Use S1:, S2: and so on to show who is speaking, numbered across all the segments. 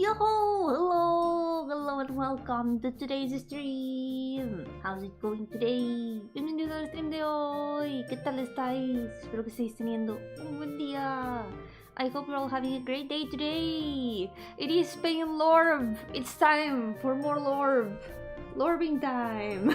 S1: Yo-hooo! Hello and welcome to today's stream. How's it going today? Bienvenidos al stream de hoy. ¿Qué tal estáis? Espero que estéis teniendo un buen día. I hope you're all having a great day today. It is Spain Lorb. It's time for more Lorb. Lorbing time.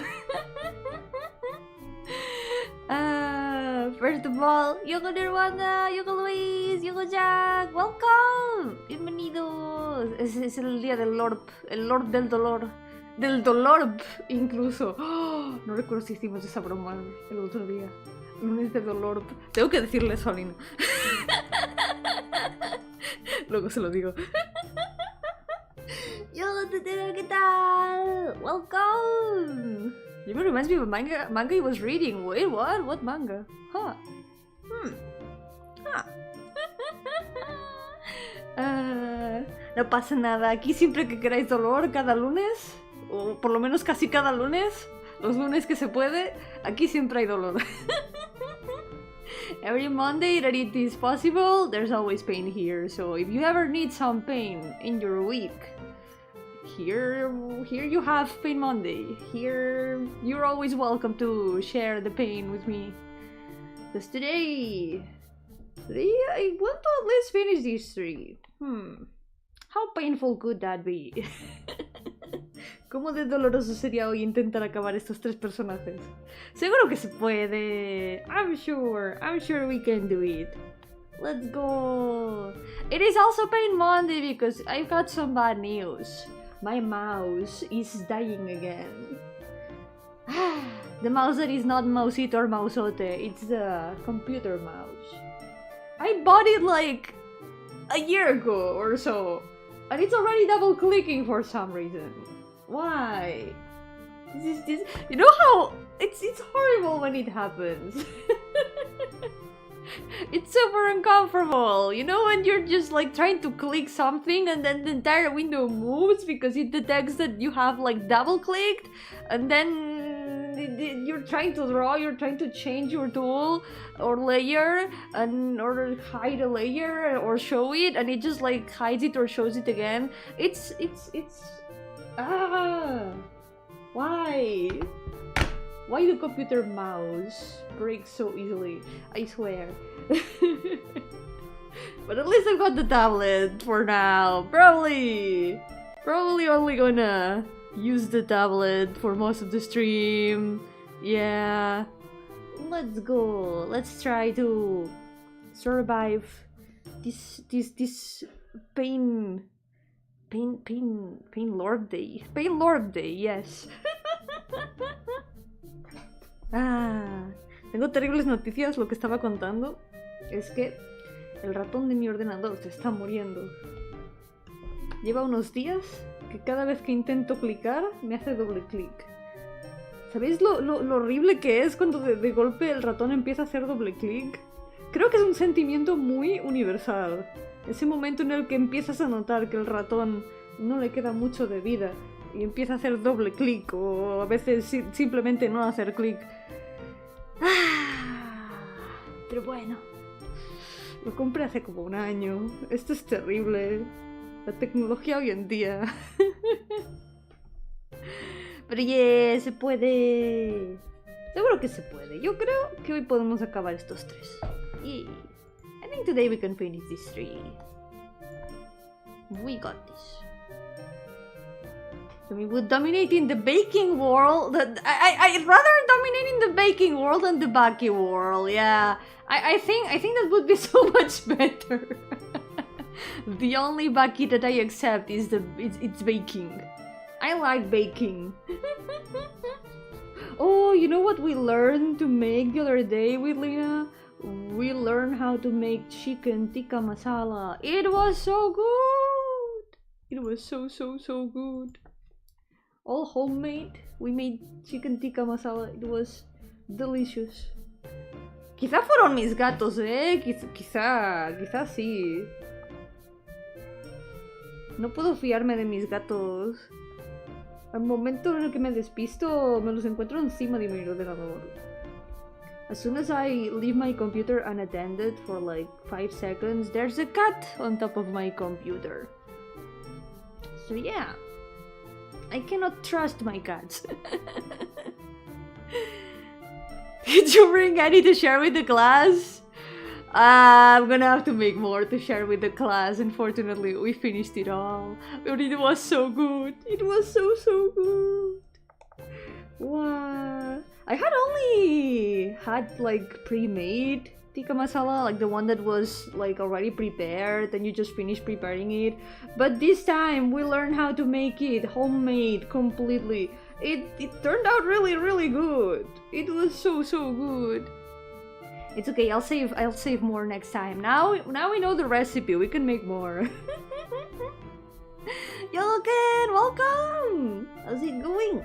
S1: First of all, Yoko Nirvana, Yoko Luis, Yoko Jack, welcome. Bienvenidos. Es el día del Lorb, el Lorb del dolor. Del dolor incluso. Oh, no recuerdo si hicimos esa broma el otro día. Lunes de Dolor. Tengo que decirle eso a Lino. Luego se lo digo. Yo, Tetero, ¿qué tal? Welcome. You reminds me of a manga he was reading. Wait, what? What manga? Huh. No pasa nada. Aquí siempre que queráis dolor, cada lunes, o por lo menos casi cada lunes, los lunes que se puede, aquí siempre hay dolor. Every Monday that it is possible, there's always pain here. So if you ever need some pain in your week, here you have Pain Monday. Here you're always welcome to share the pain with me. Because today I want to at least finish these three. How painful could that be? ¿Cómo de doloroso sería hoy intentar acabar estos tres personajes? Seguro que se puede. I'm sure we can do it. Let's go. It is also Pain Monday because I've got some bad news. My mouse is dying again. The mouse that is not Mausito or Mausote, it's the computer mouse. I bought it like a year ago or so, and it's already double clicking for some reason. Why? This you know how it's horrible when it happens. It's super uncomfortable, you know, when you're just like trying to click something and then the entire window moves because it detects that you have like double clicked, and then you're trying to draw, you're trying to change your tool or layer and or hide a layer or show it, and it just like hides it or shows it again. It's why? Why do computer mouse break so easily? I swear. But at least I've got the tablet for now. Probably only gonna use the tablet for most of the stream. Yeah. Let's go. Let's try to survive this pain Lorb Day. Pain Lorb Day, yes. Tengo terribles noticias. Lo que estaba contando es que el ratón de mi ordenador se está muriendo. Lleva unos días que cada vez que intento clicar me hace doble clic. ¿Sabéis lo horrible que es cuando de golpe el ratón empieza a hacer doble clic? Creo que es un sentimiento muy universal. Ese momento en el que empiezas a notar que el ratón no le queda mucho de vida y empieza a hacer doble clic, o a veces simplemente no hacer clic. Pero bueno, lo compré hace como un año. Esto es terrible. La tecnología hoy en día. Pero yeah, se puede. Seguro que se puede. Yo creo que hoy podemos acabar estos tres. Yeah. I think today we can finish these three. We got this. I mean, with dominating the baking world, I'd rather dominating the baking world than the baki world. Yeah, I think that would be so much better. The only baki that I accept is it's baking. I like baking. Oh, you know what we learned to make the other day with Lina? We learned how to make chicken tikka masala. It was so good. It was so good. All homemade. We made chicken tikka masala. It was delicious. Quizá fueron mis gatos, quizá sí. No puedo fiarme de mis gatos. Al momento en el que me despisto, me los encuentro encima de mi ordenador. As soon as I leave my computer unattended for like 5 seconds, there's a cat on top of my computer. So yeah, I cannot trust my cats. Did you bring any to share with the class? I'm gonna have to make more to share with the class. Unfortunately, we finished it all. But it was so good. It was so good. Wow. I had only had like pre-made tikka masala, like the one that was like already prepared and you just finished preparing it. But this time we learned how to make it homemade completely. It turned out really good. It was so good. It's okay, I'll save more next time. Now we know the recipe, we can make more. Yolken, welcome! How's it going?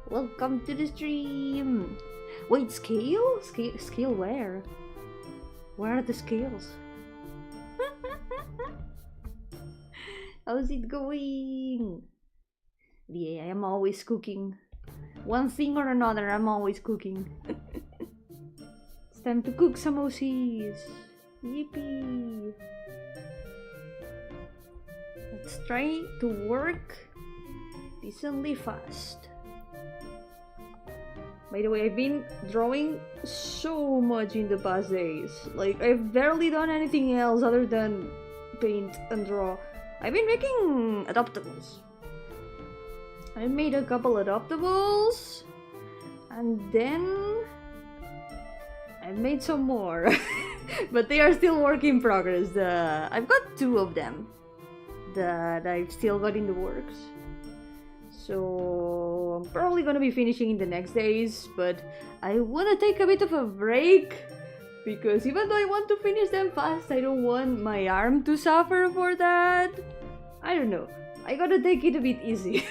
S1: Welcome to the stream. Wait, scale? Scale where? Where are the scales? How's it going? Yeah, I'm always cooking. One thing or another, I'm always cooking. It's time to cook some OCs. Yippee! Let's try to work decently fast. By the way, I've been drawing so much in the past days. Like, I've barely done anything else other than paint and draw. I've been making adoptables. I made a couple adoptables, and then I've made some more. But they are still work in progress. I've got 2 of them that I've still got in the works. So I'm probably gonna be finishing in the next days, but I wanna take a bit of a break because even though I want to finish them fast, I don't want my arm to suffer for that. I don't know. I gotta take it a bit easy.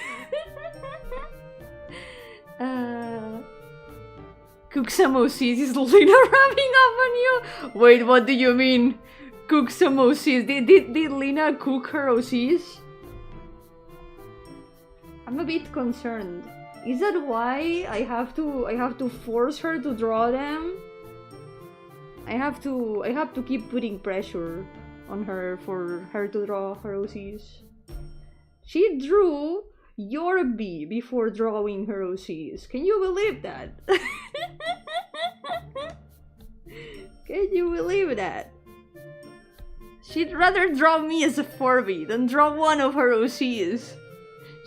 S1: Cook some OCs. Is Lina rubbing off on you? Wait, what do you mean? Cook some OCs? Did Lina cook her OCs? I'm a bit concerned. Is that why I have to force her to draw them? I have to keep putting pressure on her for her to draw her OCs. She drew Yorbi before drawing her OCs. Can you believe that? Can you believe that? She'd rather draw me as a Furby than draw one of her OCs.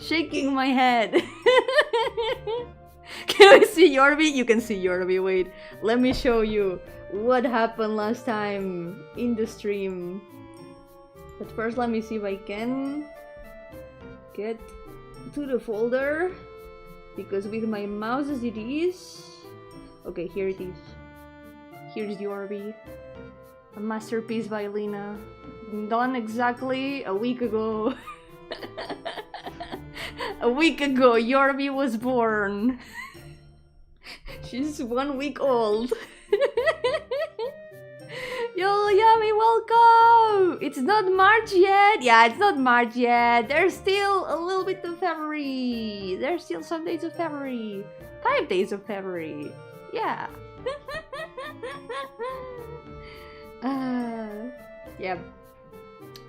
S1: Shaking my head. Can I see Yorbi? You can see Yorbi. Wait, let me show you what happened last time in the stream. But first, let me see if I can get to the folder, because with my mouse as it is... Okay, here it is. Here's Yorbi. A masterpiece by Lina. Done exactly a week ago. A week ago, Yorbi was born. She's 1 week old. Yo, Yummy, welcome! It's not March yet. Yeah, it's not March yet. There's still a little bit of February. There's still some days of February. 5 days of February. Yeah. Yeah.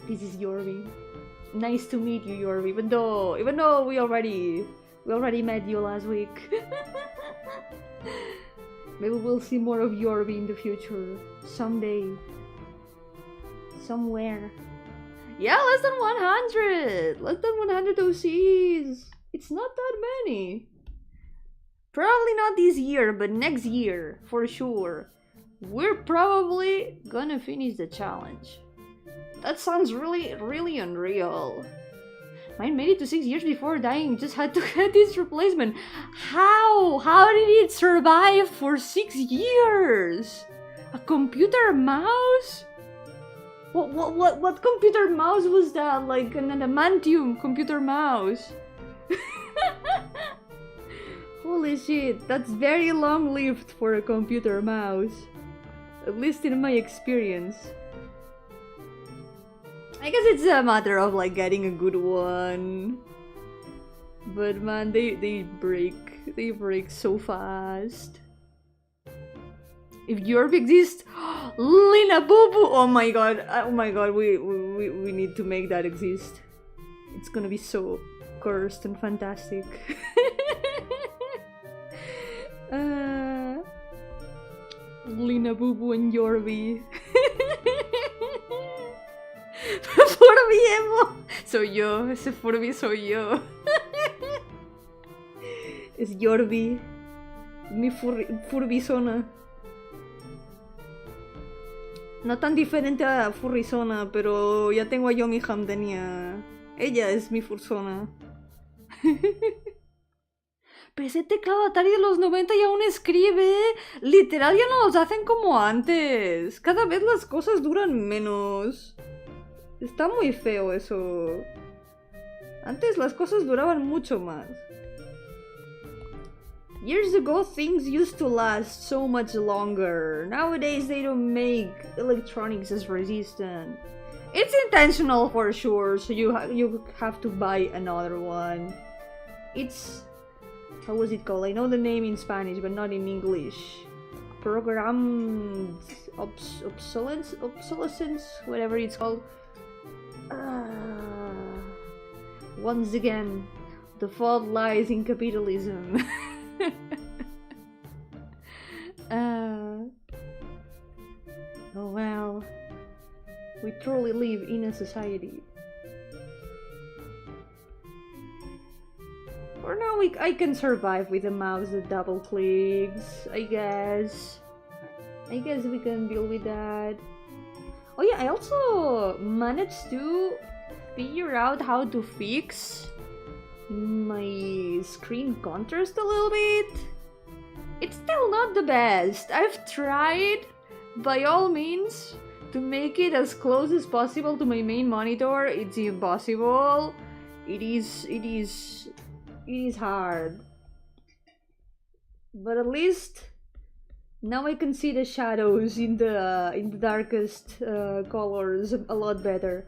S1: This is Yorbi. Nice to meet you, Yorbi. Even though we already met you last week. Maybe we'll see more of Yorbi in the future. Someday. Somewhere. Yeah, less than 100! Less than 100 OCs! It's not that many. Probably not this year, but next year, for sure. We're probably gonna finish the challenge. That sounds really unreal. Mine made it to 6 years before dying, just had to get this replacement. How? How did it survive for 6 years? A computer mouse? What computer mouse was that? Like an adamantium computer mouse? Holy shit, that's very long-lived for a computer mouse. At least in my experience. I guess it's a matter of like getting a good one. But man, they break so fast. If Europe exists, Lina Boo Boo! Oh my god, we need to make that exist. It's gonna be so cursed and fantastic. Lina Bubu and Yorbi. Volvemos. Soy yo, ese Furby soy yo. Es Yorbi. Mi Furbizona. No tan diferente a Furrizona, pero ya tengo a Yomi Gardenia. Ella es mi Fursona. Pero ese teclado Atari de los 90 y aún escribe. Literal ya no los hacen como antes. Cada vez las cosas duran menos. Está muy feo eso. Antes las cosas duraban mucho más. Years ago, things used to last so much longer. Nowadays, they don't make electronics as resistant. It's intentional for sure, so you have to buy another one. It's... how was it called? I know the name in Spanish, but not in English. Programmed obsolescence, whatever it's called. Once again, the fault lies in capitalism. Oh well, we truly live in a society. For now, I can survive with a mouse that double clicks, I guess. I guess we can deal with that. Oh yeah, I also managed to figure out how to fix my screen contrast a little bit. It's still not the best. I've tried, by all means, to make it as close as possible to my main monitor. It's impossible. It is hard. But at least now I can see the shadows in the darkest colors a lot better.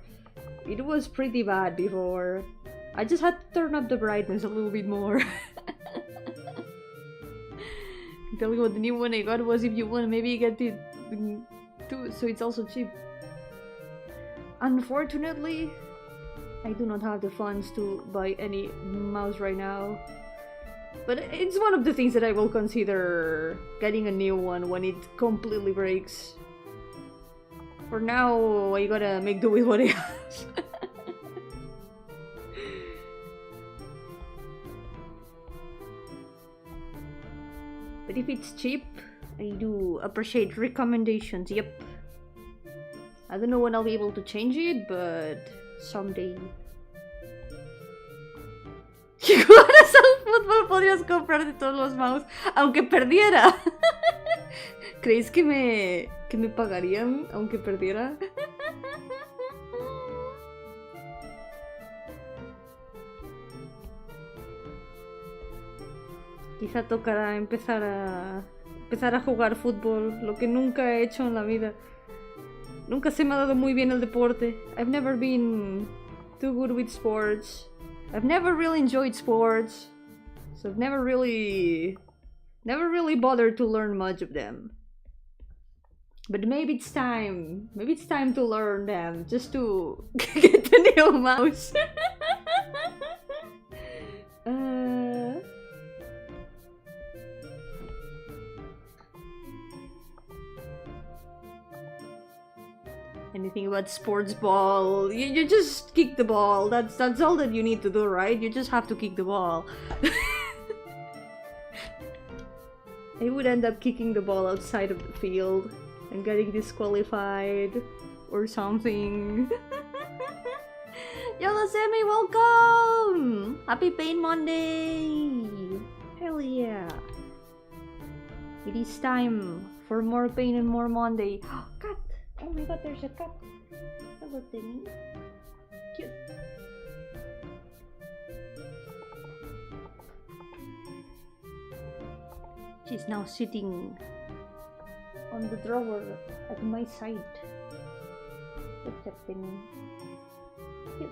S1: It was pretty bad before. I just had to turn up the brightness a little bit more. Tell you what, the new one I got was if you want, maybe get it too, so it's also cheap. Unfortunately, I do not have the funds to buy any mouse right now. But it's one of the things that I will consider getting a new one when it completely breaks. For now, I gotta make do with what I have. But if it's cheap, I do appreciate recommendations, yep. I don't know when I'll be able to change it, but someday. Si jugaras al fútbol podrías comprarte todos los mouse, aunque perdiera. ¿Creéis que me pagarían aunque perdiera? Quizá tocará empezar a jugar fútbol, lo que nunca he hecho en la vida. Nunca se me ha dado muy bien el deporte. I've never been too good with sports. I've never really enjoyed sports, so I've never really bothered to learn much of them. But maybe it's time to learn them, just to get the new mouse. Anything about sports ball? You just kick the ball. That's all that you need to do, right? You just have to kick the ball. I would end up kicking the ball outside of the field and getting disqualified or something. Yellow Semi, welcome! Happy Pain Monday! Hell yeah! It is time for more pain and more Monday. Cat! Oh my god, there's a cat! Hello, Timmy. Cute. She's now sitting on the drawer at my side. What's up, Timmy? Cute.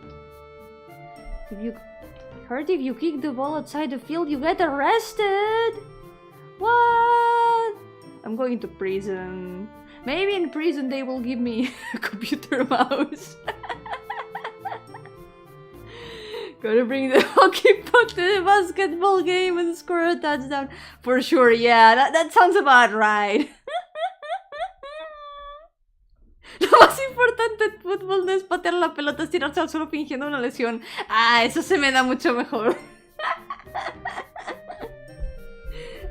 S1: If you kick the ball outside the field, you get arrested! What? I'm going to prison. Maybe in prison they will give me a computer mouse. Gotta bring the hockey puck to the basketball game and score a touchdown. For sure, yeah, that sounds about right. Lo más importante en fútbol no es patear la pelota, es tirarse al suelo fingiendo una lesión. Ah, eso se me da mucho mejor.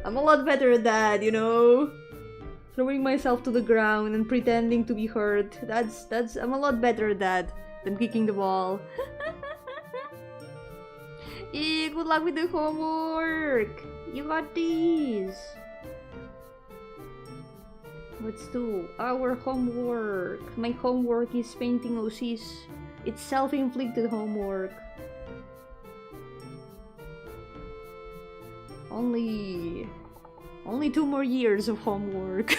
S1: I'm a lot better at that, you know? Throwing myself to the ground and pretending to be hurt. I'm a lot better at that than kicking the ball. Yeah, good luck with the homework. You got this. Let's do our homework. My homework is painting OCs. It's self-inflicted homework. Only 2 more years of homework.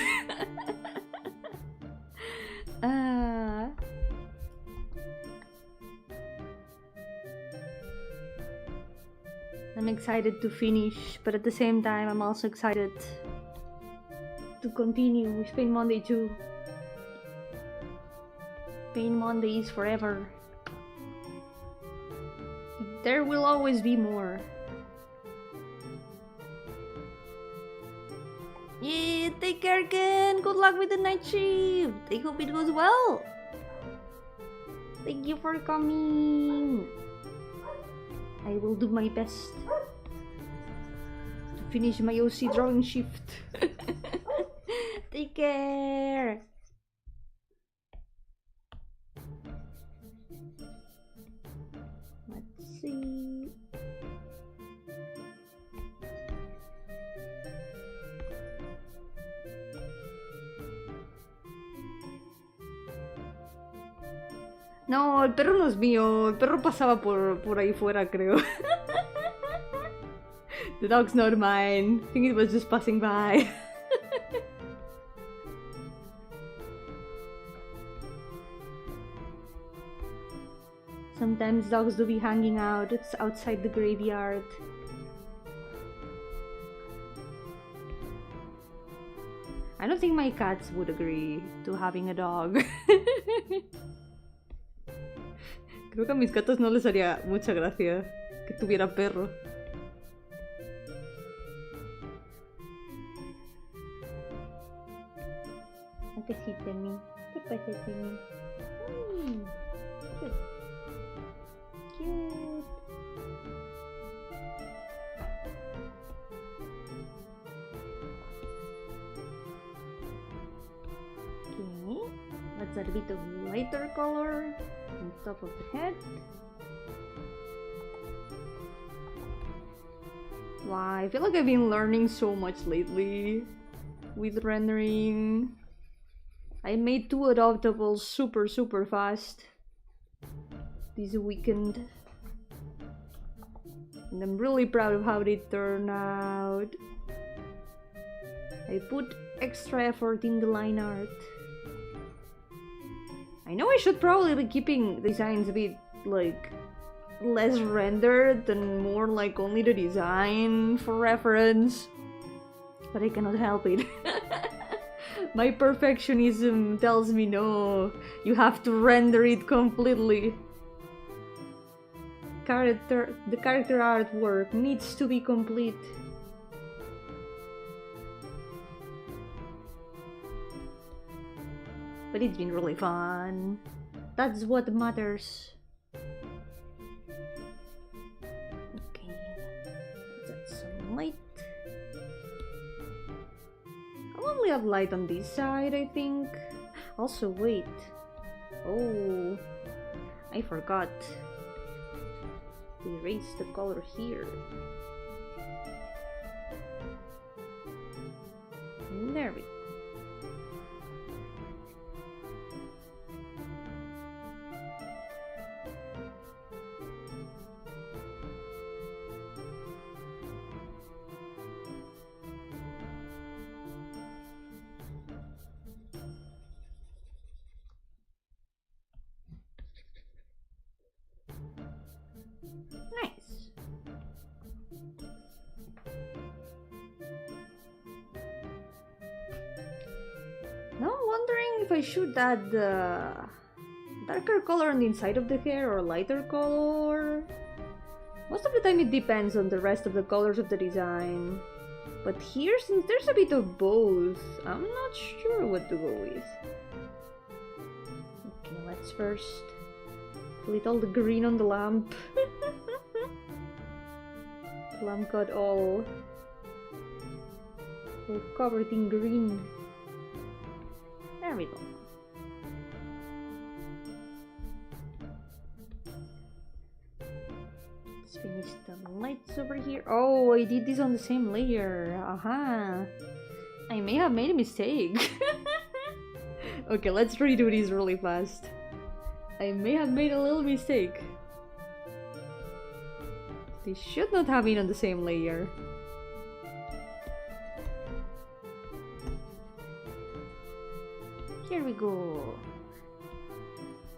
S1: I'm excited to finish, but at the same time I'm also excited to continue with Pain Monday too. Pain Monday is forever. There will always be more. Yeah, take care again. Good luck with the night shift. I hope it goes well. Thank you for coming. I will do my best to finish my OC drawing shift. Take care. Let's see. No, el perro no es mío. El perro pasaba por ahí fuera, creo. The dog's not mine. I think it was just passing by. Sometimes dogs do be hanging out. It's outside the graveyard. I don't think my cats would agree to having a dog. Creo que a mis gatos no les haría mucha gracia que tuviera perro. ¿Qué sí, Temi? ¿Qué pasa, Temi? Cute. Cute. Okay, let's add a bit of lighter color on top of the head. Wow, I feel like I've been learning so much lately with rendering. I made 2 adoptables super fast this weekend. And I'm really proud of how they turned out. I put extra effort in the line art. I know I should probably be keeping designs a bit like less rendered and more like only the design for reference, but I cannot help it. My perfectionism tells me no, you have to render it completely. The character artwork needs to be complete. But it's been really fun. That's what matters. Okay, let's add some light. I'll only have light on this side, I think. Also, wait. Oh, I forgot. Erase the color here. There we go. Nice. Now I'm wondering if I should add darker color on the inside of the hair or lighter color. Most of the time it depends on the rest of the colors of the design. But here, since there's a bit of both, I'm not sure what to go with. Okay, let's first delete all the green on the lamp. Lamp got all covered in green. There we go. Let's finish the lights over here. Oh, I did this on the same layer. Aha. I may have made a mistake. Okay, let's redo this really fast. I may have made a little mistake. They should not have been on the same layer. Here we go.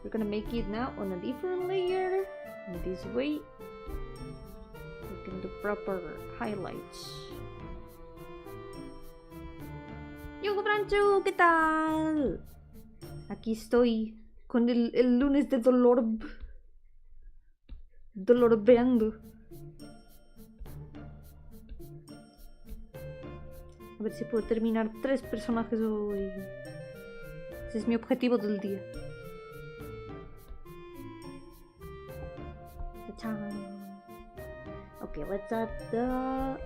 S1: We're gonna make it now on a different layer. In this way, we can do proper highlights. Yo, Brancho, ¿qué tal? Aquí estoy con el lunes de dolor. Dolorbeando. A ver si puedo terminar 3 personajes hoy. Ese es mi objetivo del día. Okay, let's add the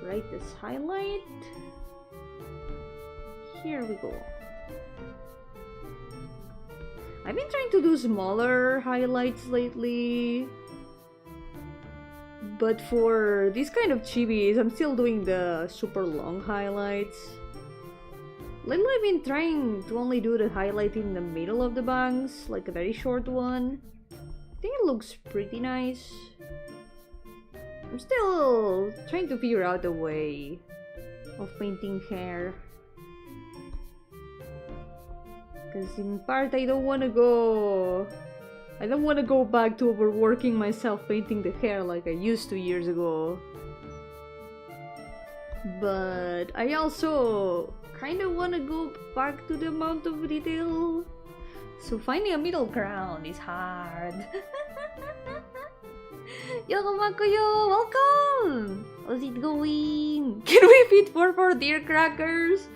S1: brightest highlight. Here we go. I've been trying to do smaller highlights lately, but for these kind of chibis, I'm still doing the super long highlights. Lately I've been trying to only do the highlight in the middle of the bangs, like a very short one. I think it looks pretty nice. I'm still trying to figure out a way of painting hair. Because in part I don't want to go back to overworking myself painting the hair like I used to years ago. But I also kind of want to go back to the amount of detail. So finding a middle ground is hard. Yo, Makoyo, welcome! How's it going? Can we feed 4 deer crackers?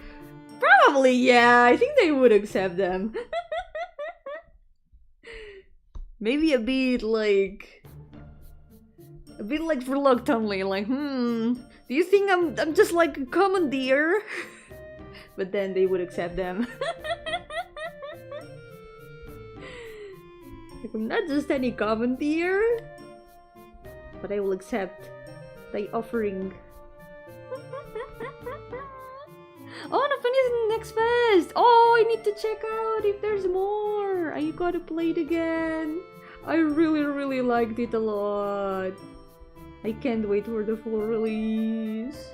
S1: Probably, yeah. I think they would accept them. Maybe a bit like reluctantly, like, do you think I'm just like a common deer? But then they would accept them. Like, I'm not just any common deer, but I will accept thy offering. Oh, no, fun is in the next fest! Oh, I need to check out if there's more! I gotta play it again! I really liked it a lot! I can't wait for the full release!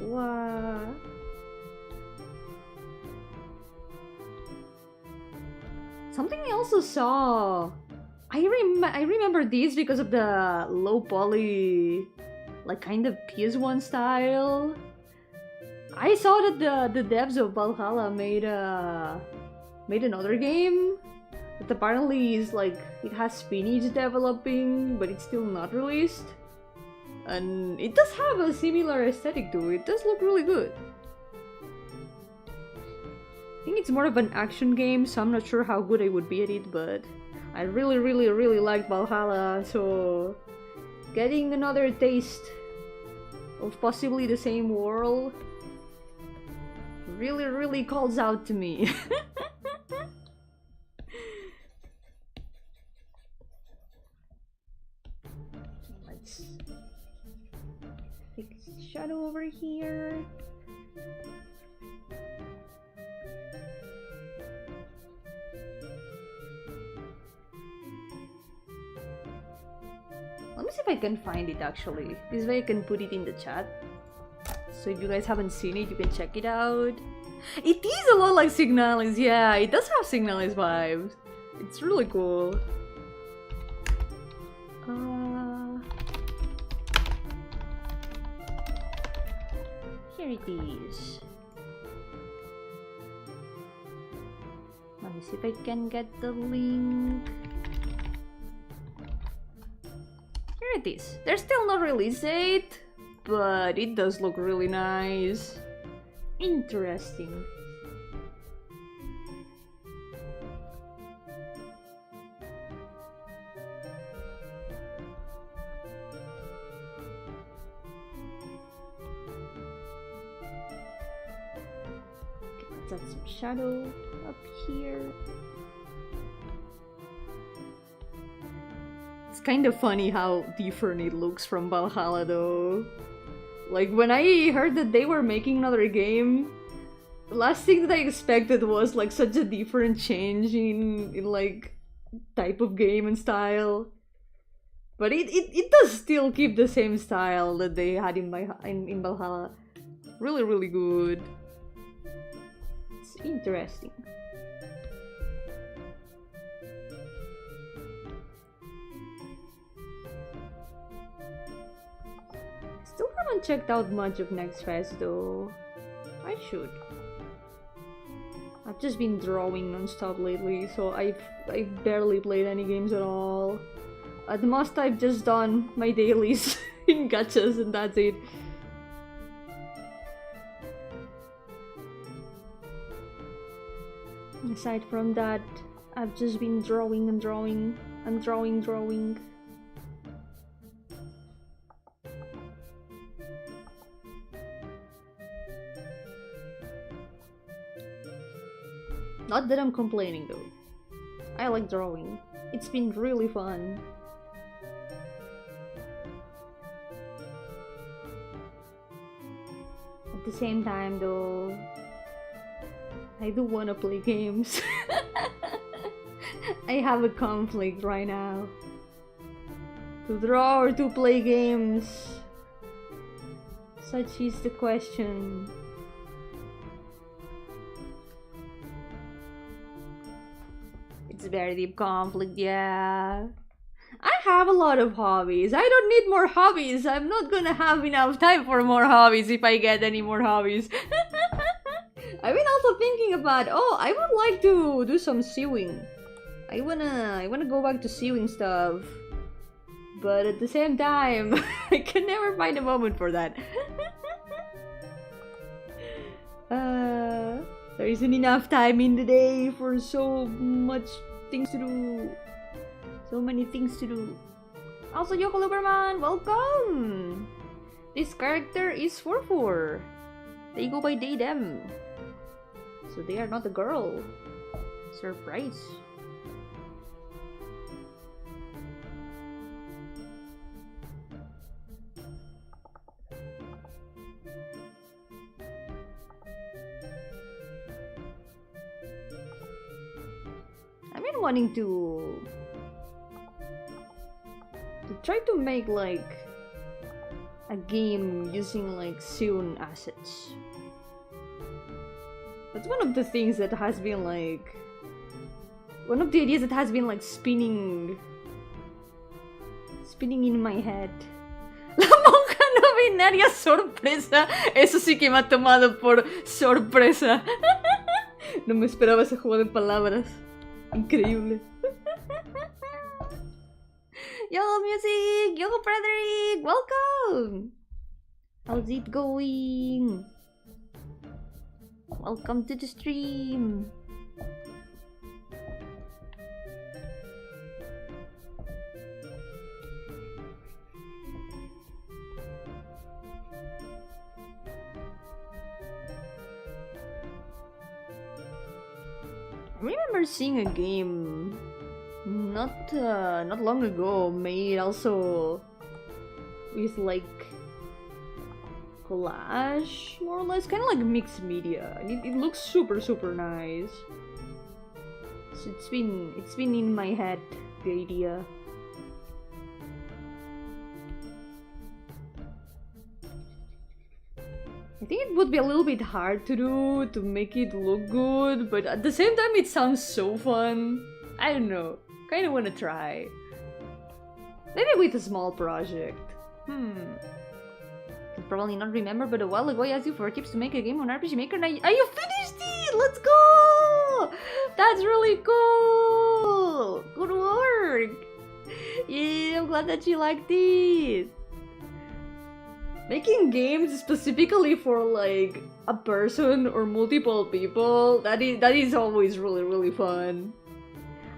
S1: Wow! Something I also saw! I remember these because of the low poly, like kind of PS1 style. I saw that the devs of Valhalla made another game that apparently is like, it has spinach developing, but it's still not released. And it does have a similar aesthetic to it. It does look really good. I think it's more of an action game, so I'm not sure how good I would be at it, but I really liked Valhalla, so getting another taste of possibly the same world really calls out to me. Let's fix shadow over here. Let me see if I can find it actually. This way I can put it in the chat. So if you guys haven't seen it, you can check it out. It is a lot like Signalis, yeah, it does have Signalis vibes. It's really cool. Here it is. Let me see if I can get the link. here it is. There's still no release date, but it does look really nice. Interesting. Let's add some shadow up here. It's kind of funny how different it looks from Valhalla though. Like when I heard that they were making another game, the last thing that I expected was like such a different change in like type of game and style. But it does still keep the same style that they had in Valhalla. Really, really good. It's interesting. Still haven't checked out much of Next Fest though. I should. I've just been drawing non-stop lately, so I've barely played any games at all. At the most I've just done my dailies in gachas and that's it. Aside from that, I've just been drawing and drawing and drawing. Not that I'm complaining though. I like drawing. It's been really fun. At the same time though, I do wanna play games. I have a conflict right now. To draw or to play games? Such is the question. It's a very deep conflict, yeah. I have a lot of hobbies. I don't need more hobbies. I'm not gonna have enough time for more hobbies if I get any more hobbies. I've been also thinking about, oh, I would like to do some sewing. I wanna go back to sewing stuff. But at the same time, I can never find a moment for that. There isn't enough time in the day for so much things to do. So many things to do. Also, Yoko Luberman, welcome! This character is 4-4. They go by they, them. So they are not a girl. Surprise. I've been wanting to try to make like a game using like sewn assets. That's one of the things that has been like one of the ideas that has been like spinning in my head. La monja no binaria sorpresa. Eso sí que me ha tomado por sorpresa. No me esperaba ese juego de palabras. Increíble. Yo music, yo Frederick, welcome. How's it going? Welcome to the stream. I remember seeing a game not long ago made also with like collage, more or less, kind of like mixed media. It looks super nice. So it's been in my head, the idea. I think it would be a little bit hard to do, to make it look good, but at the same time it sounds so fun. I don't know, kinda wanna try. Maybe with a small project. Could probably not remember, but a while ago I asked you for tips to make a game on RPG Maker and you finished it! Let's go! That's really cool! Good work! Yeah, I'm glad that you liked it. Making games specifically for like a person or multiple people, that is always really fun.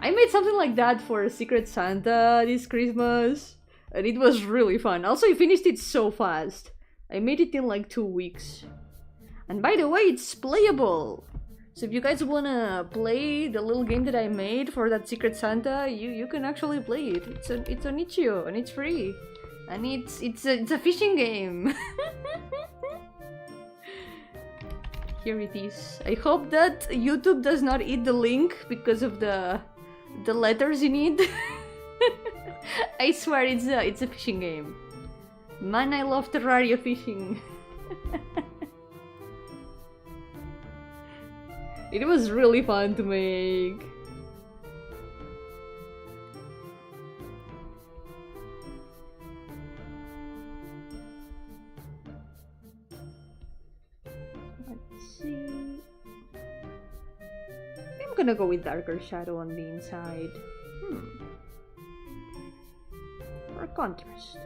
S1: I made something like that for Secret Santa this Christmas, and it was really fun. Also, I finished it so fast. I made it in like 2 weeks. And by the way, it's playable. So if you guys wanna play the little game that I made for that Secret Santa, you can actually play it. It's on itch.io and it's free. And it's a fishing game. Here it is. I hope that YouTube does not eat the link because of the letters in it. I swear it's a fishing game. Man, I love Terraria fishing. It was really fun to make. Let's see. I'm gonna go with darker shadow on the inside. For contrast.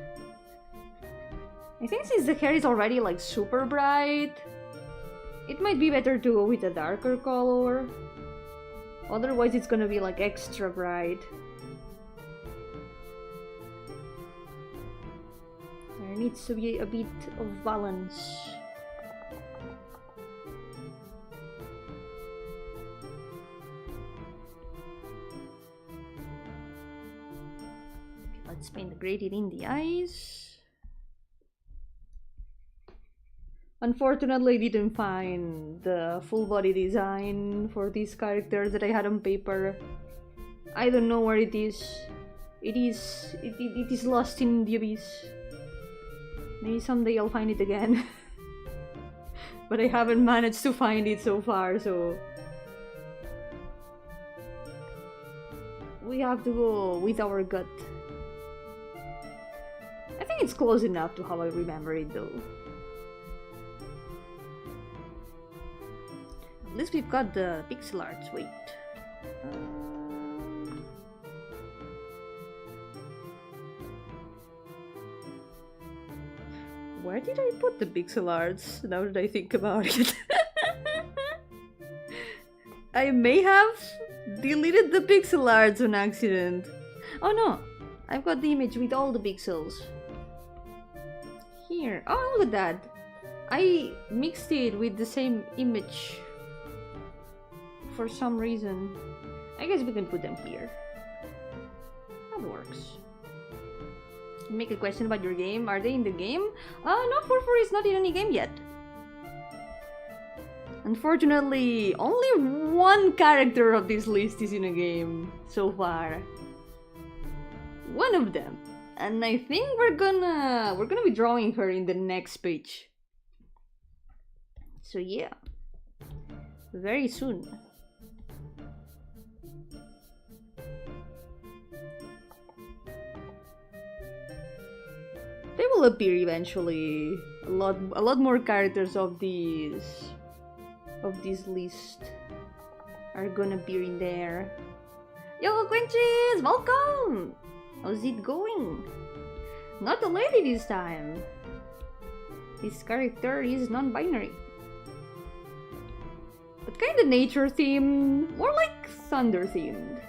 S1: I think since the hair is already like super bright, it might be better to go with a darker color. Otherwise it's gonna be like extra bright. There needs to be a bit of balance. Let's paint graded in the eyes. Unfortunately, I didn't find the full body design for these characters that I had on paper. I don't know where it is. It is lost in the abyss. Maybe someday I'll find it again. But I haven't managed to find it so far, so we have to go with our gut. I think it's close enough to how I remember it though. At least we've got the pixel arts. Wait. Where did I put the pixel arts? Now that I think about it. I may have deleted the pixel arts on accident. Oh no! I've got the image with all the pixels. Here. Oh, look at that! I mixed it with the same image for some reason. I guess we can put them here. That works. Make a question about your game. Are they in the game? No, 4-4 is not in any game yet. Unfortunately, only one character of this list is in a game so far. One of them. And I think we're gonna be drawing her in the next page. So yeah. Very soon. They will appear eventually. A lot more characters of this list are gonna appear in there. Yo, Quinches! Welcome! How's it going? Not a lady this time. This character is non-binary. But kinda nature themed, more like thunder themed.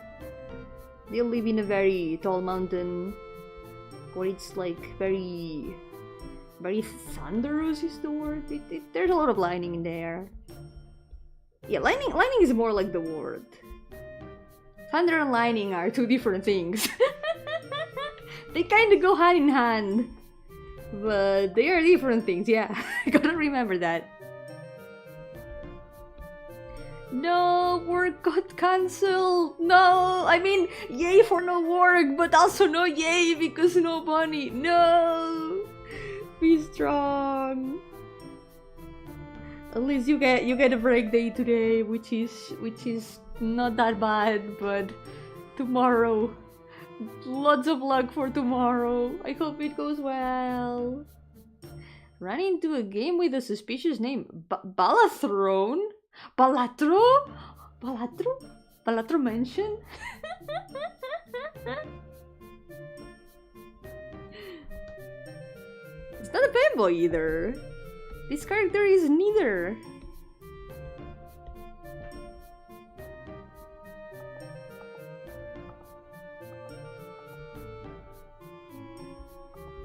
S1: They live in a very tall mountain where it's like very thunderous is the word. There's a lot of lightning in there. Yeah, lightning is more like the word. Thunder and lightning are two different things. They kind of go hand in hand, but they are different things. Yeah, I gotta remember that. No, work got cancelled. No, I mean, yay for no work, but also no yay because no money. No, be strong. At least you get a break day today, which is not that bad. But tomorrow, lots of luck for tomorrow. I hope it goes well. Ran into a game with a suspicious name, Balathrone. Balatro? Balatro Mansion? not a fanboy either. This character is neither.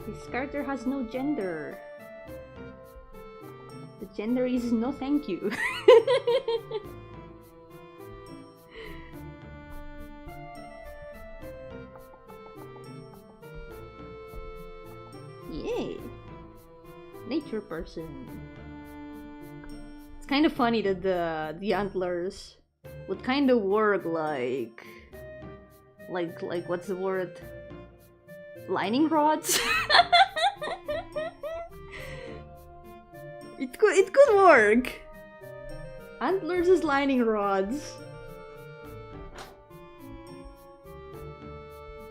S1: This character has no gender. The gender is no thank you. Yay! Nature person. It's kind of funny that the antlers would kind of work like what's the word? Lining rods. It could work. Antlers as lining rods.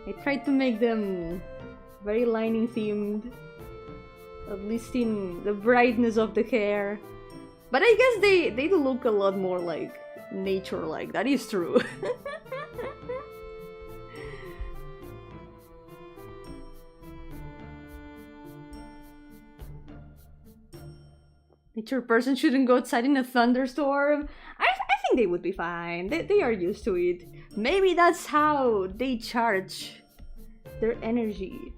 S1: I tried to make them very lining themed, at least in the brightness of the hair. But I guess they do look a lot more like nature-like. That is true. Nature person shouldn't go outside in a thunderstorm. I think they would be fine. They are used to it. Maybe that's how they charge their energy.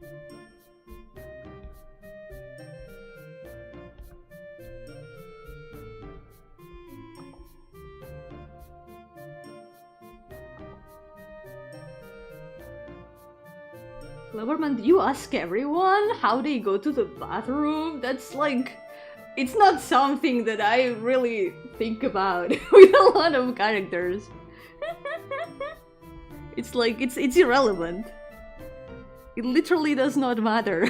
S1: Loverman, do you ask everyone how they go to the bathroom? That's like... It's not something that I really think about with a lot of characters. It's like, it's irrelevant. It literally does not matter.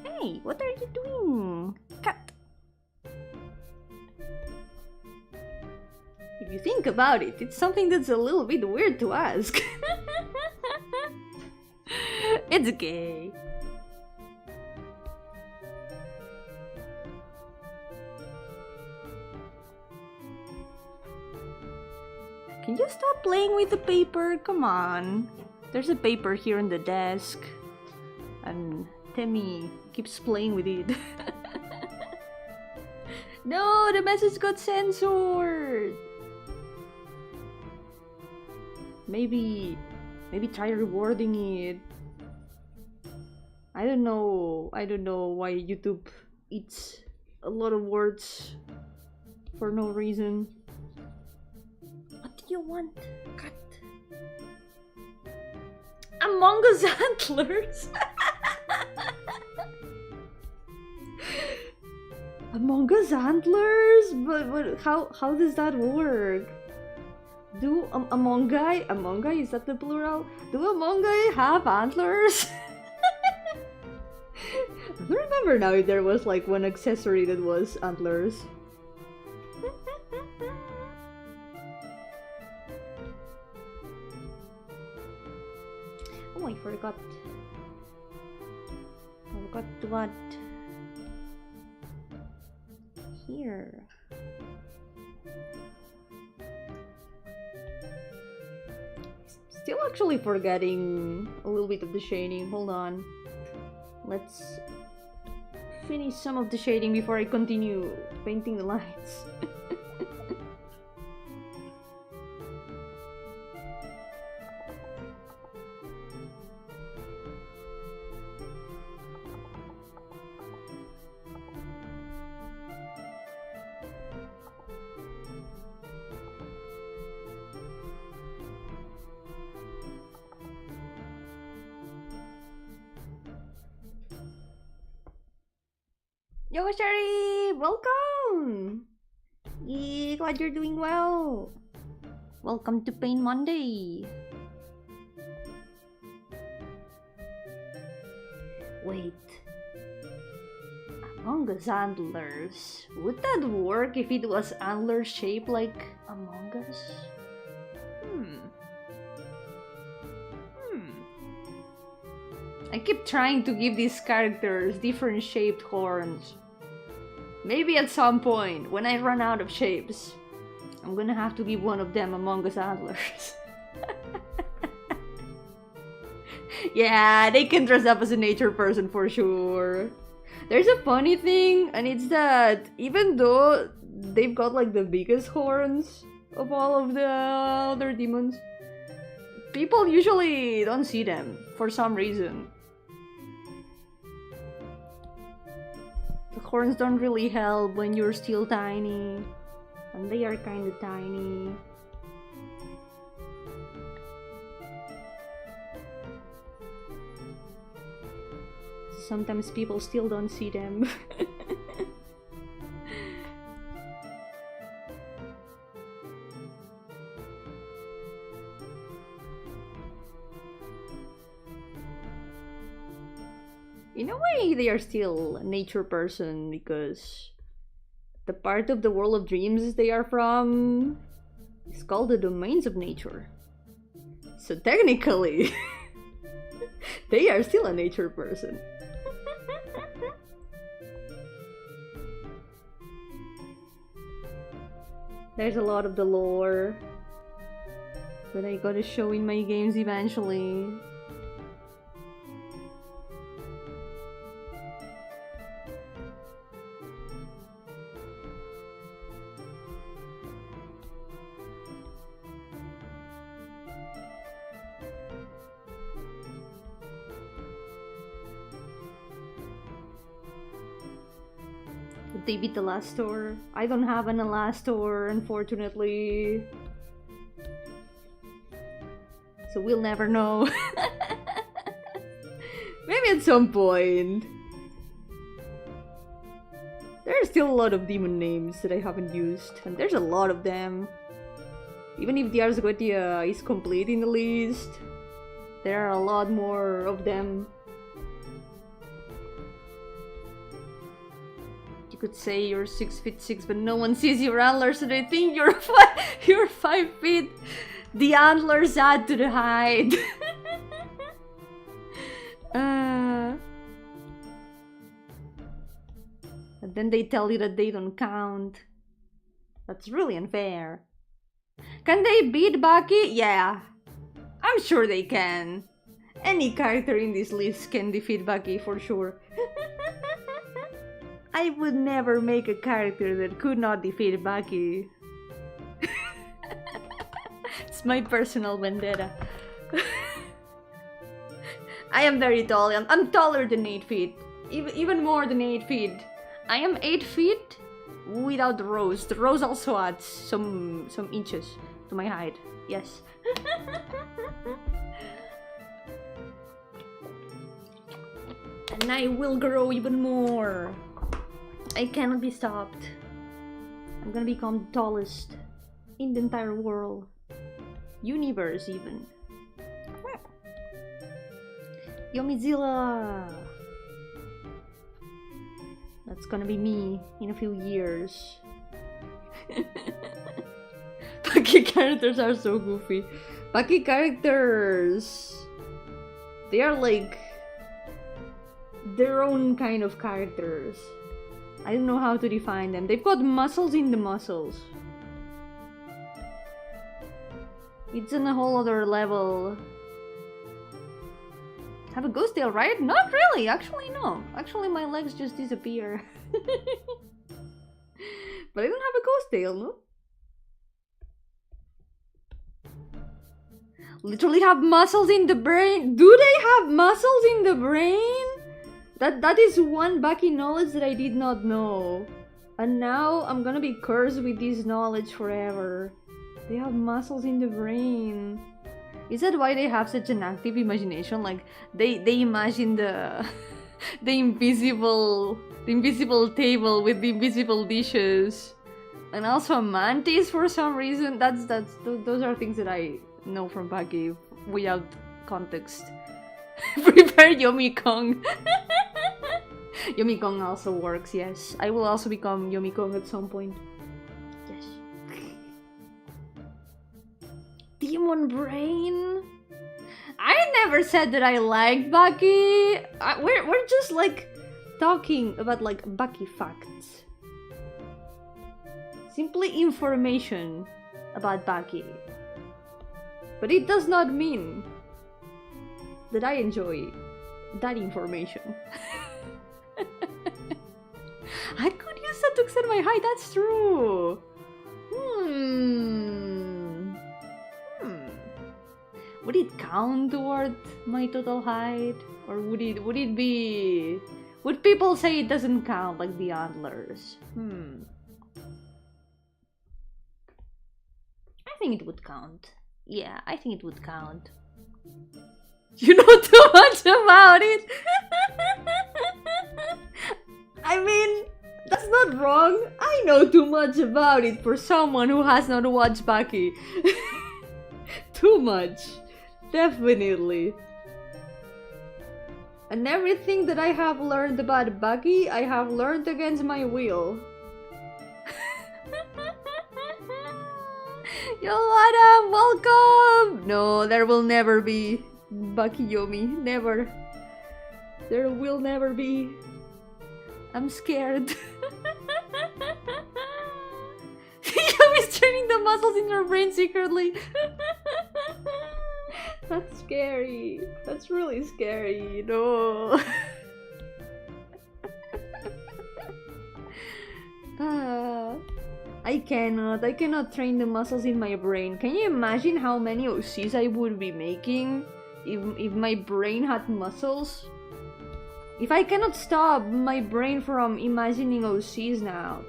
S1: Hey, what are you doing? Cat! If you think about it, it's something that's a little bit weird to ask. It's gay. Can you stop playing with the paper? Come on. There's a paper here on the desk. And Temi keeps playing with it. No, the message got censored. Maybe try rewarding it. I don't know why YouTube eats a lot of words for no reason. What do you want? Cut. Among Us antlers. Among Us antlers? But how does that work? Do Amongai, is that the plural? Do Amongai have antlers? I don't remember now if there was like one accessory that was antlers. Oh, I forgot. I forgot what? Here. Still actually forgetting a little bit of the shading. Hold on. Let's finish some of the shading before I continue painting the lines. Yo, Sherry! Welcome! Yeah, glad you're doing well. Welcome to Pain Monday. Wait. Among Us antlers. Would that work if it was antler shaped like Among Us? I keep trying to give these characters different shaped horns. Maybe at some point, when I run out of shapes, I'm gonna have to give one of them Among Us antlers. Yeah, they can dress up as a nature person for sure. There's a funny thing, and it's that even though they've got like the biggest horns of all of the other demons, people usually don't see them for some reason. The horns don't really help when you're still tiny, and they are kinda tiny. Sometimes people still don't see them. In a way, they are still a nature person because the part of the world of dreams they are from is called the domains of nature. So technically, they are still a nature person. There's a lot of the lore that I gotta show in my games eventually. They beat the last door. I don't have an Elastor, unfortunately. So we'll never know. Maybe at some point. There are still a lot of demon names that I haven't used, and there's a lot of them. Even if the Ars Goetia is complete in the list, there are a lot more of them. You could say you're 6'6", but no one sees your antlers, so they think you're 5 feet. The antlers add to the height. And then they tell you that they don't count. That's really unfair. Can they beat Bucky? Yeah, I'm sure they can. Any character in this list can defeat Bucky for sure. I would never make a character that could not defeat Bucky. It's my personal vendetta. I am very tall. I'm taller than 8 feet. Even more than 8 feet. I am 8 feet without the rose. The rose also adds some inches to my height. Yes. And I will grow even more. I cannot be stopped. I'm gonna become the tallest in the entire world. Universe, even. Yomizilla! That's gonna be me in a few years. Bucky characters are so goofy. Bucky characters... they are like... their own kind of characters. I don't know how to define them. They've got muscles in the muscles. It's on a whole other level. Have a ghost tail, right? Not really, actually no. Actually my legs just disappear. But I don't have a ghost tail, no? Literally have muscles in the brain. Do they have muscles in the brain? That is one Bucky knowledge that I did not know. And now I'm gonna be cursed with this knowledge forever. They have muscles in the brain. Is that why they have such an active imagination? Like they imagine the the invisible table with the invisible dishes. And also a mantis for some reason. Those are things that I know from Bucky without context. Prepare Yomi Kong. Yomi Kong also works, yes. I will also become Yomi Kong at some point. Yes. Demon Brain? I never said that I liked Bucky. We're just like talking about like Bucky facts. Simply information about Bucky. But it does not mean that I enjoy that information. I could use that to extend my height, that's true. Would it count toward my total height? Or would it be... Would people say it doesn't count, like the antlers? I think it would count. Yeah, I think it would count. You know too much about it! I mean, that's not wrong. I know too much about it for someone who has not watched Baki. Too much. Definitely. And everything that I have learned about Baki, I have learned against my will. Yo, Adam, welcome! No, there will never be Baki Yomi. Never. There will never be. I'm scared. Yomi's training the muscles in your brain secretly. That's scary. That's really scary, you know. I cannot train the muscles in my brain. Can you imagine how many OCs I would be making if my brain had muscles? If I cannot stop my brain from imagining OCs now,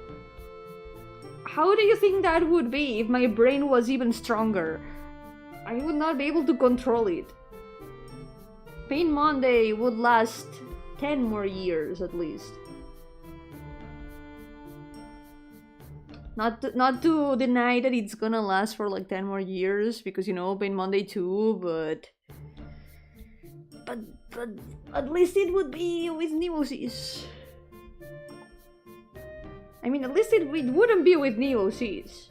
S1: how do you think that would be if my brain was even stronger? I would not be able to control it. Pain Monday would last 10 more years at least. Not to deny that it's gonna last for like 10 more years, because you know, Pain Monday too, but at least it would be with Neosis. I mean, at least it wouldn't be with Neosis.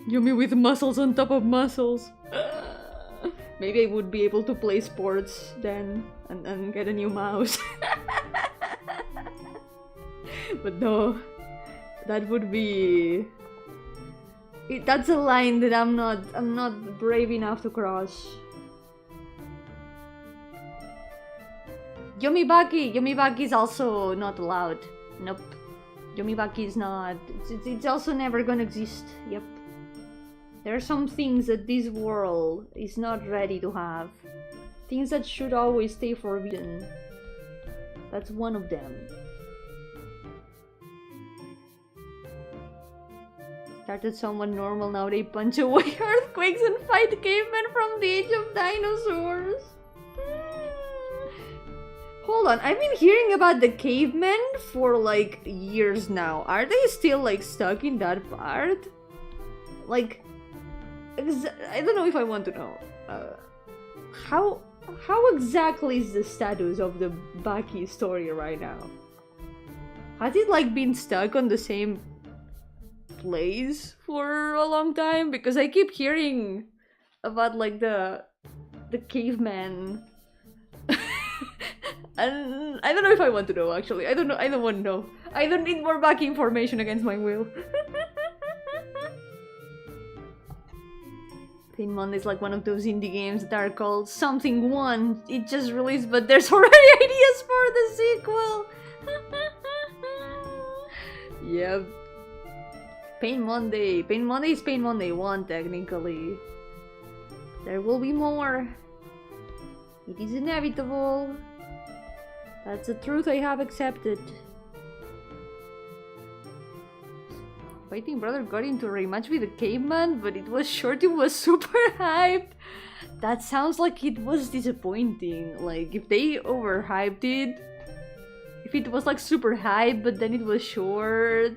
S1: Yomi with muscles on top of muscles. Maybe I would be able to play sports then and get a new mouse. But no, that would be... That's a line that I'm not brave enough to cross. Yomibaki is also not allowed. Nope. Yomibaki is not. It's also never gonna exist. Yep. There are some things that this world is not ready to have. Things that should always stay forbidden. That's one of them. Started someone normal, now they punch away earthquakes and fight cavemen from the age of dinosaurs. Hold on, I've been hearing about the cavemen for like years now. Are they still like stuck in that part? Like, I don't know if I want to know. How exactly is the status of the Baki story right now? Has it like been stuck on the same place for a long time? Because I keep hearing about like the caveman. And I don't know if I want to know, actually. I don't know. I don't want to know. I don't need more Baki information against my will. Pain Monday is like one of those indie games that are called something one. It just released, but there's already ideas for the sequel. Yep. Pain Monday. Pain Monday is Pain Monday 1, technically. There will be more. It is inevitable. That's the truth I have accepted. Fighting brother got into a rematch with a caveman, but it was short, it was super hype. That sounds like it was disappointing. Like, if they overhyped it, if it was like super hype, but then it was short.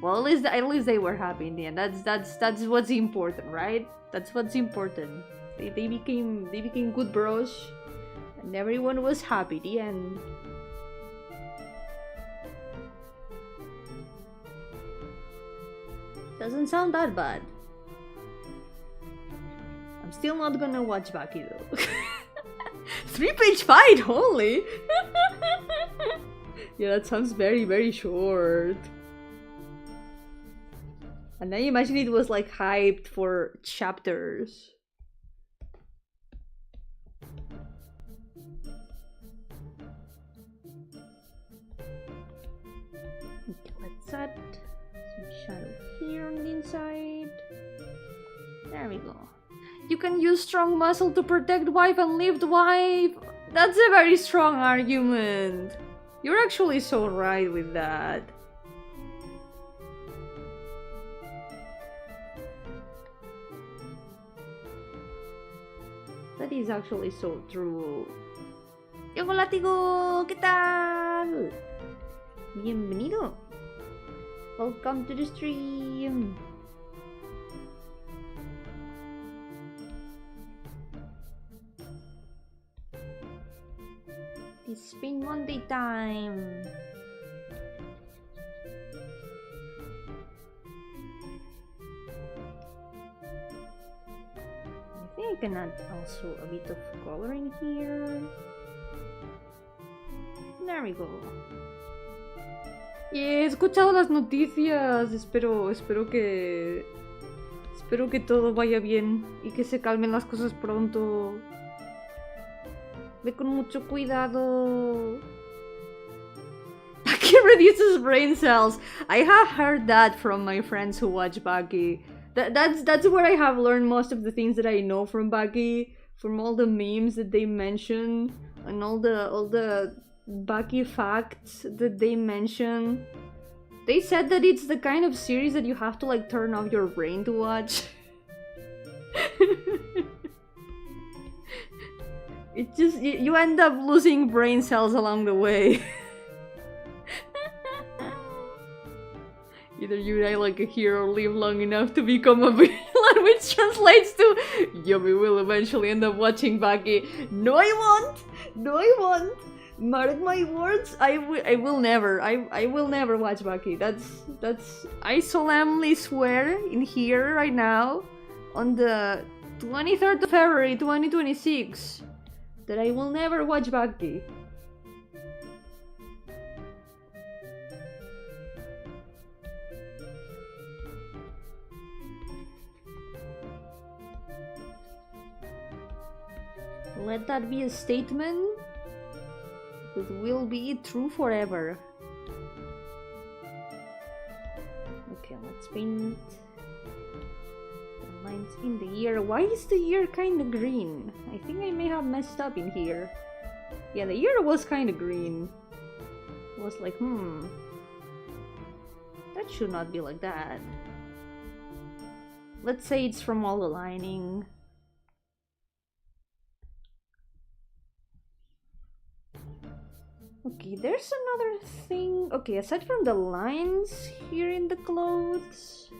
S1: Well, at least they were happy in the end. That's what's important, right? That's what's important. They became good bros, and everyone was happy. The end. Doesn't sound that bad. I'm still not gonna watch Baki though. 3-page fight only. Yeah, that sounds very, very short. And then imagine it was like hyped for chapters. There we go. You can use strong muscle to protect wife and lift wife. That's a very strong argument. You're actually so right with that. That is actually so true. Yo con látigo, ¿qué tal? Bienvenido. Welcome to the stream. It's been Monday time. I think I can add also a bit of color in here. There we go. Yeah, he escuchado las noticias. Espero que todo vaya bien y que se calmen las cosas pronto. Ve con mucho cuidado. Baki reduces brain cells. I have heard that from my friends who watch Baki. That's where I have learned most of the things that I know from Baki, from all the memes that they mention and all the Baki facts that they mention. They said that it's the kind of series that you have to like turn off your brain to watch. It just, you end up losing brain cells along the way. Either you die like a hero or live long enough to become a villain, which translates to Yomi will eventually end up watching Baki. No, I won't! No, I won't! Mark my words, I will never watch Baki. That's I solemnly swear in here right now on the 23rd of February 2026 that I will never watch Baki. Let that be a statement that will be true forever. Okay, let's paint the lines in the ear. Why is the ear kind of green? I think I may have messed up in here. Yeah, the ear was kind of green. I was like, that should not be like that. Let's say it's from all the lining. Okay, there's another thing. Okay, aside from the lines here in the clothes,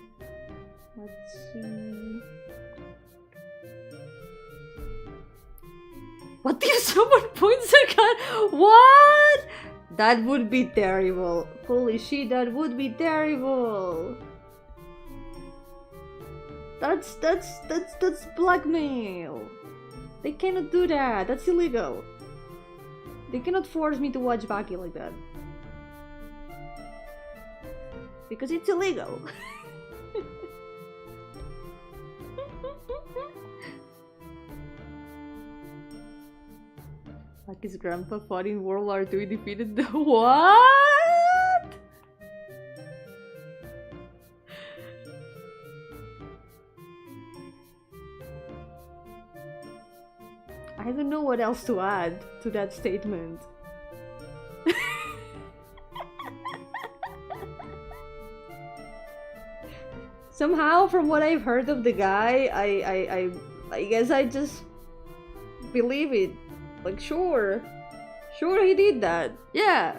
S1: let's see. What if someone points a gun? What? That would be terrible. Holy shit, that would be terrible. That's blackmail. They cannot do that. That's illegal. They cannot force me to watch Baki like that. Because it's illegal. Baki's grandpa fought in World War II, defeated the what? I don't know what else to add to that statement. Somehow, from what I've heard of the guy, I guess I just believe it. Like, sure, he did that. Yeah,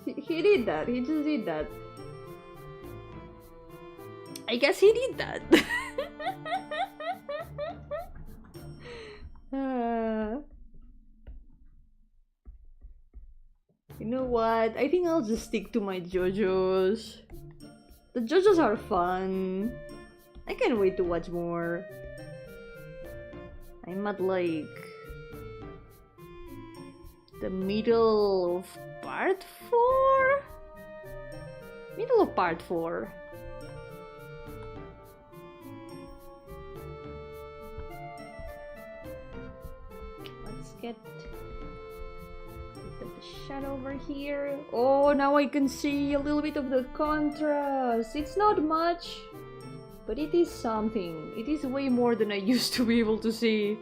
S1: he did that. He just did that. I guess he did that. You know what? I think I'll just stick to my JoJo's. The JoJo's are fun. I can't wait to watch more. I'm at like the middle of part 4? Middle of part 4. Let's get the shadow over here. Oh, now I can see a little bit of the contrast. It's not much, But it is something. It is way more than I used to be able to see.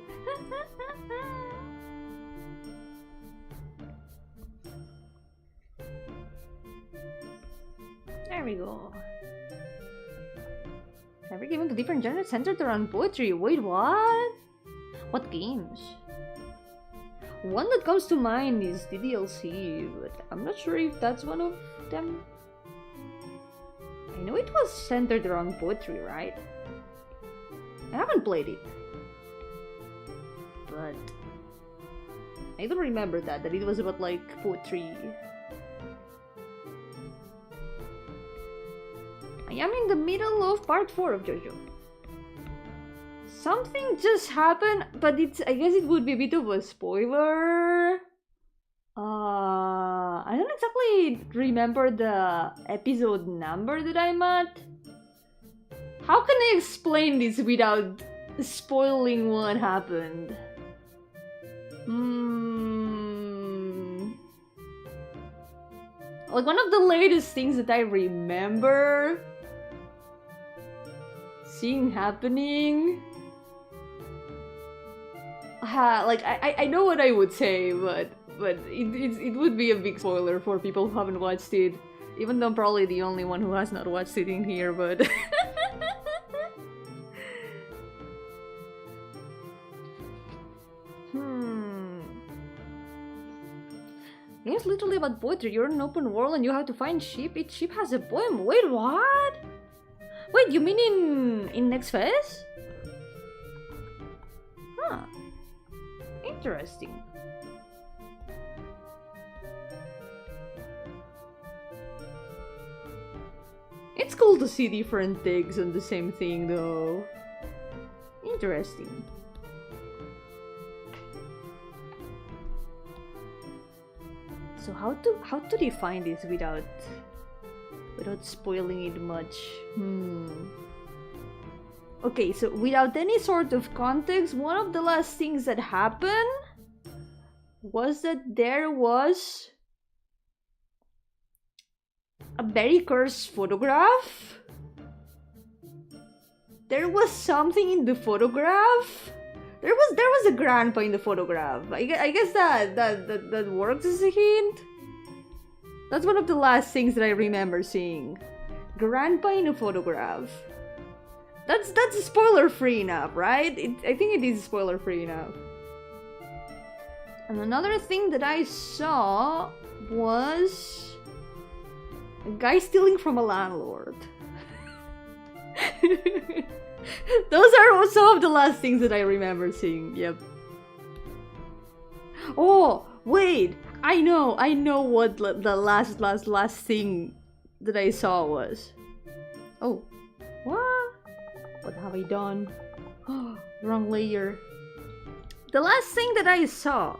S1: There we go. Every game of a different genre centered around poetry. Wait, what? What games? One that comes to mind is the DLC, but I'm not sure if that's one of them. I know it was centered around poetry, right? I haven't played it, but I don't remember that it was about like poetry. I am in the middle of part 4 of JoJo. Something just happened, but I guess it would be a bit of a spoiler. I don't exactly remember the episode number that I'm at. How can I explain this without spoiling what happened? Like one of the latest things that I remember seeing happening. Like I know what I would say, but it would be a big spoiler for people who haven't watched it. Even though I'm probably the only one who has not watched it in here, but Game's literally about poetry. You're in an open world and you have to find sheep. Each sheep has a poem. Wait, what? Wait, you mean in next phase? Huh. Interesting. It's cool to see different takes on the same thing, though. Interesting. So how to define this without spoiling it much? Okay, so without any sort of context, one of the last things that happened was that there was a very cursed photograph. There was something in the photograph. There was a grandpa in the photograph. I guess that works as a hint. That's one of the last things that I remember seeing. Grandpa in a photograph. That's spoiler free enough, right? I think it is spoiler free enough. And another thing that I saw was a guy stealing from a landlord. Those are some of the last things that I remember seeing. Yep. Oh, wait. I know what the last thing that I saw was. Oh. What? What have I done? Oh, wrong layer. The last thing that I saw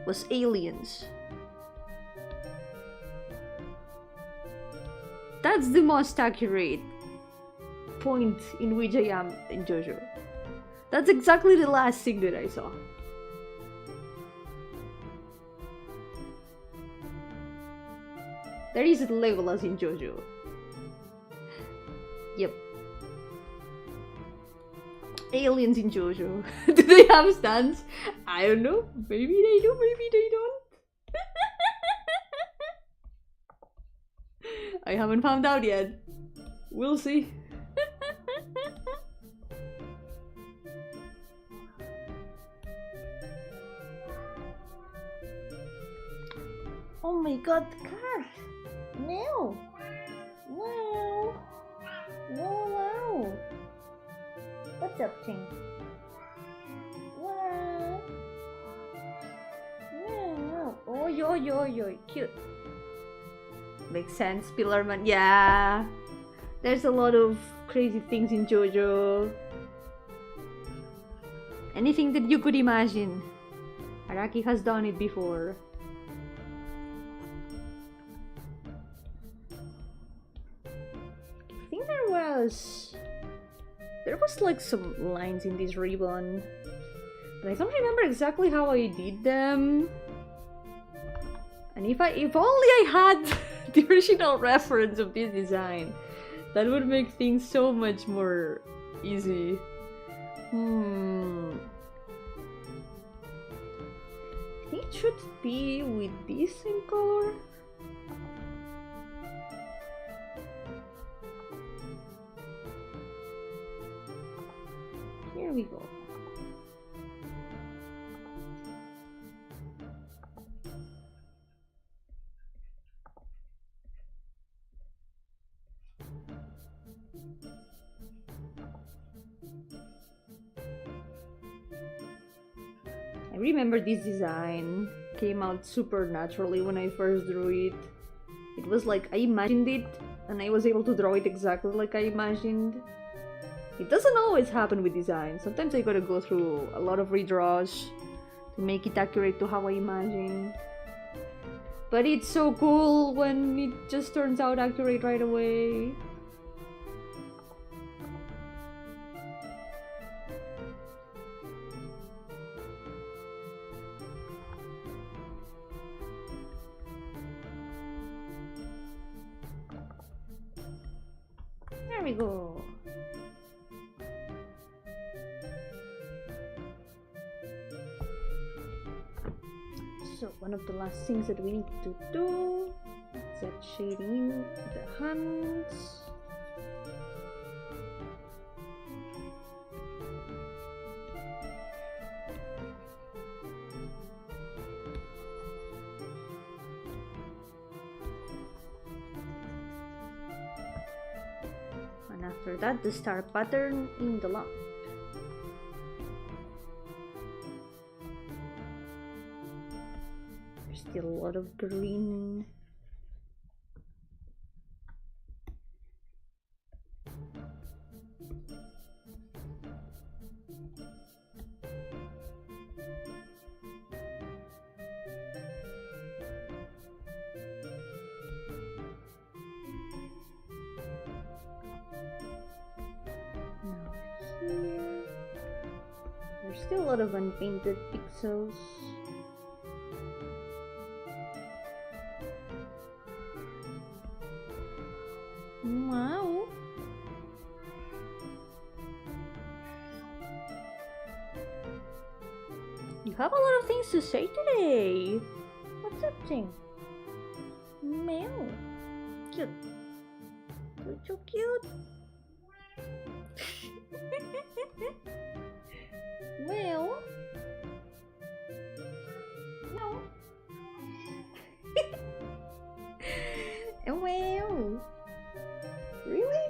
S1: was aliens. That's the most accurate point in which I am in JoJo. That's exactly the last thing that I saw. There is a Legolas in JoJo. Yep. Aliens in JoJo. Do they have stands? I don't know. Maybe they do, maybe they don't. I haven't found out yet. We'll see. Oh my god, car! No! Wow! Wow! What's up, Ching? Wow! Wow! Oh, yo, cute. Makes sense, Pillarman. Yeah! There's a lot of crazy things in JoJo. Anything that you could imagine. Araki has done it before. I think there was like some lines in this ribbon, but I don't remember exactly how I did them. And if only I had the original reference of this design, That would make things so much more easy. I think it should be with this same color. Here we go. I remember this design came out super naturally when I first drew it. It was like I imagined it and I was able to draw it exactly like I imagined. It doesn't always happen with design. Sometimes I gotta go through a lot of redraws to make it accurate to how I imagined. But it's so cool when it just turns out accurate right away. There we go. So one of the last things that we need to do is that shading the hands. And after that, the star pattern in the lump. Still a lot of green. Now here, there's still a lot of unpainted pixels. Wow. You have a lot of things to say today. What's up, thing? Meow. Cute. You're so cute. Meow. No. Meow. Really?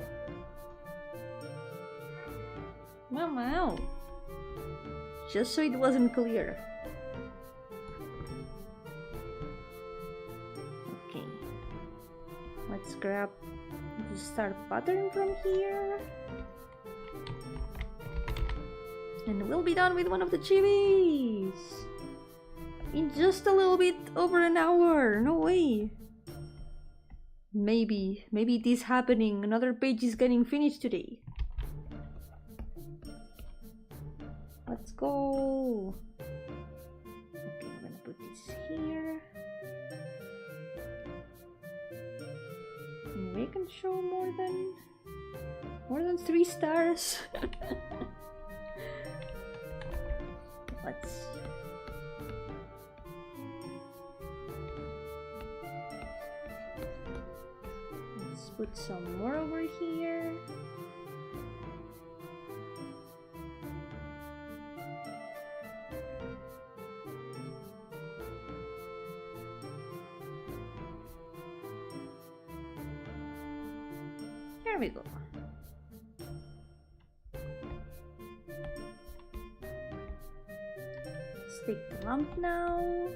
S1: Wow. Just so it wasn't clear. Okay. Let's grab the star pattern from here. And we'll be done with one of the chibis. In just a little bit over an hour. No way. Maybe it is happening. Another page is getting finished today. Let's go. Okay, I'm gonna put this here. We can show more than 3 stars. Let's put some more over here. There we go. Let's take the lump now.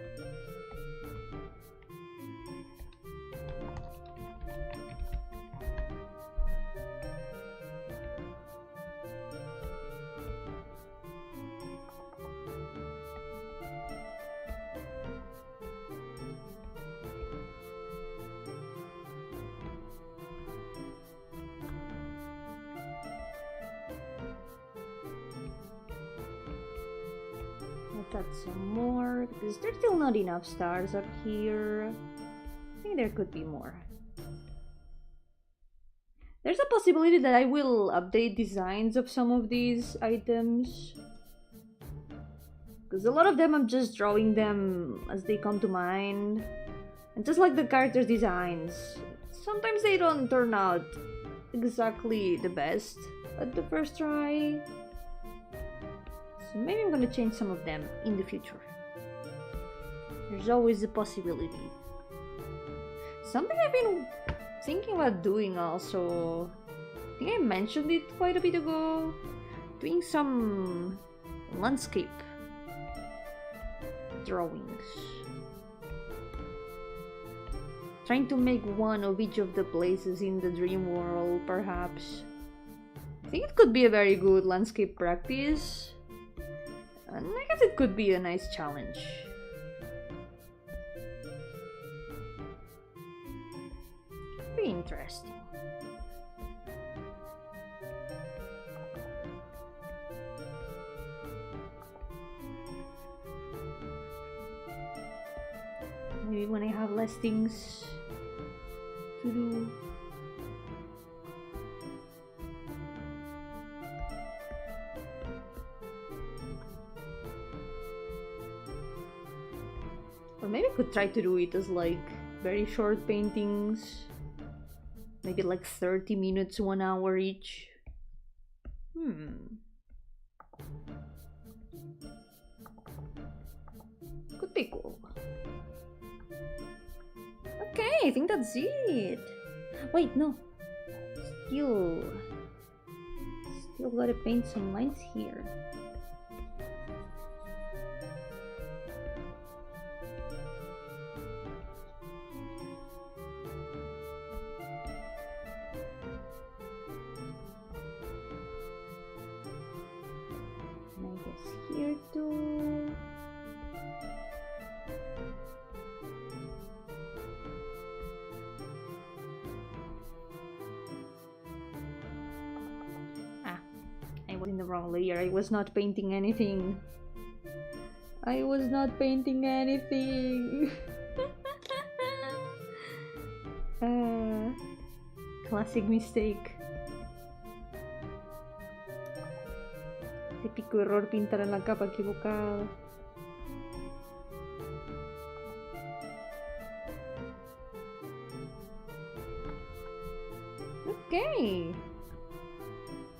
S1: Add some more because there's still not enough stars up here. I think there could be more. There's a possibility that I will update designs of some of these items. Because a lot of them I'm just drawing them as they come to mind. And just like the characters' designs, sometimes they don't turn out exactly the best at the first try. So maybe I'm gonna change some of them in the future. There's always a possibility. Something I've been thinking about doing also, I think I mentioned it quite a bit ago, doing some landscape drawings. Trying to make one of each of the places in the dream world, perhaps. I think it could be a very good landscape practice, and I guess it could be a nice challenge. Be interesting. Maybe when I have less things to do. Or maybe I could try to do it as like very short paintings. Maybe like 30 minutes, 1 hour each. Could be cool. Okay, I think that's it. Wait, no. Still gotta paint some lines here. Here too. I was in the wrong layer. I was not painting anything. I was not painting anything. Classic mistake. Típico error, pintar en la capa equivocada. Okay.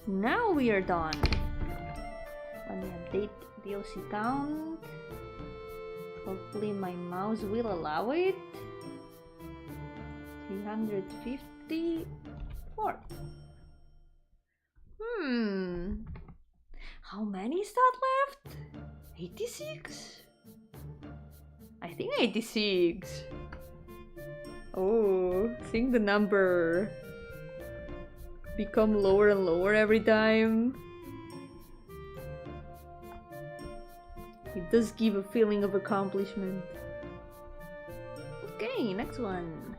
S1: Now we are done. Let me update the OC count. Hopefully my mouse will allow it. 354. How many is that left? 86? I think 86. Oh, I think the number become lower and lower every time. It does give a feeling of accomplishment. Okay, next one.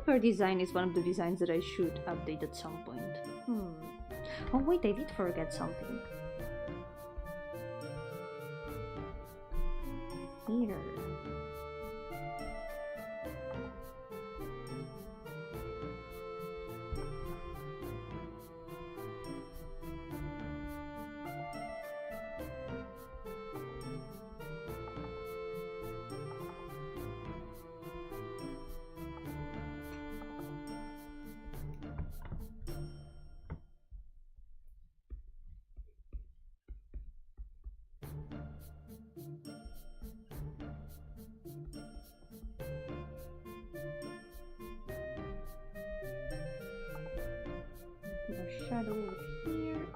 S1: Her design is one of the designs that I should update at some point. Oh wait, I did forget something. Here. Shadow here.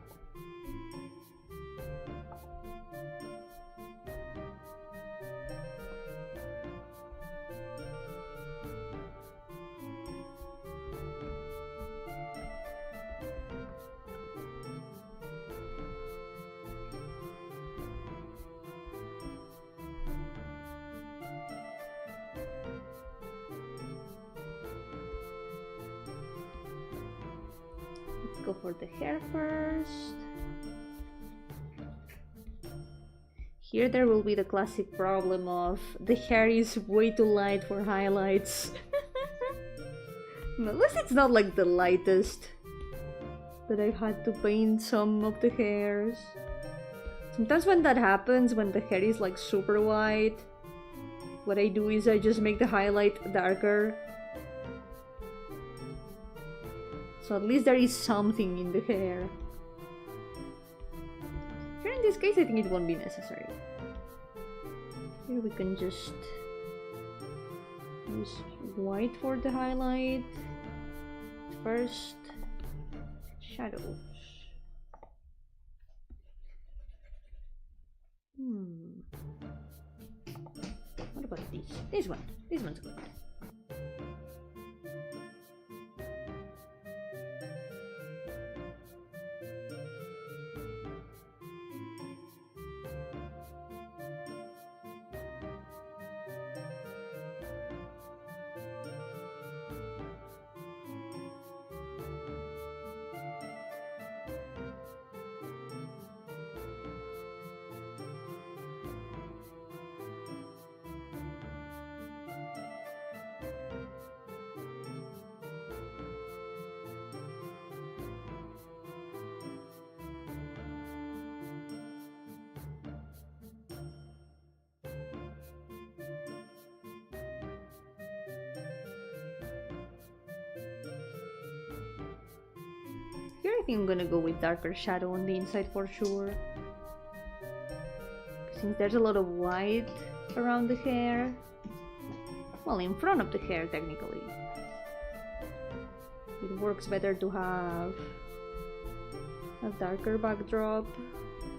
S1: go for the hair first. Here there will be the classic problem of the hair is way too light for highlights. At least it's not like the lightest that I've had to paint some of the hairs. Sometimes when that happens, when the hair is like super white, what I do is I just make the highlight darker. So at least there is something in the hair. Here in this case I think it won't be necessary. Here we can just use white for the highlight. First, shadows. What about this? This one. This one's good. Here I think I'm gonna go with darker shadow on the inside for sure. Since there's a lot of white around the hair. Well, in front of the hair technically. It works better to have a darker backdrop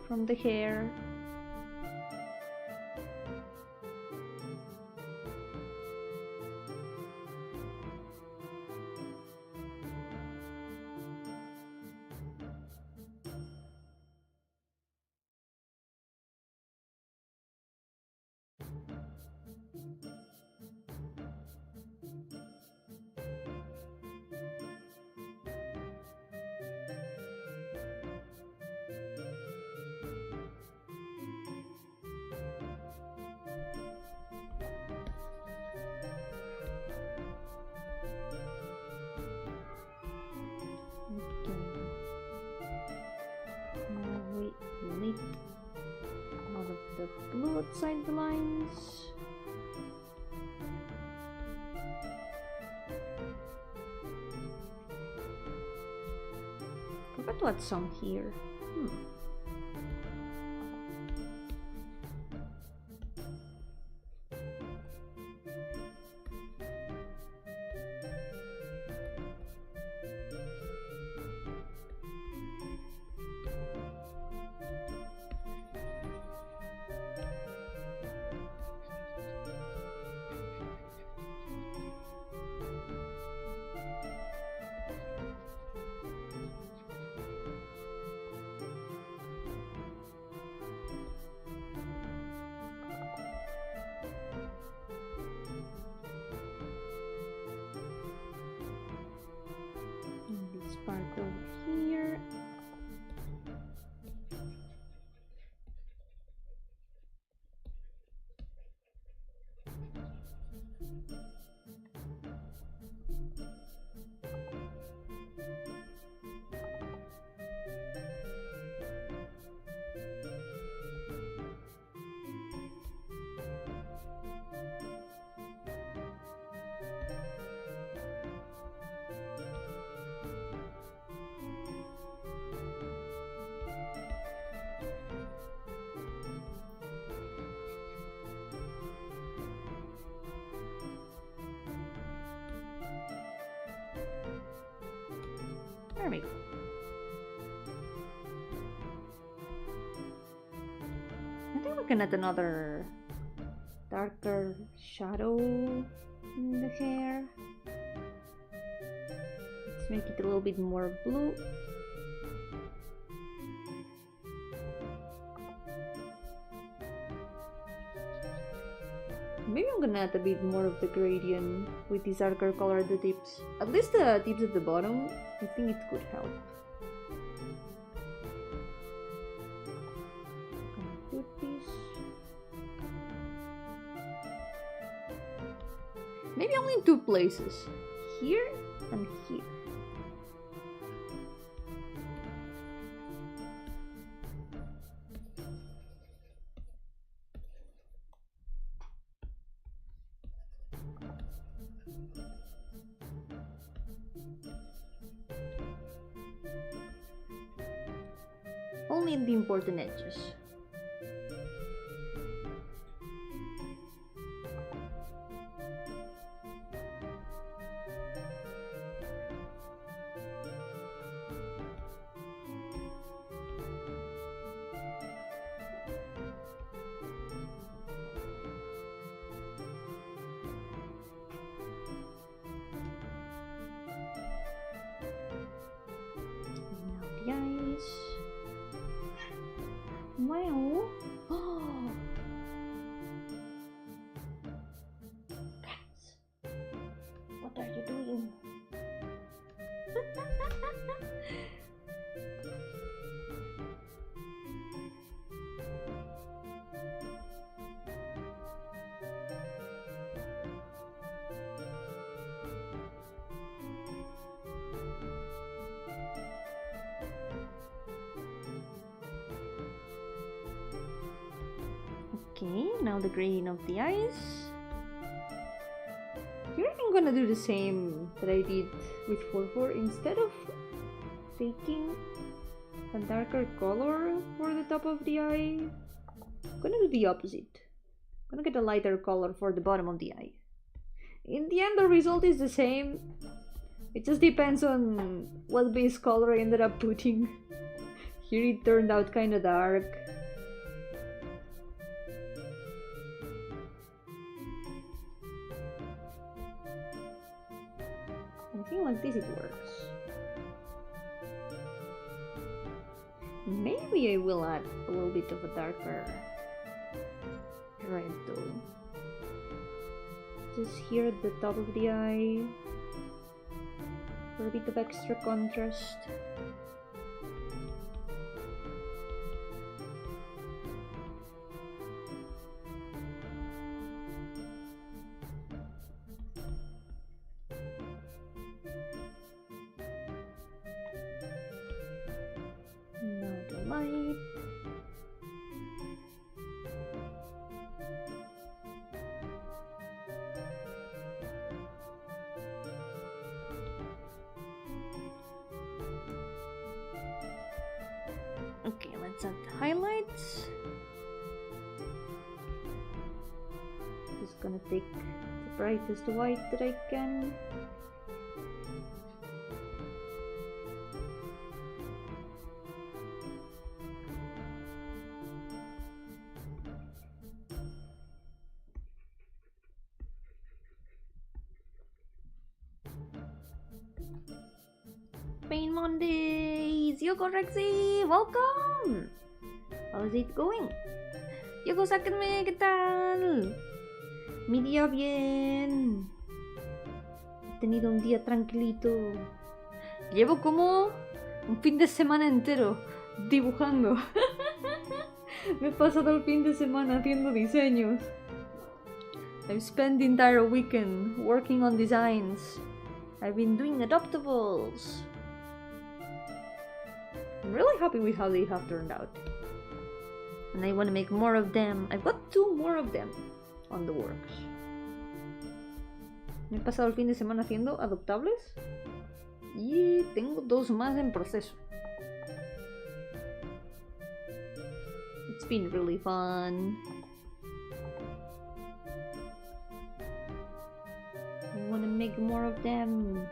S1: from the hair. Outside the lines. Forgot to add some here. There we go. I think we can add another darker shadow in the hair. Let's make it a little bit more blue. Maybe I'm gonna add a bit more of the gradient with this darker color at the tips. At least the tips at the bottom, I think it could help. Maybe only in 2 places. Here and here. Only in the important edges. Now the eyes. Wow. Oh. Cats. What are you doing? Okay, now the green of the eyes. Here I'm gonna do the same that I did with 4-4. Instead of taking a darker color for the top of the eye, I'm gonna do the opposite. I'm gonna get a lighter color for the bottom of the eye. In the end, the result is the same. It just depends on what base color I ended up putting. Here it turned out kinda dark. I think like this it works. Maybe I will add a little bit of a darker red though. Just here at the top of the eye for a bit of extra contrast. Now the light. Okay, let's add the highlights. Just gonna take the brightest white that I can. Pain Mondays! Yoko Rexy! Welcome! How's it going? Yoko, sáquenme, ¿qué tal? Mi día bien. He tenido un día tranquilito. Llevo como un fin de semana entero dibujando. Me he pasado el fin de semana haciendo diseños. I've spent the entire weekend working on designs. I've been doing adoptables. I'm really happy with how they have turned out. And I want to make more of them. I've got 2 more of them on the works. Me he pasado el fin de semana haciendo adoptables. Y tengo 2 más en proceso. It's been really fun. I want to make more of them.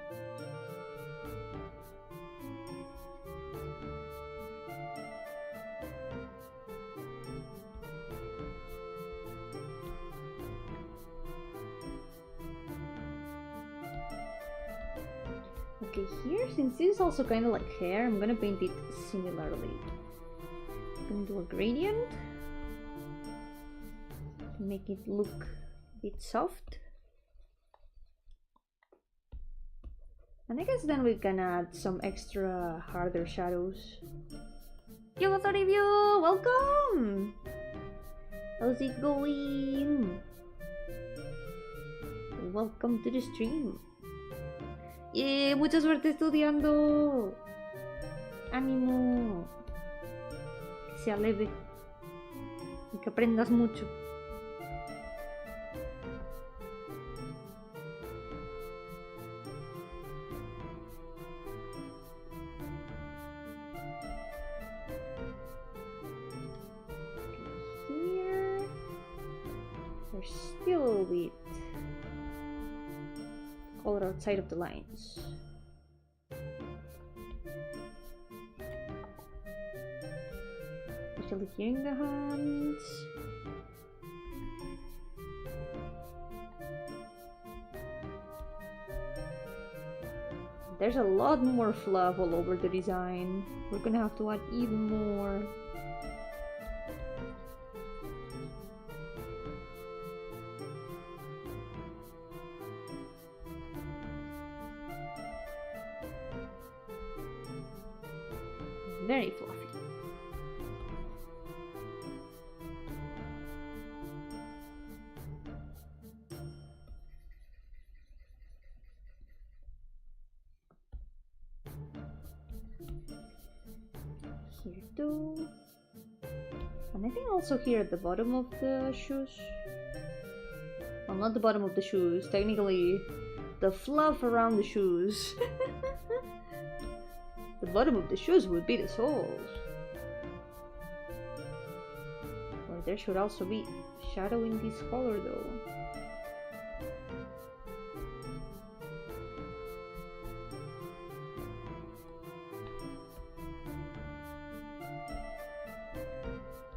S1: Okay, here, since this is also kind of like hair, I'm gonna paint it similarly. I'm gonna do a gradient to make it look a bit soft. And I guess then we can add some extra harder shadows. Yo, Toribio! Welcome! How's it going? Welcome to the stream. Mucha suerte estudiando. Ánimo. Que sea leve. Y que aprendas mucho. Here. There's still a bit color outside of the lines. Especially here in the hands. There's a lot more fluff all over the design. We're gonna have to add even more. Very fluffy. Here too. And I think also here at the bottom of the shoes. Well, not the bottom of the shoes, technically the fluff around the shoes. The bottom of the shoes would be the soles. Well, there should also be shadow in this color though.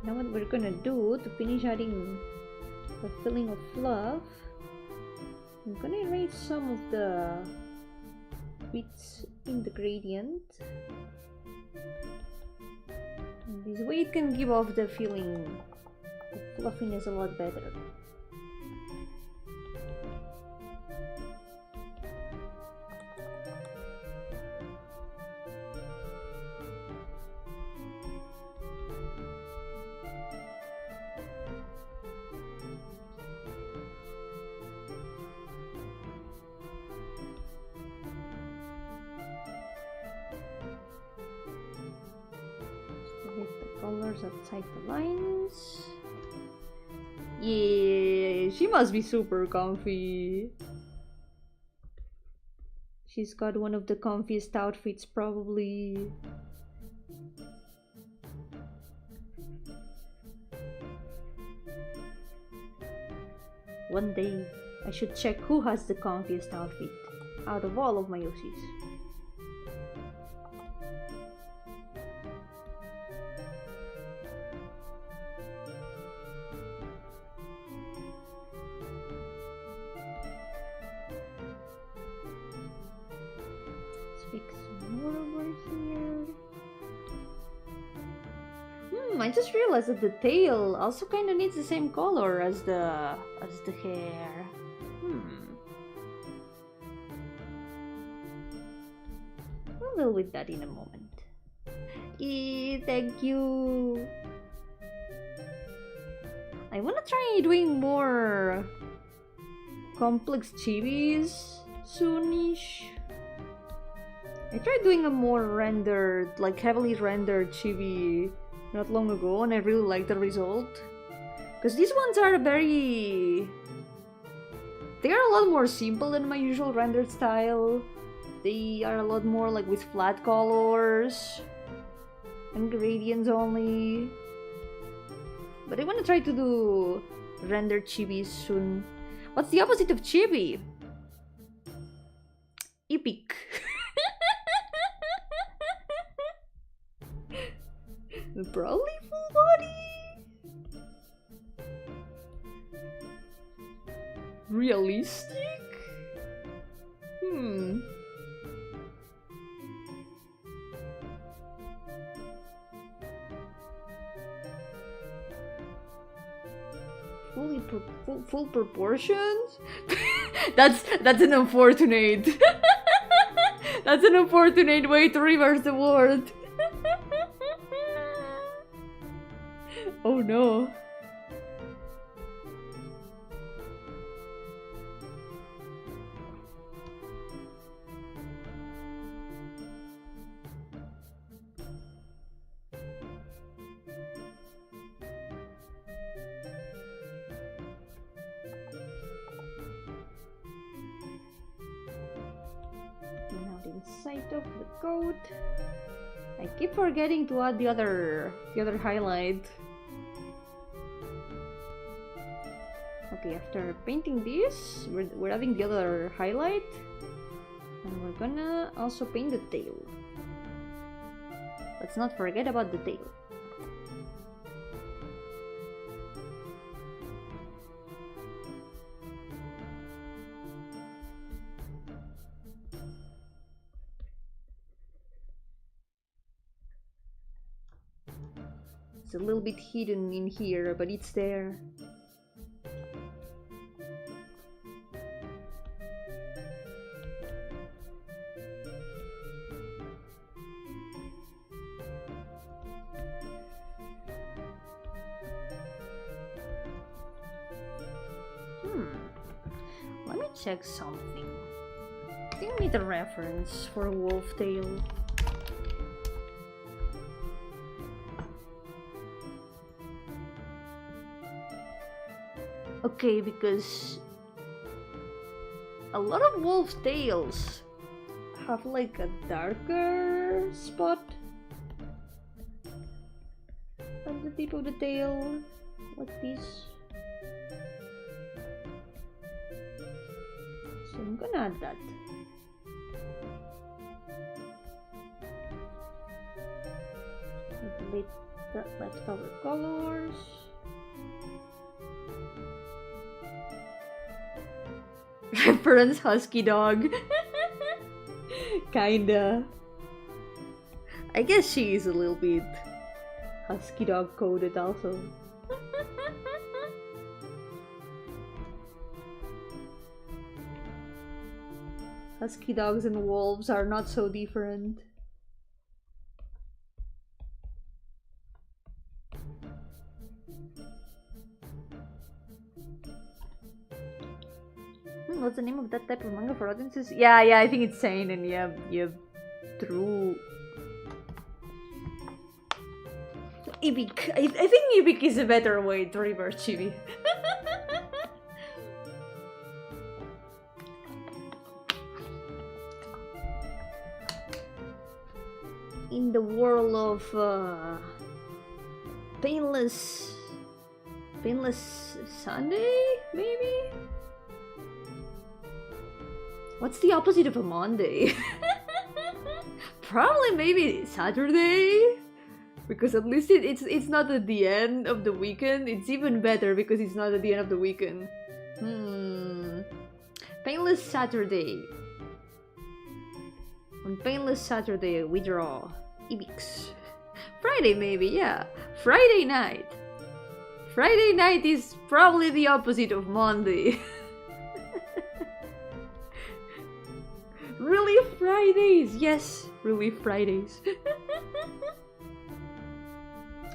S1: Now what we're gonna do to finish adding the filling of fluff, I'm gonna erase some of the bits in the gradient. And this way it can give off the feeling of fluffiness a lot better. Outside the lines. Yeah, she must be super comfy. She's got one of the comfiest outfits probably. One day I should check who has the comfiest outfit out of all of my Yoshis. I just realized that the tail also kind of needs the same color as the hair. We'll deal with that in a moment. Thank you. I wanna try doing more complex chibis soonish. I tried doing a more rendered, like heavily rendered chibi not long ago, and I really like the result. Because these ones are they are a lot more simple than my usual rendered style. They are a lot more like with flat colors and gradients only. But I want to try to do rendered chibis soon. What's the opposite of chibi? Epic. Probably full body. Realistic? Full proportions? That's an unfortunate. That's an unfortunate way to reverse the word. Oh no. not inside of the code. I keep forgetting to add the other highlight. Okay, after painting this, we're adding the other highlight, and we're gonna also paint the tail. Let's not forget about the tail. It's a little bit hidden in here, but it's there. Let me check something. I think we need a reference for a wolf tail. Okay, because a lot of wolf tails have like a darker spot at the tip of the tail, like this. So I'm gonna add that. With the leftover colors. Reference husky dog. Kinda. I guess she is a little bit husky dog coded also. Husky dogs and wolves are not so different. What's the name of that type of manga for audiences? Yeah, I think it's seinen. Yeah, true. Ibik. I think Ibik is a better way to reverse chibi. In the world of painless Sunday, maybe? What's the opposite of a Monday? Probably maybe Saturday, because at least it's not at the end of the weekend. It's even better because it's not at the end of the weekend. Painless Saturday. On Painless Saturday we draw Ibiks. Friday maybe, yeah. Friday night. Friday night is probably the opposite of Monday. Really Fridays? Yes, really Fridays.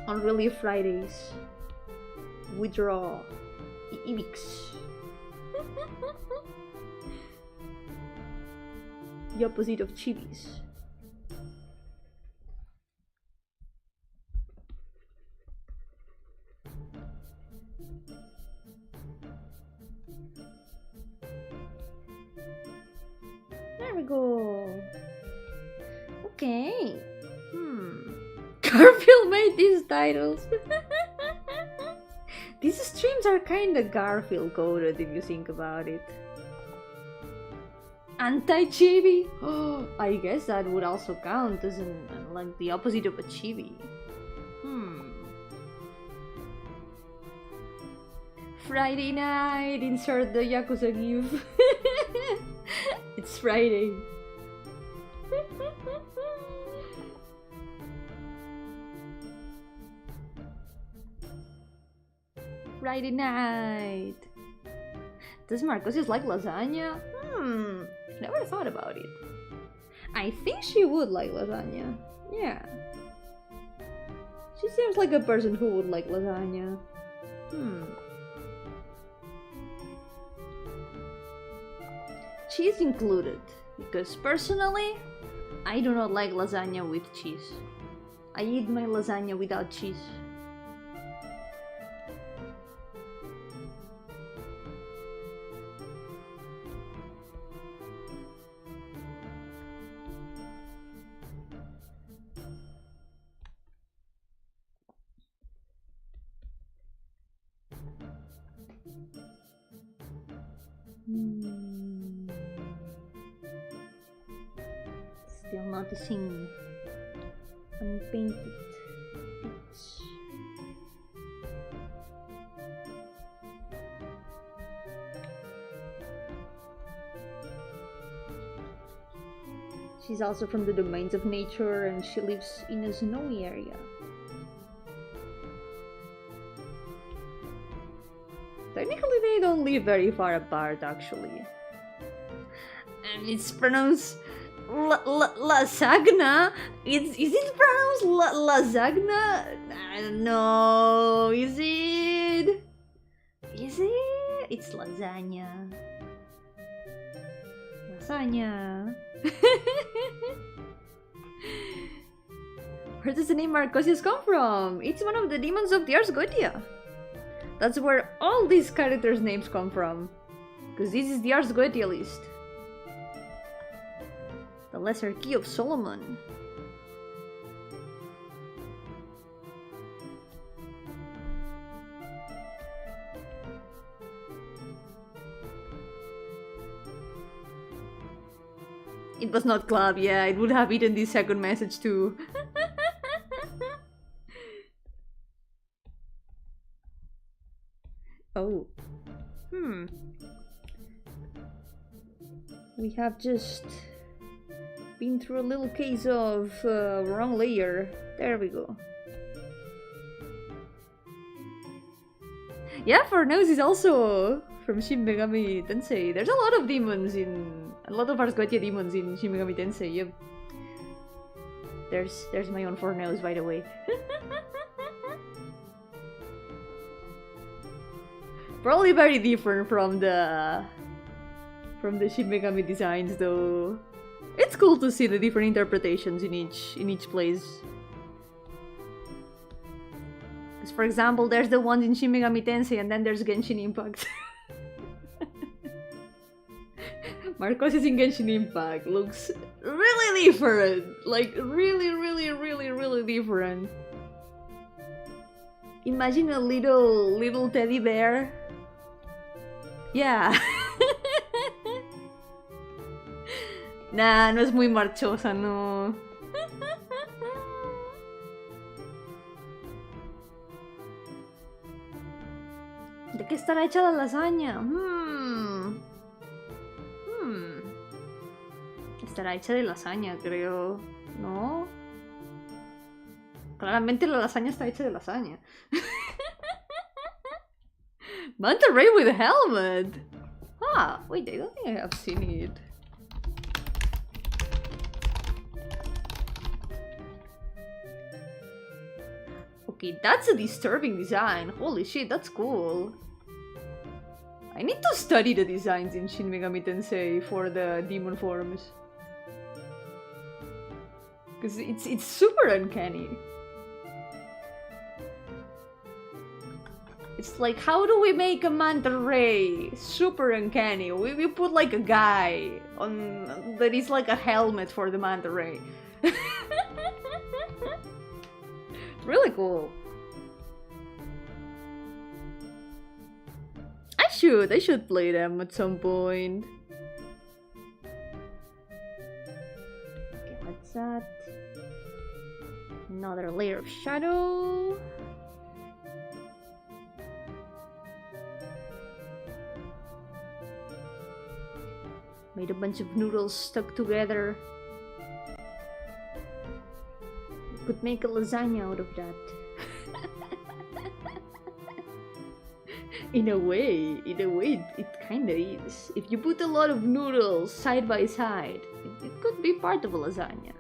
S1: On really Fridays, we draw Ibiks. The opposite of chibis. There we go. Okay. Garfield made these titles. These streams are kinda Garfield coded if you think about it. Anti-chibi? Oh, I guess that would also count as like the opposite of a chibi. Friday night, insert the Yakuza gif. It's Friday. Friday night. Does Marcosius like lasagna? Never thought about it. I think she would like lasagna. Yeah. She seems like a person who would like lasagna. Cheese included, because personally, I do not like lasagna with cheese. I eat my lasagna without cheese. Still noticing unpainted beach. She's also from the domains of nature and she lives in a snowy area. Technically they don't live very far apart actually. And it's pronounced lasagna. Is it pronounced lasagna? I don't know. Is it? Is it? It's lasagna. Lasagna. Where does the name Marcosius come from? It's one of the demons of the Ars Goetia. That's where all these characters' names come from. Because this is the Ars Goetia list. The Lesser Key of Solomon. It was not club, yeah, it would have eaten this second message too. Oh. We have just been through a little case of wrong layer. There we go. Yeah, Fornos is also from Shin Megami Tensei. There's a lot of demons in... a lot of Ars Goetia demons in Shin Megami Tensei, yep. There's my own Fornos, by the way. Probably very different from the Shin Megami designs, though. It's cool to see the different interpretations in each place. Because, for example, there's the ones in Shin Megami Tensei, and then there's Genshin Impact. Marcosius in Genshin Impact looks really different. Like, really different. Imagine a little teddy bear. Yeah. Nah, no es muy marchosa, no. ¿De qué estará hecha la lasaña? Estará hecha de lasaña, creo. ¿No? Claramente la lasaña está hecha de lasaña. Manta Ray with a helmet! Ah, wait, I don't think I have seen it. Okay, that's a disturbing design. Holy shit, that's cool. I need to study the designs in Shin Megami Tensei for the demon forms. Because it's super uncanny. It's like, how do we make a manta ray super uncanny? We put like a guy on that is like a helmet for the manta ray. Really cool. I should play them at some point. Okay, what's that? Another layer of shadow. Made a bunch of noodles stuck together. Could make a lasagna out of that. In a way, it kinda is. If you put a lot of noodles side by side, it could be part of a lasagna.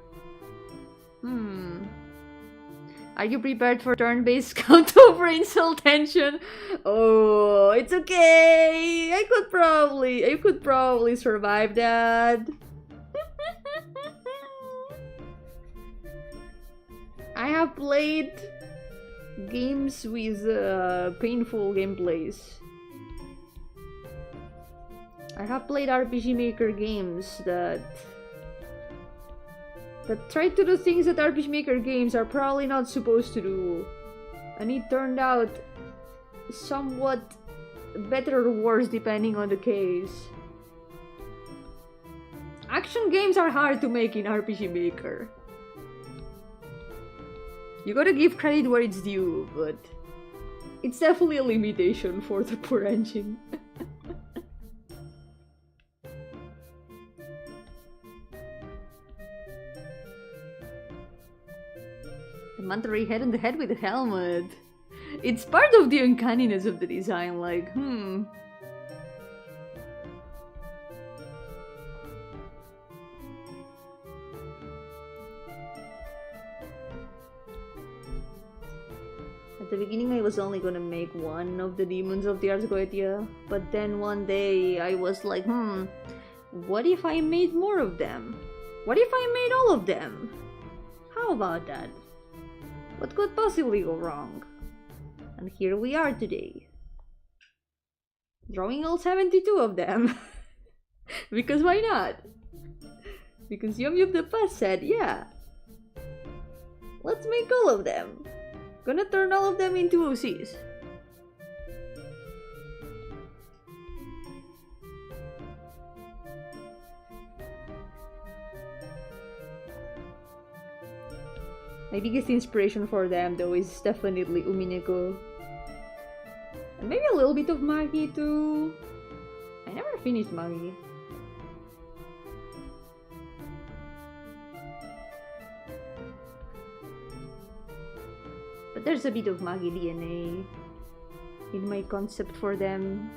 S1: Are you prepared for turn-based count over insult tension? Oh, it's okay. I could probably survive that. I have played games with painful gameplays. I have played RPG Maker games that try to do things that RPG Maker games are probably not supposed to do. And it turned out somewhat better or worse depending on the case. Action games are hard to make in RPG Maker. You gotta give credit where it's due, but it's definitely a limitation for the poor engine. The manta head and the head with the helmet. It's part of the uncanniness of the design, like, At the beginning I was only gonna make one of the demons of the Ars Goetia, but then one day I was like, what if I made more of them? What if I made all of them? How about that? What could possibly go wrong? And here we are today. Drawing all 72 of them. Because why not? Because Yomi of the past said, yeah. Let's make all of them. Gonna turn all of them into OCs. My biggest inspiration for them though is definitely Umineko. And maybe a little bit of Magi too. I never finished Magi. But there's a bit of Magi DNA in my concept for them.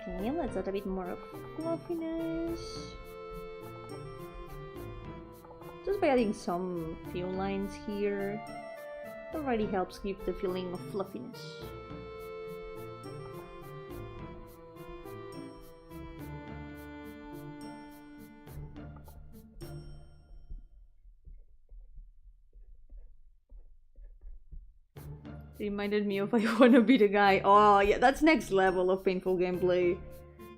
S1: Okay, let's add a bit more of fluffiness. Just by adding some few lines here, already helps give the feeling of fluffiness. Reminded me of I Wanna Be the Guy. Oh yeah, that's next level of painful gameplay.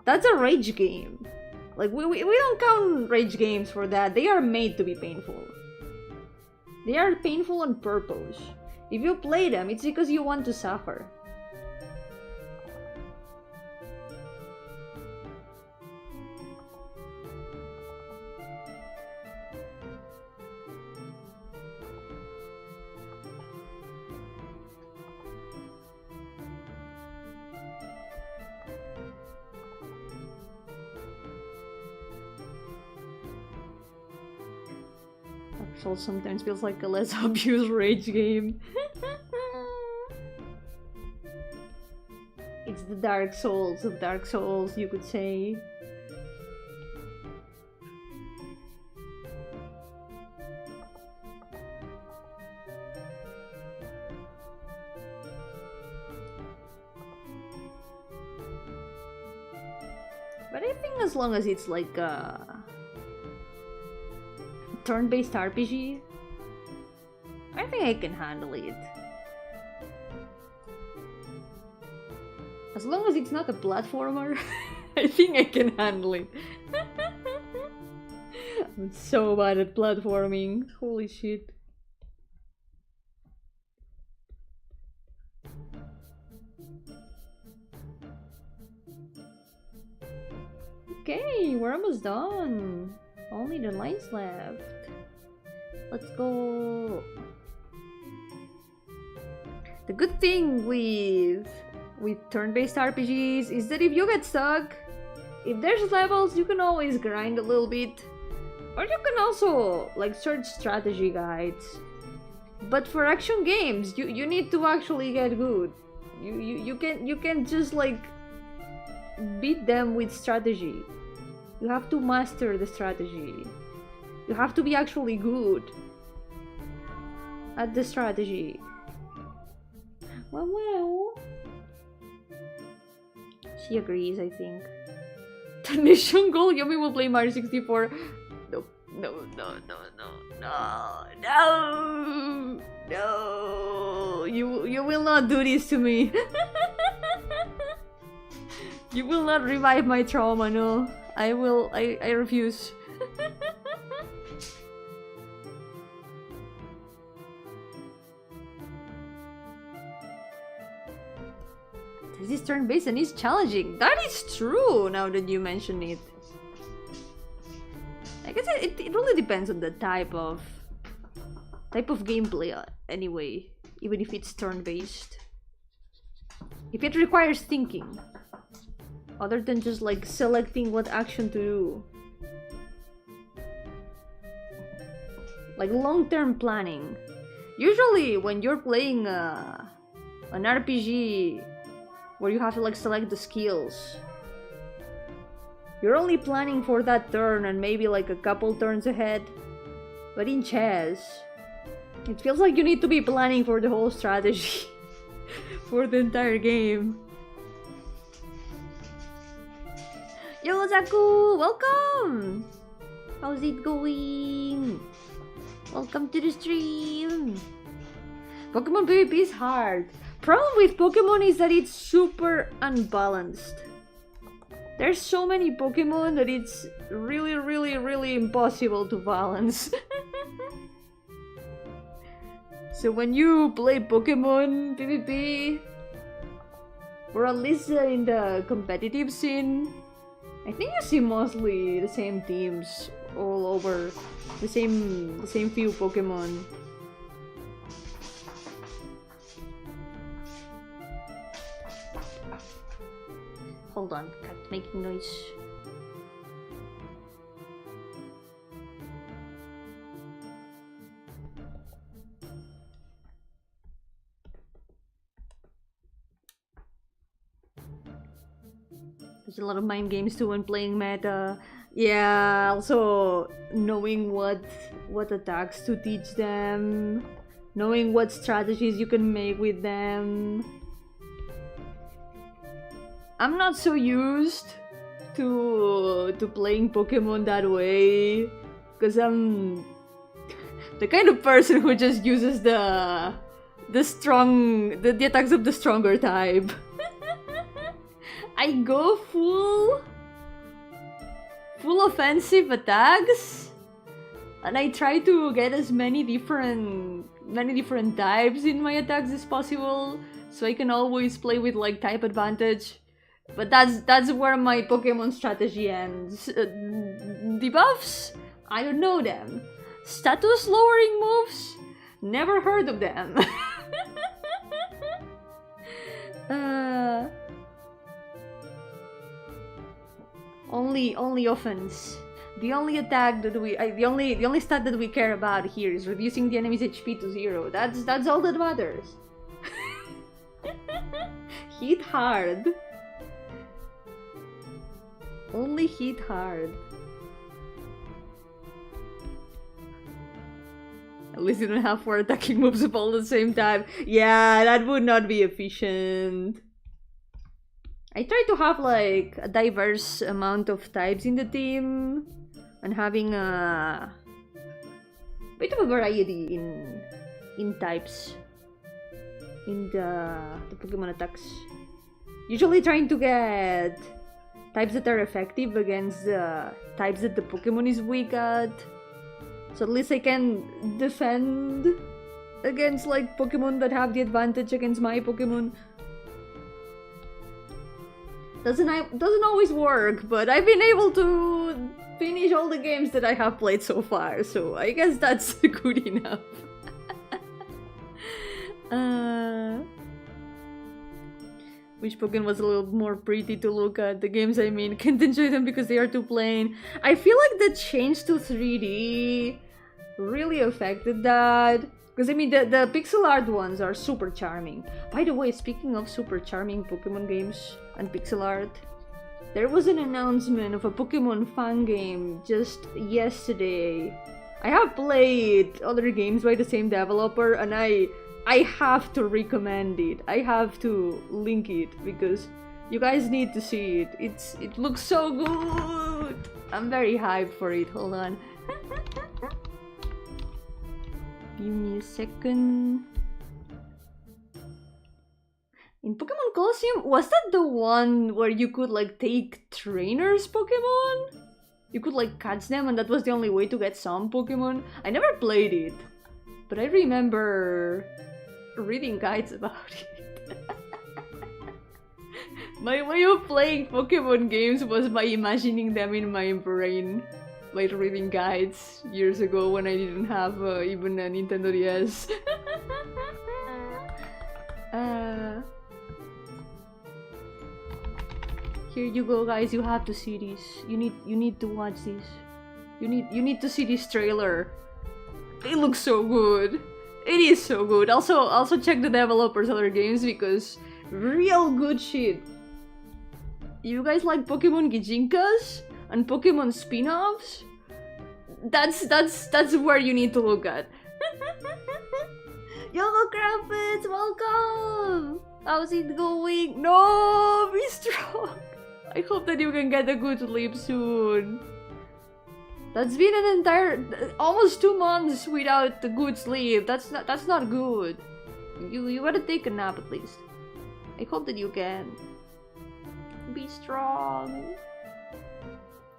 S1: That's a rage game. Like, we don't count rage games for that. They are made to be painful. They are painful on purpose. If you play them, it's because you want to suffer. Actual sometimes feels like a less obvious rage game. It's the Dark Souls of Dark Souls, you could say. But I think as long as it's like turn-based RPG, I think I can handle it. As long as it's not a platformer, I think I can handle it. I'm so bad at platforming, holy shit. Okay, we're almost done. Only the lines left. Let's go. The good thing with turn-based RPGs is that if you get stuck, if there's levels, you can always grind a little bit. Or you can also like search strategy guides. But for action games, you need to actually get good. You can just like beat them with strategy. You have to master the strategy. You have to be actually good at the strategy. Well. She agrees, I think. The mission goal, Yomi will play Mario 64. No. you will not do this to me. You will not revive my trauma, no. I refuse. This is turn-based and it's challenging. That is true now that you mention it. I guess it really depends on the type of gameplay anyway, even if it's turn-based. If it requires thinking, other than just like selecting what action to do. Like long-term planning. Usually when you're playing an RPG where you have to like select the skills, you're only planning for that turn and maybe like a couple turns ahead. But in chess, it feels like you need to be planning for the whole strategy for the entire game. Yo, Zaku! Welcome! How's it going? Welcome to the stream! Pokemon PvP is hard. Problem with Pokemon is that it's super unbalanced. There's so many Pokemon that it's really impossible to balance. So when you play Pokemon PvP, or at least in the competitive scene, I think you see mostly the same teams all over, the same few Pokemon. Hold on, cat making noise. There's a lot of mind games too when playing meta. Yeah, also knowing what attacks to teach them, knowing what strategies you can make with them. I'm not so used to playing Pokemon that way, because I'm the kind of person who just uses the attacks of the stronger type. I go full offensive attacks, and I try to get as many different types in my attacks as possible, so I can always play with like type advantage. But that's where my Pokemon strategy ends. Debuffs? I don't know them. Status lowering moves? Never heard of them. Only offense. The only attack that the only stat that we care about here is reducing the enemy's HP to 0. That's all that matters. Hit hard. Only hit hard. At least you don't have 4 attacking moves of all the same time. Yeah, that would not be efficient. I try to have like a diverse amount of types in the team and having a bit of a variety in types in the Pokemon attacks. Usually trying to get types that are effective against the types that the Pokemon is weak at. So at least I can defend against like Pokemon that have the advantage against my Pokemon. Doesn't always work, but I've been able to finish all the games that I have played so far, so I guess that's good enough. Which Pokemon was a little more pretty to look at? The games, I mean, can't enjoy them because they are too plain. I feel like the change to 3D really affected that. Because I mean, the pixel art ones are super charming. By the way, speaking of super charming Pokemon games and pixel art, there was an announcement of a Pokemon fan game just yesterday. I have played other games by the same developer and I have to recommend it. I have to link it because you guys need to see it. It looks so good. I'm very hyped for it. Hold on. Give me a second. In Pokemon Colosseum, was that the one where you could like take trainers Pokemon? You could like catch them and that was the only way to get some Pokemon? I never played it, but I remember reading guides about it. My way of playing Pokemon games was by imagining them in my brain. By reading guides years ago when I didn't have even a Nintendo DS. Here you go, guys. You have to see this. You need to watch this. You need to see this trailer. It looks so good. It is so good. Also check the developers' other games because real good shit. You guys like Pokemon Gijinkas and Pokemon spin-offs? That's where you need to look at. Yo, Crampets, welcome! How's it going? No, be strong! I hope that you can get a good sleep soon. That's been an entire almost 2 months without a good sleep. That's not good. You gotta take a nap at least. I hope that you can. Be strong.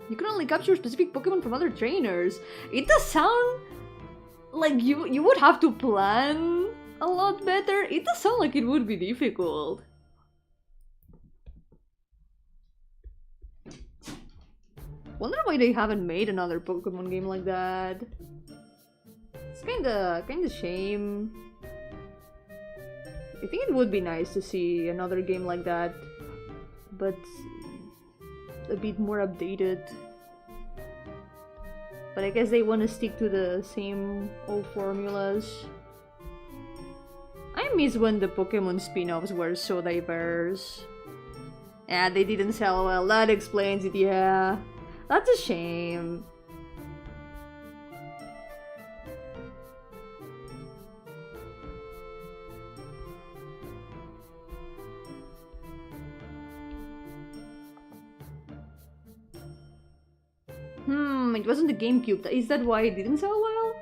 S1: You can only capture specific Pokemon from other trainers. It does sound like you would have to plan a lot better. It does sound like it would be difficult. Wonder why they haven't made another Pokemon game like that. It's kinda shame. I think it would be nice to see another game like that, but a bit more updated. But I guess they want to stick to the same old formulas. I miss when the Pokemon spin-offs were so diverse. Yeah, they didn't sell well. That explains it, yeah. That's a shame. It wasn't the GameCube. Is that why it didn't sell well?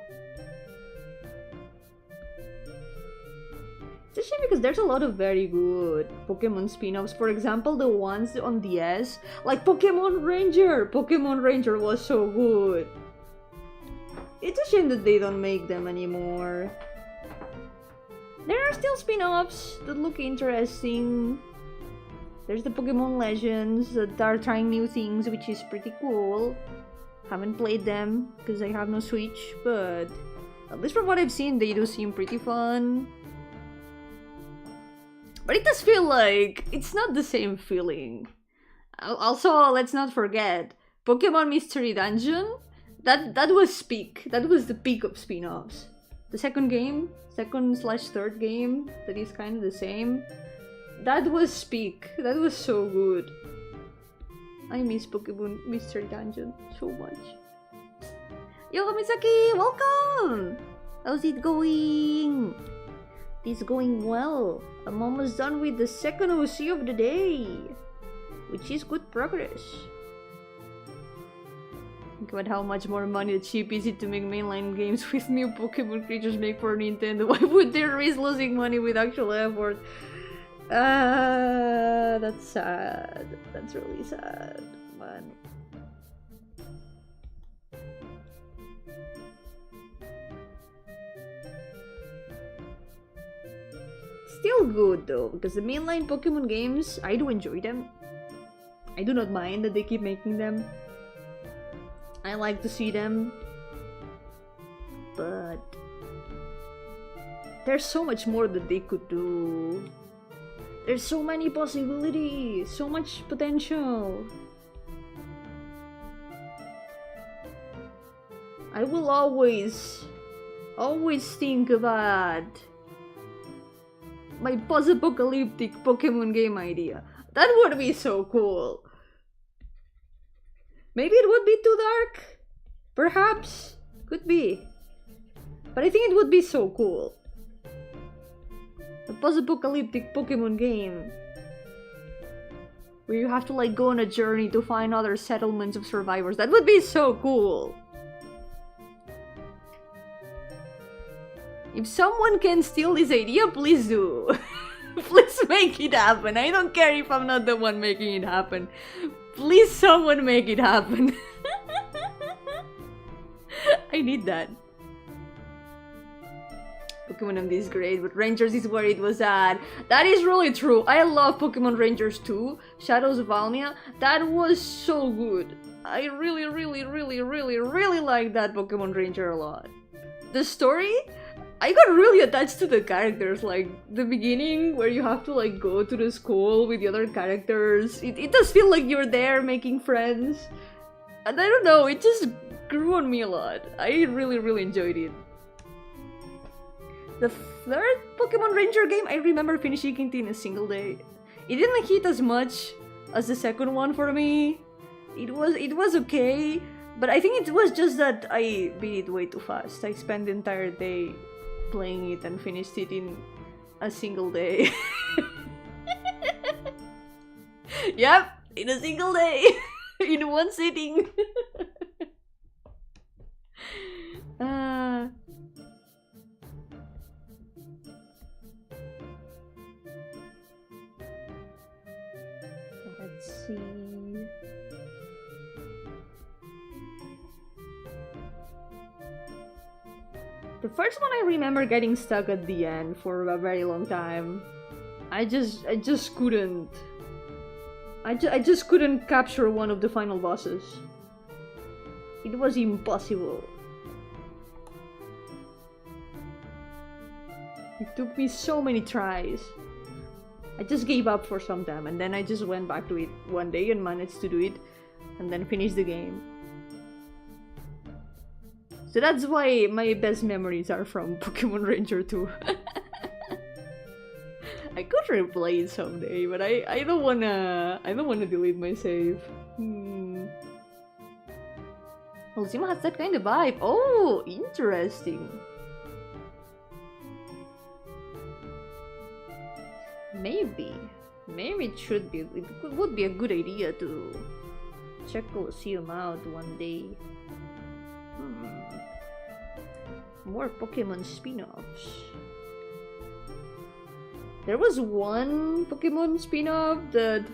S1: It's a shame because there's a lot of very good Pokemon spin-offs. For example, the ones on DS, like Pokemon Ranger. Pokemon Ranger was so good. It's a shame that they don't make them anymore. There are still spin-offs that look interesting. There's the Pokemon Legends that are trying new things, which is pretty cool. Haven't played them because I have no Switch, but at least from what I've seen, they do seem pretty fun. But it does feel like it's not the same feeling. Also, let's not forget, Pokemon Mystery Dungeon, that was peak. That was the peak of spin-offs. The second game, second/third game, that is kind of the same. That was peak. That was so good. I miss Pokemon Mystery Dungeon so much. Yo, Misaki, welcome! How's it going? It's going well. I'm almost done with the second OC of the day, which is good progress. Think about how much more money the cheap is it to make mainline games with new Pokemon creatures make for Nintendo. Why would they risk losing money with actual effort? That's sad. That's really sad, man. Still good though, because the mainline Pokemon games, I do enjoy them. I do not mind that they keep making them. I like to see them. But there's so much more that they could do. There's so many possibilities, so much potential. I will always think about my post-apocalyptic Pokemon game idea. That would be so cool. Maybe it would be too dark. Perhaps. Could be. But I think it would be so cool. A post-apocalyptic Pokemon game where you have to like go on a journey to find other settlements of survivors. That would be so cool. If someone can steal this idea, please do. Please make it happen. I don't care if I'm not the one making it happen. Please, someone make it happen. I need that. Pokemon MD is great, but Rangers is where it was at. That is really true. I love Pokemon Rangers too. Shadows of Almia. That was so good. I really like that Pokemon Ranger a lot. The story? I got really attached to the characters, like the beginning where you have to like go to the school with the other characters. It does feel like you're there making friends. And I don't know, it just grew on me a lot. I really enjoyed it. The third Pokemon Ranger game, I remember finishing it in a single day. It didn't hit as much as the second one for me. It was okay, but I think it was just that I beat it way too fast. I spent the entire day playing it and finished it in a single day. Yep, in a single day. In one sitting. Let's see. The first one I remember getting stuck at the end for a very long time. I just couldn't. I just couldn't capture one of the final bosses. It was impossible. It took me so many tries. I just gave up for some time, and then I just went back to it one day and managed to do it, and then finished the game. So that's why my best memories are from Pokemon Ranger 2. I could replay it someday, but I don't wanna delete my save. Ultima has that kind of vibe. Oh, interesting. Maybe it should be. It would be a good idea to check Colosseum out one day. More Pokemon spin-offs. There was one Pokemon spin-off that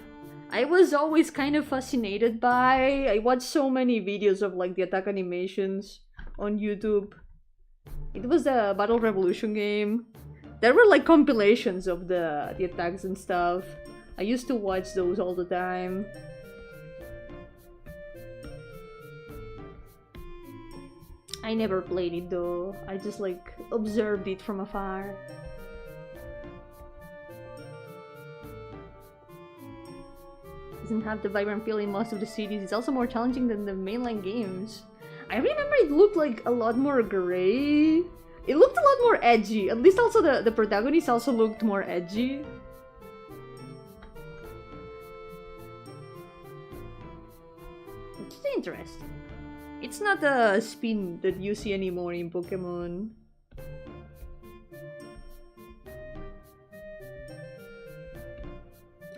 S1: I was always kind of fascinated by. I watched so many videos of like the attack animations on YouTube. It was the Battle Revolution game. There were like compilations of the attacks and stuff. I used to watch those all the time. I never played it though. I just like observed it from afar. Doesn't have the vibrant feel in most of the cities. It's also more challenging than the mainline games. I remember it looked like a lot more gray. It looked a lot more edgy. At least also the protagonist also looked more edgy. It's interesting. It's not a spin that you see anymore in Pokemon.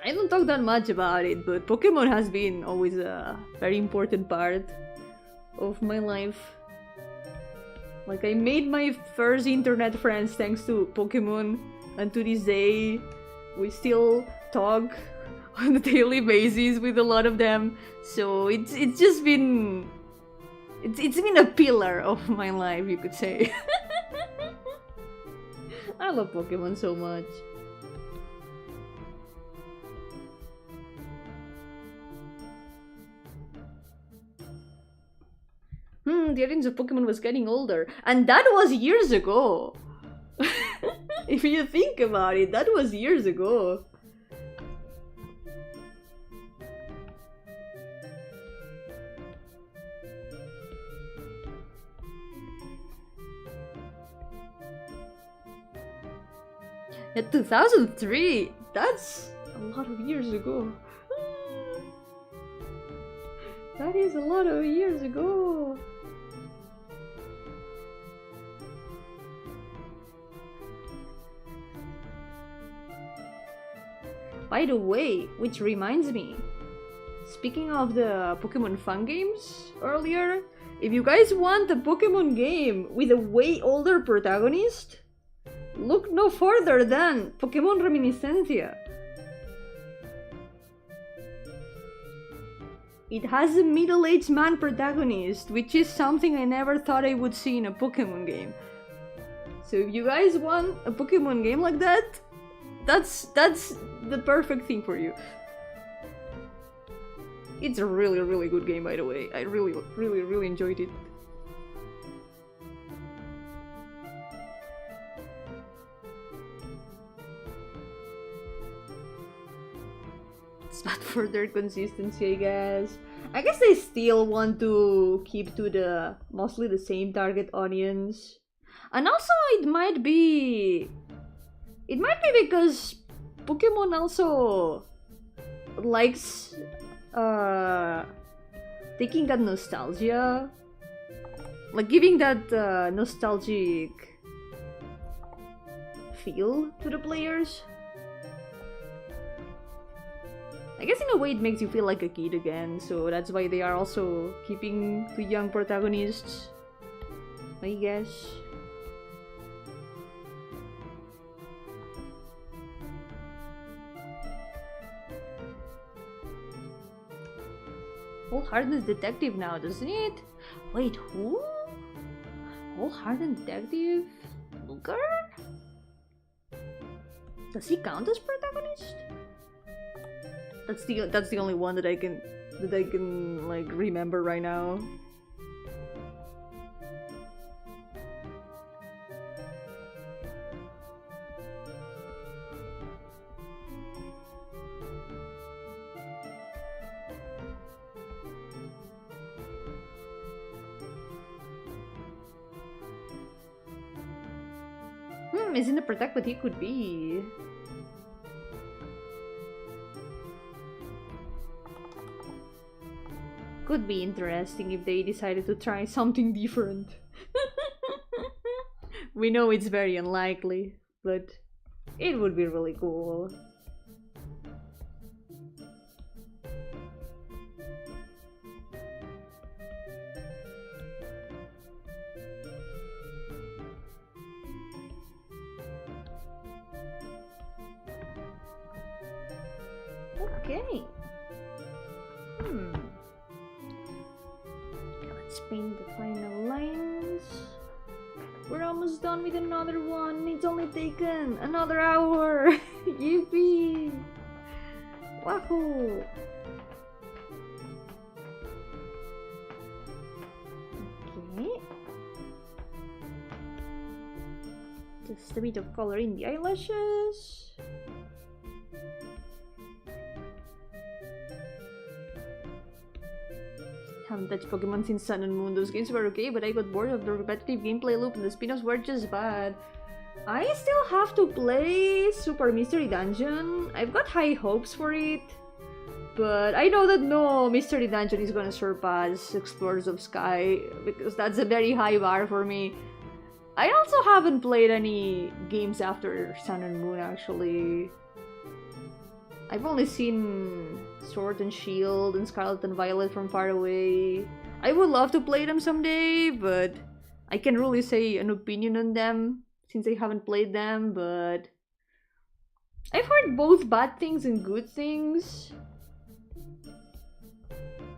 S1: I don't talk that much about it, but Pokemon has been always a very important part of my life. Like, I made my first internet friends thanks to Pokemon, and to this day, we still talk on a daily basis with a lot of them. So it's just been... It's been a pillar of my life, you could say. I love Pokemon so much. The audience of Pokemon was getting older. And that was years ago! If you think about it, that was years ago. Yeah, 2003! That's a lot of years ago. That is a lot of years ago. By the way, which reminds me, speaking of the Pokemon fun games earlier, if you guys want a Pokemon game with a way older protagonist, Look no further than Pokémon Reminiscencia. It has a middle-aged man protagonist, which is something I never thought I would see in a Pokemon game. So if you guys want a Pokemon game like that, that's the perfect thing for you. It's a really, really good game, by the way. I really, really, really enjoyed it. It's bad for their consistency, I guess. I guess they still want to keep to the mostly the same target audience. And also it might be because Pokemon also likes taking that nostalgia, like giving that nostalgic feel to the players. I guess in a way it makes you feel like a kid again, so that's why they are also keeping the young protagonists, I guess. Wholehearted detective now, doesn't it? Wait, who? Wholehearted detective? Luger? Does he count as protagonist? That's the only one that I can like remember right now. Isn't the protect, but he could be. Could be interesting if they decided to try something different. We know it's very unlikely, but it would be really cool. Okay. Let's paint the final lines. We're almost done with another one. It's only taken another hour. Yippee! Wahoo! Okay. Just a bit of color in the eyelashes. Haven't touched Pokemon since Sun and Moon. Those games were okay, but I got bored of the repetitive gameplay loop and the spin-offs were just bad. I still have to play Super Mystery Dungeon. I've got high hopes for it, but I know that no Mystery Dungeon is gonna surpass Explorers of Sky, because that's a very high bar for me. I also haven't played any games after Sun and Moon, actually. I've only seen Sword and Shield and Scarlet and Violet from far away. I would love to play them someday, but I can't really say an opinion on them since I haven't played them, but I've heard both bad things and good things.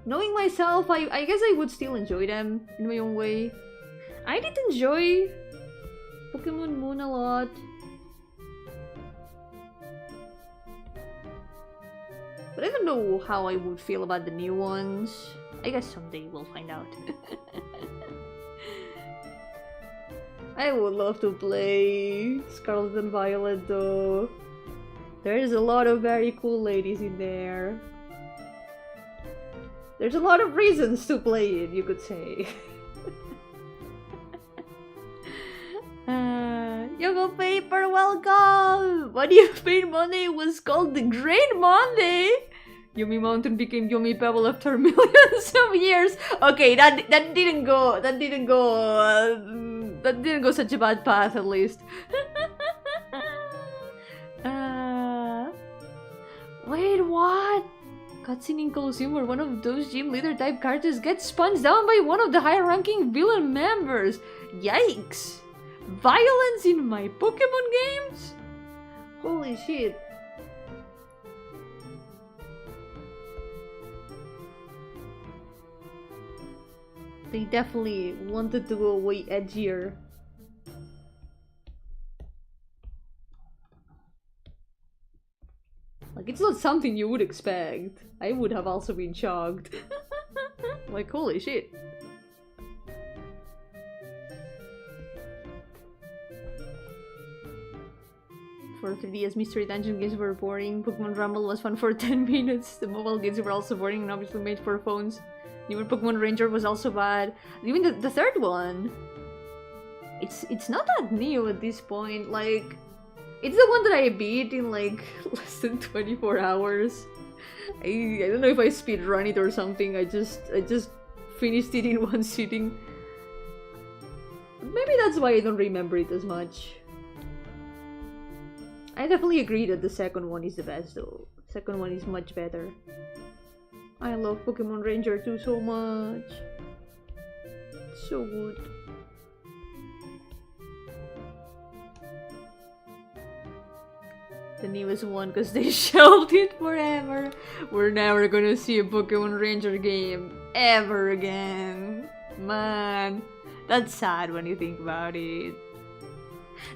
S1: Knowing myself, I guess I would still enjoy them in my own way. I did enjoy Pokemon Moon a lot. But I don't know how I would feel about the new ones. I guess someday we'll find out. I would love to play Scarlet and Violet though. There's a lot of very cool ladies in there. There's a lot of reasons to play it, you could say. Yogo Paper, welcome! What if Pain Monday was called the Great Monday? Yomi Mountain became Yomi Pebble after millions of years. Okay, that didn't go such a bad path, at least. Wait, what? Cutscene in Colosseum where one of those gym leader type characters gets sponged down by one of the higher ranking villain members. Yikes! violence in my Pokemon games? Holy shit. They definitely wanted to go way edgier. Like, it's not something you would expect. I would have also been shocked. Like, holy shit. For 3DS, Mystery Dungeon games were boring. Pokemon Rumble was fun for 10 minutes. The mobile games were also boring and obviously made for phones. Newer Pokemon Ranger was also bad. Even the third one. It's not that new at this point. Like, it's the one that I beat in like less than 24 hours. I don't know if I speedrun it or something. I just finished it in one sitting. Maybe that's why I don't remember it as much. I definitely agree that the second one is the best though. Second one is much better. I love Pokemon Ranger 2 so much. It's so good. The newest one because they shelved it forever. We're never gonna see a Pokemon Ranger game ever again. Man, that's sad when you think about it.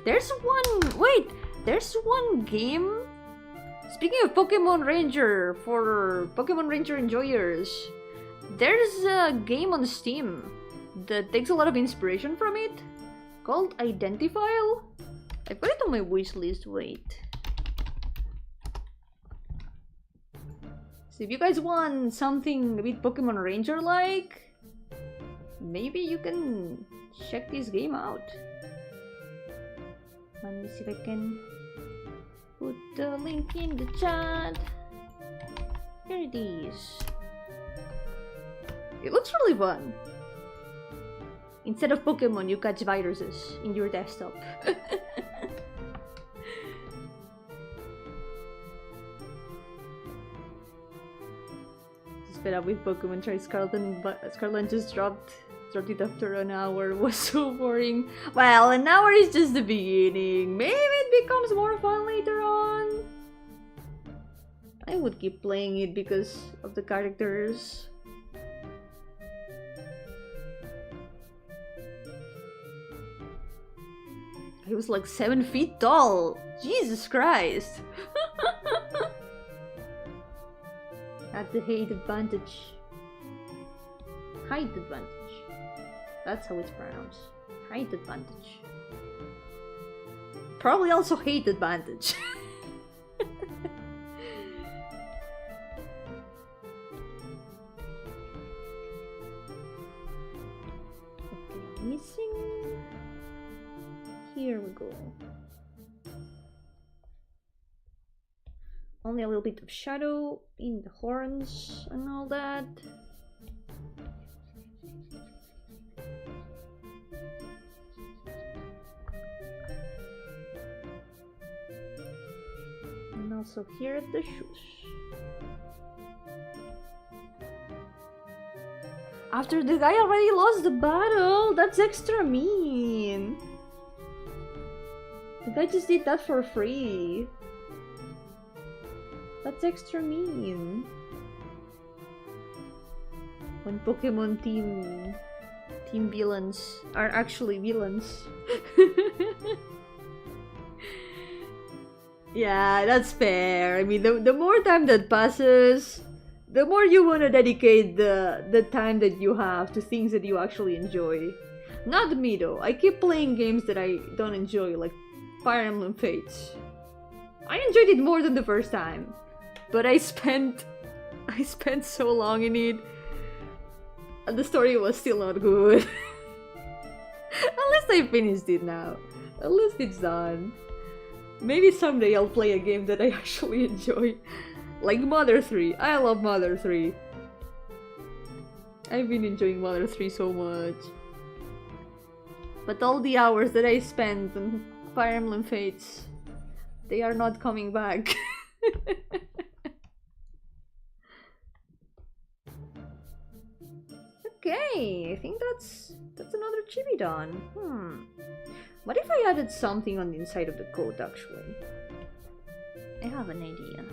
S1: There's one game. Speaking of Pokemon Ranger, for Pokemon Ranger enjoyers, there's a game on Steam that takes a lot of inspiration from it, called Identifile. I put it on my wishlist, wait. So if you guys want something a bit Pokemon Ranger-like, maybe you can check this game out. Let me see if I can put the link in the chat. Here it is. It looks really fun. Instead of Pokemon, you catch viruses in your desktop. Sped up with Pokemon, try Scarlet, but Scarlet just dropped it after an hour. It was so boring. Well, an hour is just the beginning. Maybe it becomes more fun later on. I would keep playing it because of the characters. He was like 7 feet tall. Jesus Christ. At the height advantage. Height advantage. That's how it's pronounced. Height advantage. Probably also hate advantage. Okay, missing. Here we go. Only a little bit of shadow in the horns and all that. And also here at the shoes. After the guy already lost the battle, that's extra mean. The guy just did that for free. That's extra mean. When Pokemon team villains are actually villains. Yeah, that's fair. I mean, the more time that passes, the more you want to dedicate the time that you have to things that you actually enjoy. Not me though. I keep playing games that I don't enjoy, like Fire Emblem Fates. I enjoyed it more than the first time, but I spent so long in it, and the story was still not good. At least I finished it now. At least it's done. Maybe someday I'll play a game that I actually enjoy. Like Mother 3. I love Mother 3. I've been enjoying Mother 3 so much. But all the hours that I spent on Fire Emblem Fates, they are not coming back. Okay, I think that's another chibi done. What if I added something on the inside of the coat, actually? I have an idea.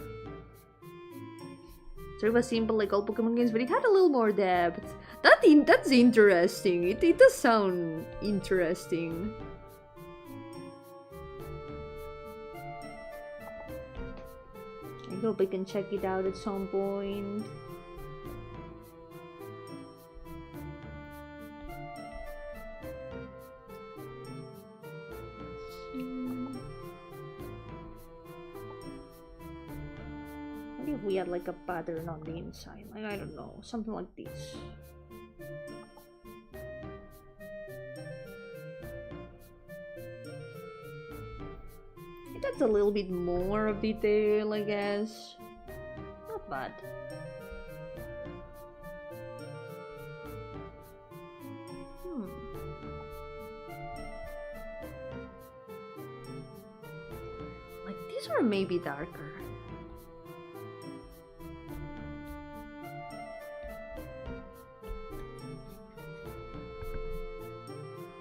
S1: Sort of a simple like all Pokemon games, but it had a little more depth. That's interesting. It does sound interesting. I hope I can check it out at some point. What if we had like a pattern on the inside? Like, I don't know, something like this. It adds a little bit more of detail, I guess. Not bad. Like these are maybe darker.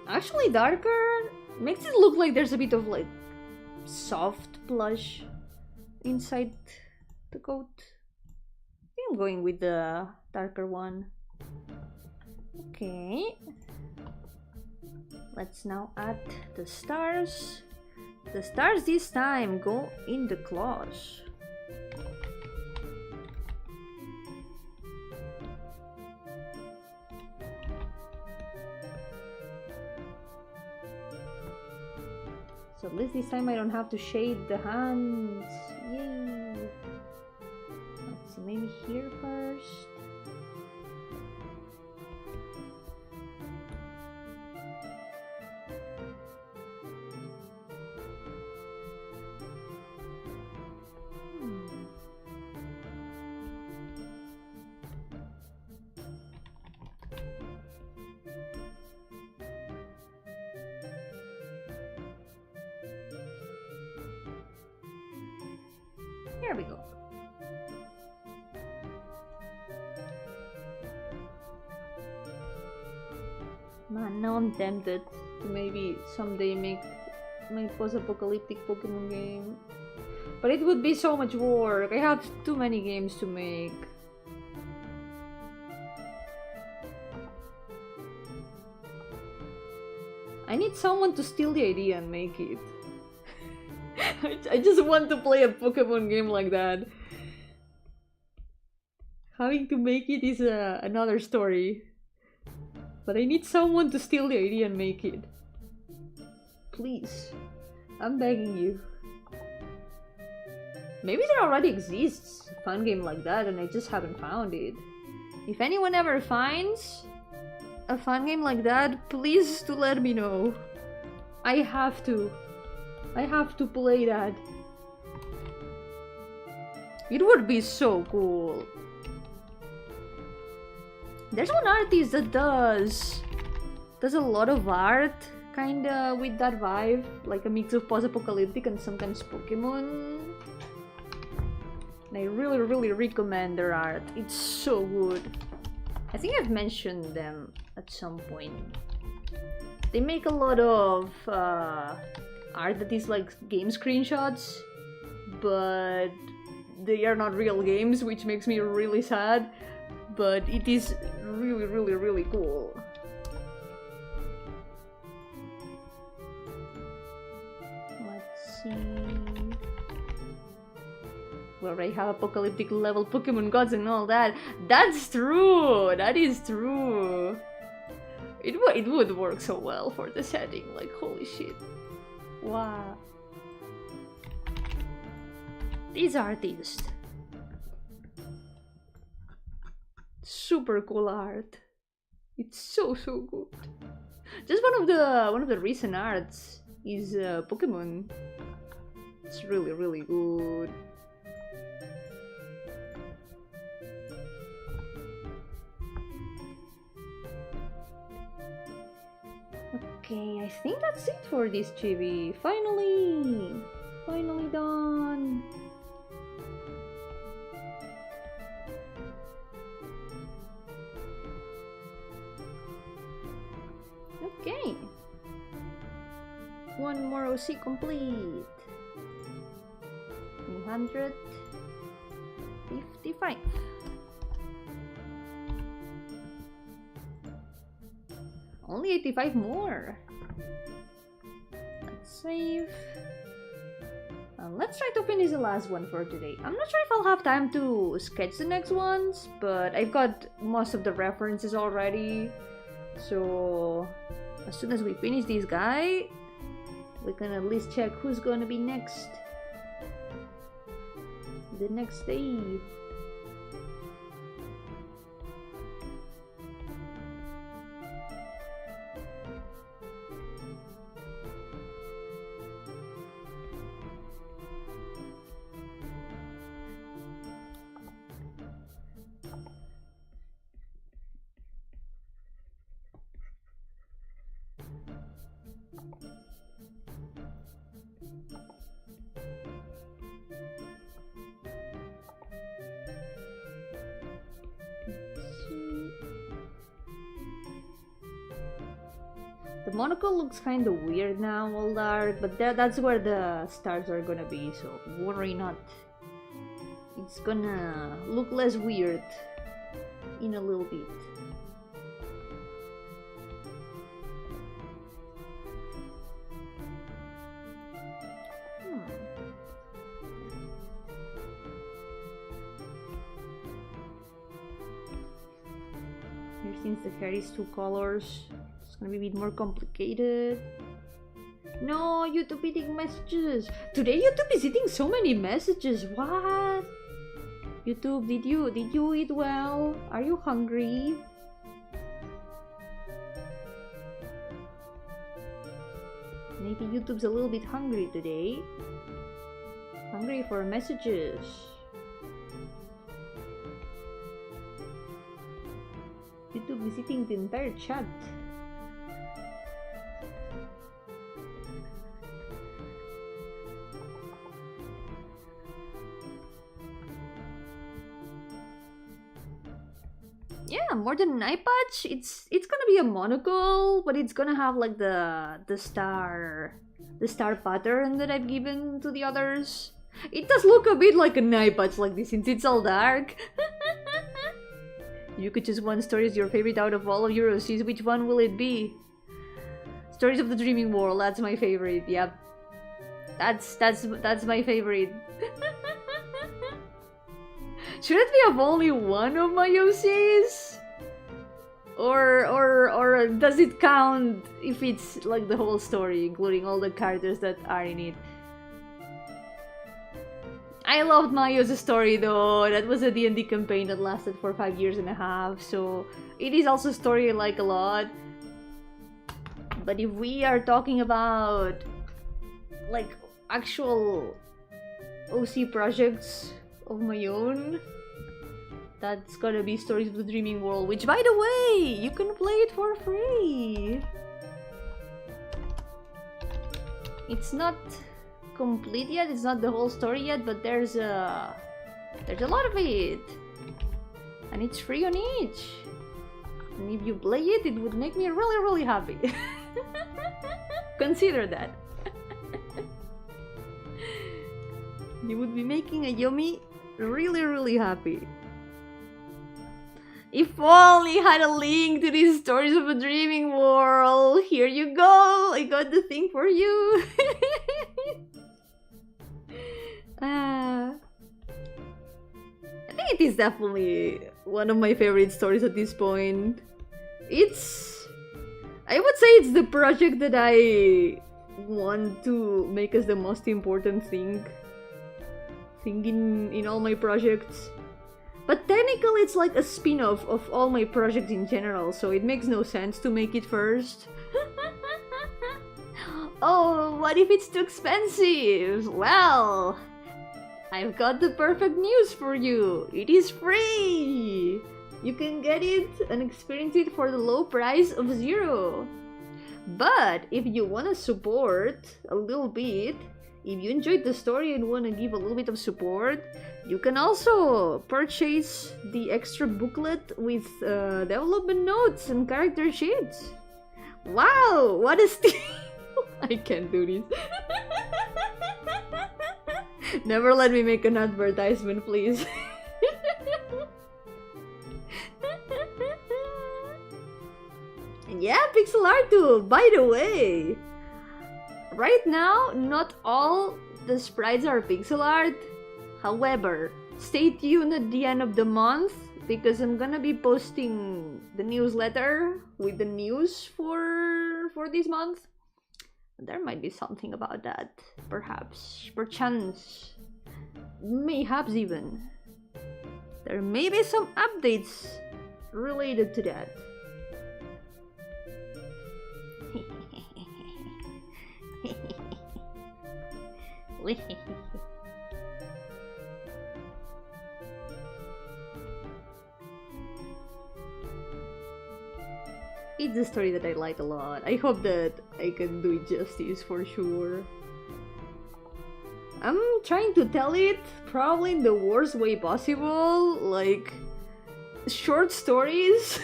S1: Actually darker makes it look like there's a bit of like soft blush inside the coat. I think I'm going with the darker one. Okay. Let's now add the stars. The stars this time go in the claws. So at least this time I don't have to shade the hands. Yay! Let's see, maybe here first. There we go. Man, now I'm tempted to maybe someday make my post-apocalyptic Pokemon game. But it would be so much work. I have too many games to make. I need someone to steal the idea and make it. I just want to play a Pokemon game like that. Having to make it is another story. But I need someone to steal the idea and make it. Please. I'm begging you. Maybe there already exists a fun game like that and I just haven't found it. If anyone ever finds a fun game like that, please do let me know. I have to play that. It would be so cool. There's one artist that does a lot of art, kinda with that vibe, like a mix of post-apocalyptic and sometimes Pokemon. And I really recommend their art. It's so good. I think I've mentioned them at some point. They make a lot of art that is like game screenshots, but they are not real games, which makes me really sad. But it is really cool. Let's see. Where I have apocalyptic level Pokemon gods and all that. That's true! That is true! It would work so well for the setting, like holy shit. Wow. These artists. Super cool art. It's so good. Just one of the recent arts is Pokemon. It's really good. Okay, I think that's it for this chibi. Finally done. Okay. one more OC complete. 355. Only 85 more. Let's save. Let's try to finish the last one for today. I'm not sure if I'll have time to sketch the next ones, but I've got most of the references already. So as soon as we finish this guy, we can at least check who's gonna be next the next day. The monocle looks kind of weird now, all dark, but that's where the stars are gonna be, so worry not. It's gonna look less weird in a little bit. Here, since the hair is two colors, it's gonna be a bit more complicated. No, YouTube eating messages. Today YouTube is eating so many messages. What? YouTube, did you eat well? Are you hungry? Maybe YouTube's a little bit hungry today. Hungry for messages. YouTube is eating the entire chat. Yeah, more than an eye patch. It's gonna be a monocle, but it's gonna have like the star pattern that I've given to the others. It does look a bit like an eye patch like this since it's all dark. You could choose one story as your favorite out of all of your OCs. Which one will it be? Stories of the Dreaming World. That's my favorite. Yep, that's my favorite. Should it be of only one of my OCs? Or does it count if it's like the whole story, including all the characters that are in it? I loved Mayo's story though. That was a D&D campaign that lasted for 5.5 years, so it is also a story I like a lot. But if we are talking about like actual OC projects of my own, that's gotta be Stories of the Dreaming World, which, by the way, you can play it for free. It's not complete yet, it's not the whole story yet, but there's a lot of it, and it's free on each. And if you play it, it would make me really happy. Consider that. You would be making a Yomi really happy. If only had a link to these Stories of a Dreaming World. Here you go. I got the thing for you. I think it is definitely one of my favorite stories at this point. I would say it's the project that I want to make as the most important thing in all my projects. But technically it's like a spin-off of all my projects in general, so it makes no sense to make it first. Oh, what if it's too expensive? Well, I've got the perfect news for you. It is free! You can get it and experience it for the low price of 0. But if you want to support a little bit, if you enjoyed the story and want to give a little bit of support, you can also purchase the extra booklet with development notes and character sheets. Wow, what a steal! I can't do this. Never let me make an advertisement, please. Yeah, pixel art too, by the way. Right now, not all the sprites are pixel art. However, stay tuned at the end of the month because I'm gonna be posting the newsletter with the news for this month. There might be something about that, perhaps, perchance, mayhaps even. There may be some updates related to that. It's a story that I like a lot. I hope that I can do it justice for sure. I'm trying to tell it probably in the worst way possible, like short stories.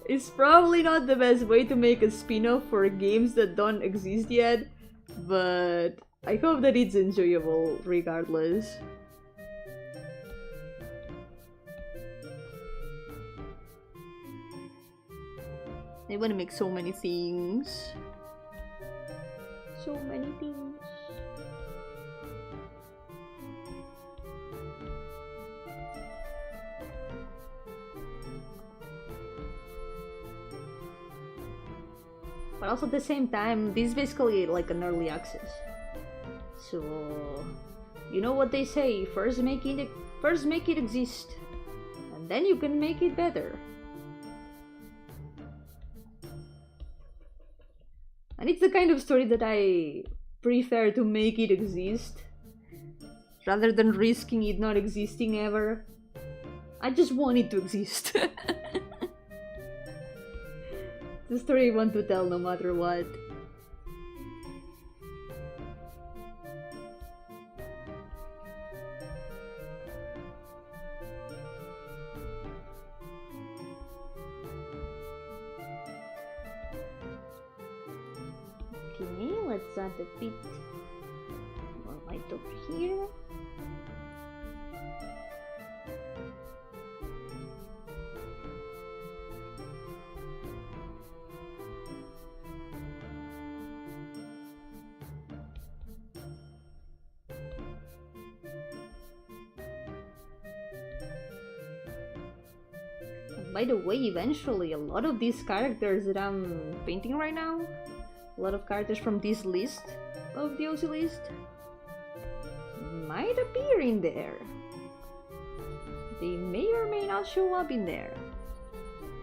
S1: It's probably not the best way to make a spin-off for games that don't exist yet, but I hope that it's enjoyable regardless. I want to make so many things. So many things. But also at the same time, this is basically like an early access. So, you know what they say, first make it exist, and then you can make it better. And it's the kind of story that I prefer to make it exist, rather than risking it not existing ever. I just want it to exist. The story I want to tell no matter what. Okay, let's add a bit more light over here. By the way, eventually, a lot of these characters that I'm painting right now, a lot of characters from this list of the OC list, might appear in there. They may or may not show up in there.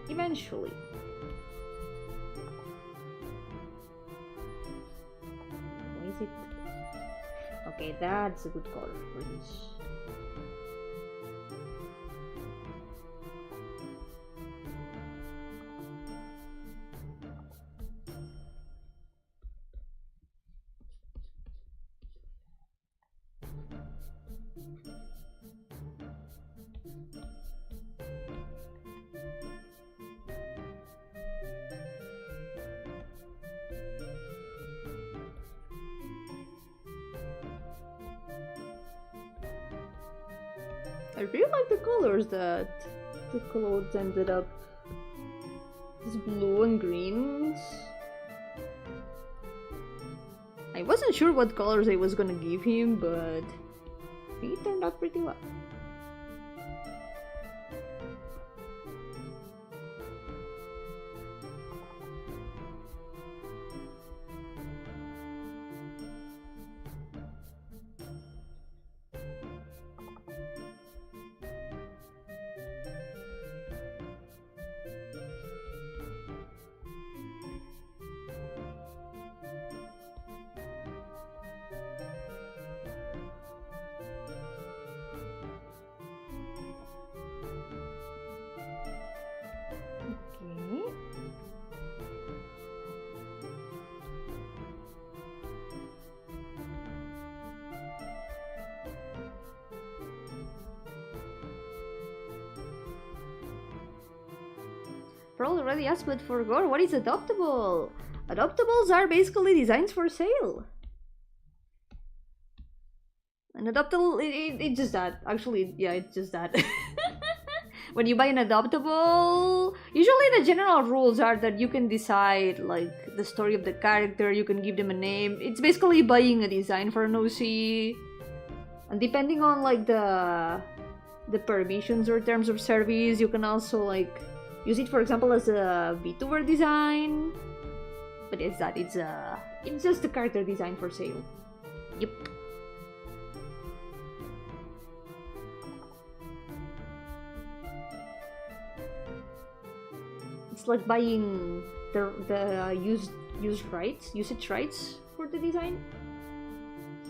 S1: Eventually. Why is it? Okay, that's a good color for this. I really like the colors that the clothes ended up. This blue and greens. I wasn't sure what colors I was gonna give him, but it turned out pretty well. Probably already asked, but forgot what is adoptable. Adoptables are basically designs for sale. An adoptable, it's just that. Actually, yeah, it's just that. When you buy an adoptable, usually the general rules are that you can decide like the story of the character, you can give them a name. It's basically buying a design for an OC. And depending on like the permissions or terms of service, you can also like use it, for example, as a VTuber design. But it's that, it's just a character design for sale. Yep. It's like buying the usage rights for the design.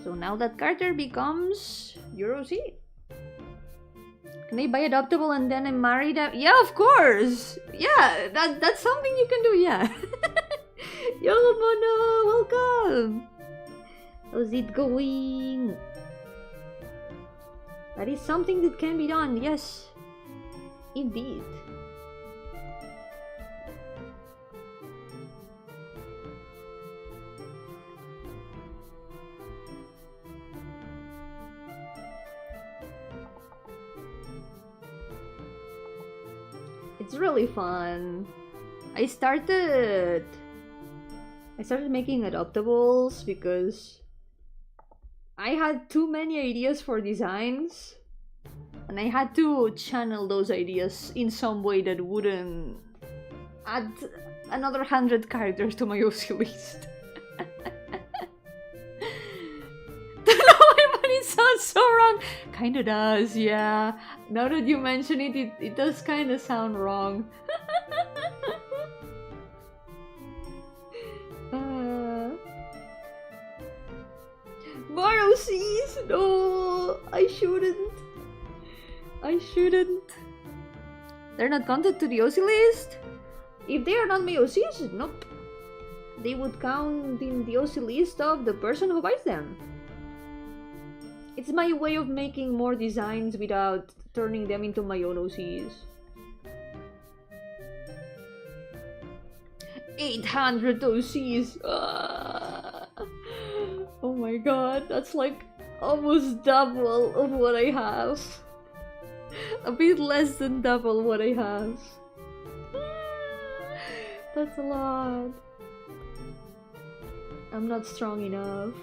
S1: So now that character becomes your OC. Can I buy adoptable and then I marry them? Yeah, of course. Yeah, that's something you can do. Yeah. Yo, Mono, welcome. How's it going? That is something that can be done. Yes, indeed. It's really fun. I started making adoptables because I had too many ideas for designs and I had to channel those ideas in some way that wouldn't add another 100 characters to my OC list. Don't know why, but it sounds so wrong. Kinda does, yeah. Now that you mention it, it does kinda sound wrong. More OCs? No, I shouldn't. They're not counted to the OC list? If they are not my OCs, nope. They would count in the OC list of the person who buys them. It's my way of making more designs without turning them into my own OCs. 800 OCs! Oh my god, that's like almost double of what I have. A bit less than double what I have. That's a lot. I'm not strong enough.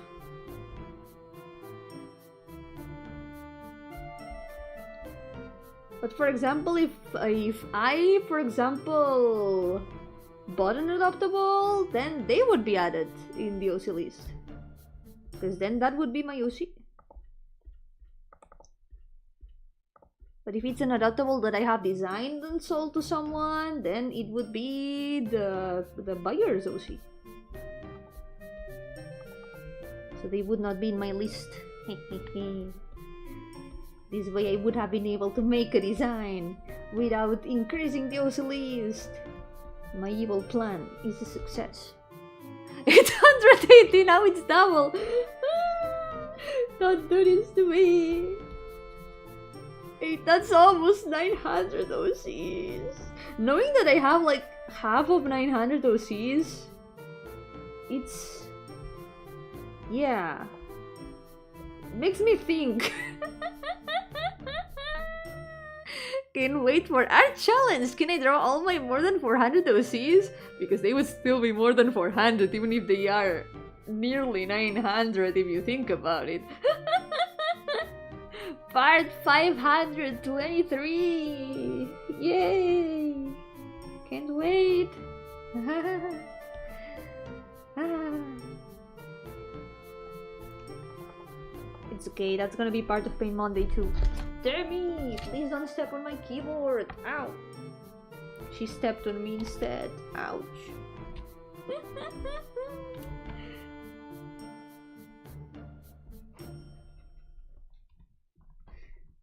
S1: But for example, if I, for example, bought an adoptable, then they would be added in the OC list. Because then that would be my OC. But if it's an adoptable that I have designed and sold to someone, then it would be the buyer's OC. So they would not be in my list. This way I would have been able to make a design without increasing the OC list. My evil plan is a success. 880, now it's double. Don't do this to me. Hey, that's almost 900 OCs. Knowing that I have like half of 900 OCs, it's... yeah. Makes me think. Can't wait for our challenge! Can I draw all my more than 400 OCs? Because they would still be more than 400 even if they are nearly 900 if you think about it. Part 523! Yay! Can't wait! It's okay, that's gonna be part of Pain Monday too. Demi! Please don't step on my keyboard! Ow! She stepped on me instead. Ouch.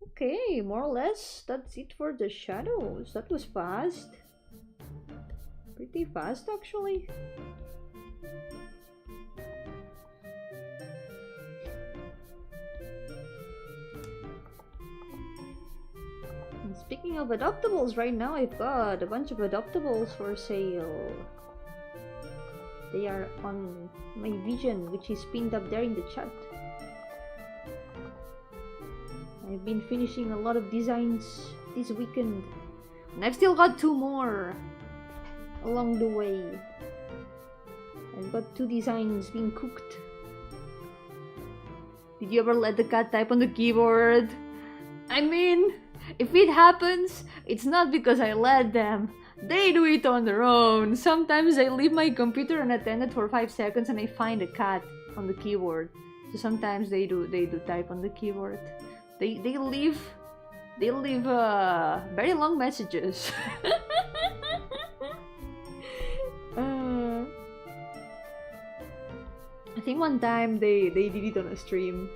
S1: Okay, more or less, that's it for the shadows. That was fast. Pretty fast, actually. And speaking of adoptables, right now I've got a bunch of adoptables for sale. They are on my vision, which is pinned up there in the chat. I've been finishing a lot of designs this weekend, and I've still got 2 more along the way. I've got 2 designs being cooked. Did you ever let the cat type on the keyboard? I mean, if it happens, it's not because I let them. They do it on their own. Sometimes I leave my computer unattended for 5 seconds and I find a cat on the keyboard. So sometimes they do type on the keyboard. They leave very long messages. I think one time they did it on a stream.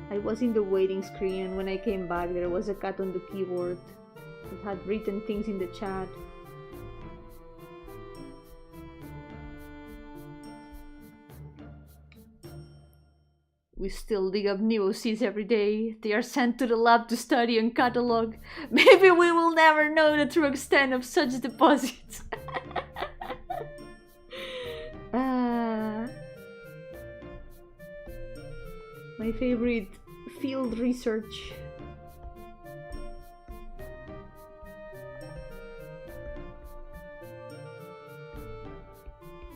S1: I was in the waiting screen, and when I came back there was a cat on the keyboard that had written things in the chat. We still dig up new OCs every day. They are sent to the lab to study and catalog. Maybe we will never know the true extent of such deposits. My favorite field research.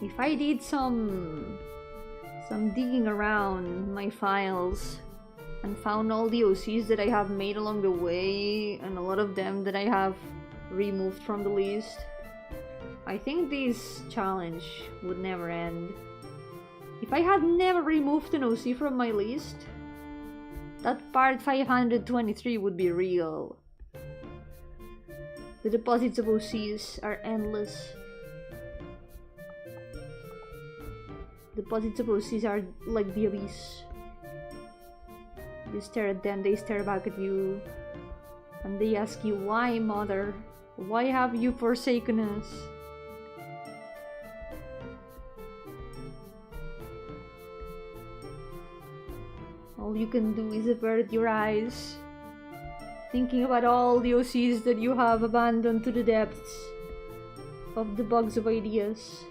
S1: If I did some digging around my files and found all the OCs that I have made along the way, and a lot of them that I have removed from the list, I think this challenge would never end. If I had never removed an OC from my list, that part 523 would be real. The deposits of OCs are endless. Deposits of OCs are like the abyss. You stare at them, they stare back at you, and they ask you, "Why, mother? Why have you forsaken us?" All you can do is avert your eyes, thinking about all the OCs that you have abandoned to the depths of the bogs of ideas.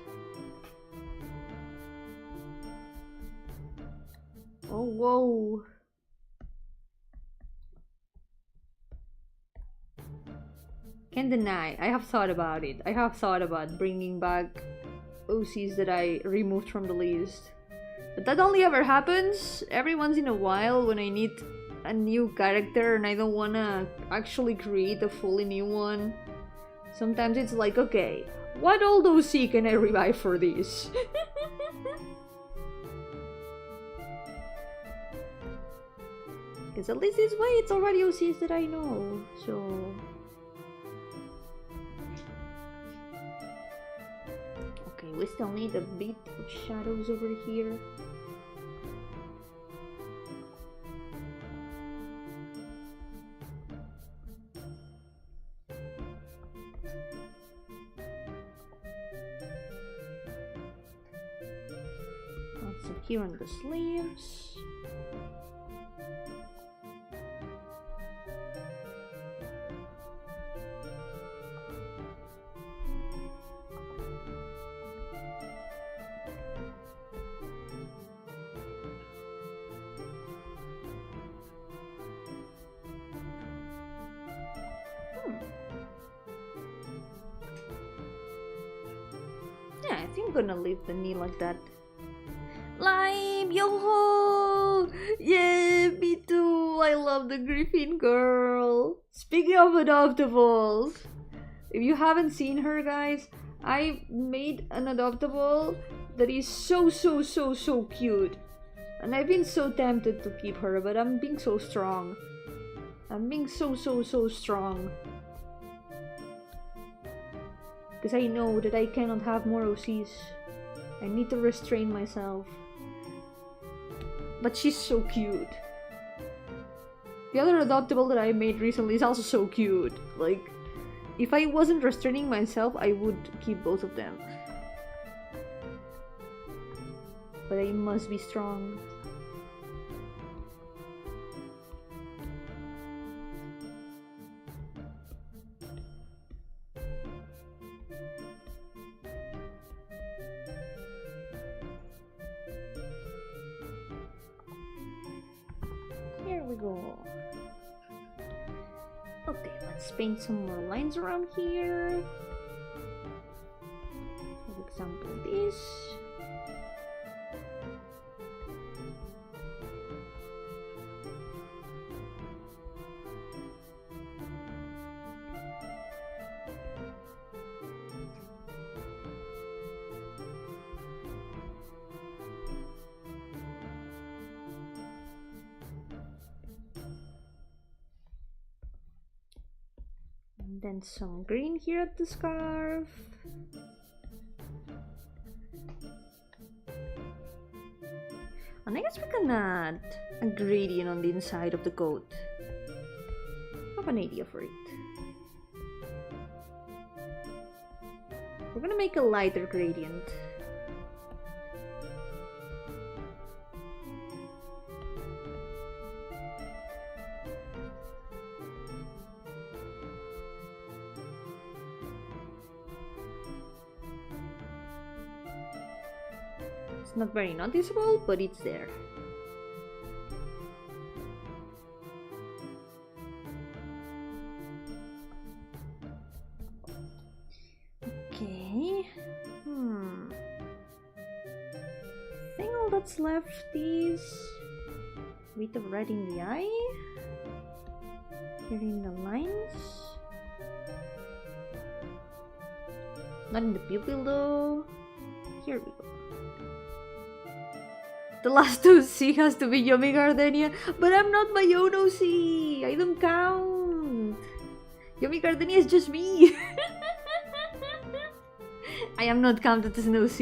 S1: Oh, whoa. Can't deny, I have thought about it. I have thought about bringing back OCs that I removed from the list. But that only ever happens every once in a while when I need a new character and I don't wanna actually create a fully new one. Sometimes it's like, okay, what old OC can I revive for this? Because at least this way it's already OCs that I know, so... Okay, we still need a bit of shadows over here. Also here on the sleeves. Yeah, I think I'm gonna leave the knee like that. Lime! Yo-hooo! Yeah, me too! I love the Griffin girl! Speaking of adoptables, if you haven't seen her, guys, I made an adoptable that is so cute. And I've been so tempted to keep her, but I'm being so strong. I'm being so strong. Because I know that I cannot have more OCs. I need to restrain myself. But she's so cute. The other adoptable that I made recently is also so cute. Like, if I wasn't restraining myself, I would keep both of them. But I must be strong. we go. Okay, let's paint some more lines around here. For example, this. Then some green here at the scarf. And I guess we can add a gradient on the inside of the coat. I have an idea for it. We're gonna make a lighter gradient. It's not very noticeable, but it's there. Okay. I think all that's left is a bit of red in the eye. Here in the lines. Not in the pupil though. Here we go. The last OC has to be Yomi Gardenia, but I'm not my own OC! I don't count! Yomi Gardenia is just me! I am not counted as an OC.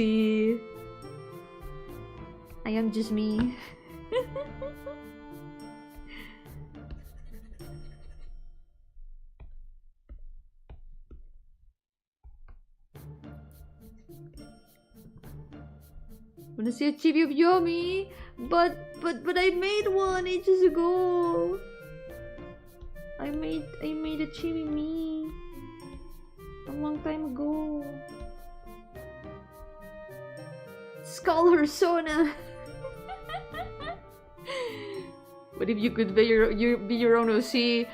S1: I am just me. Wanna see a chibi of Yomi? But I made one ages ago. I made a chibi me a long time ago. It's called her Sona. What if you could be your own OC?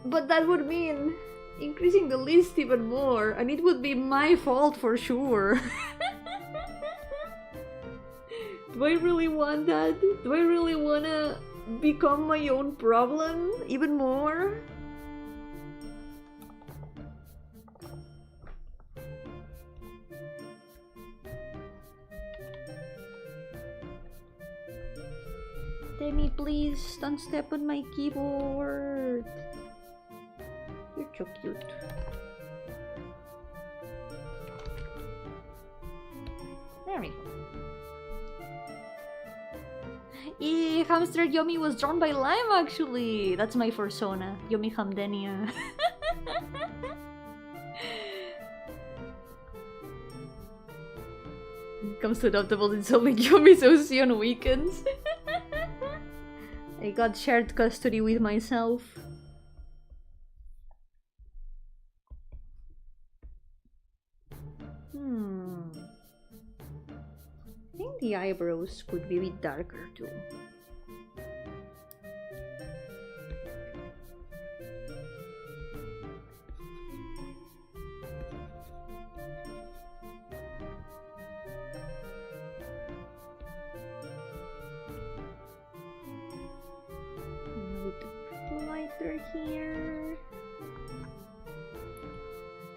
S1: But that would mean increasing the list even more, and it would be my fault for sure. Do I really want that? Do I really wanna become my own problem even more? Demi, please don't step on my keyboard. You're so cute. There we go. Hamster Yomi was drawn by Lime actually. That's my persona. Yomi Gardenia. Comes to adoptables, it's only Yomi's OC on weekends. I got shared custody with myself. I think the eyebrows could be a bit darker too. Here.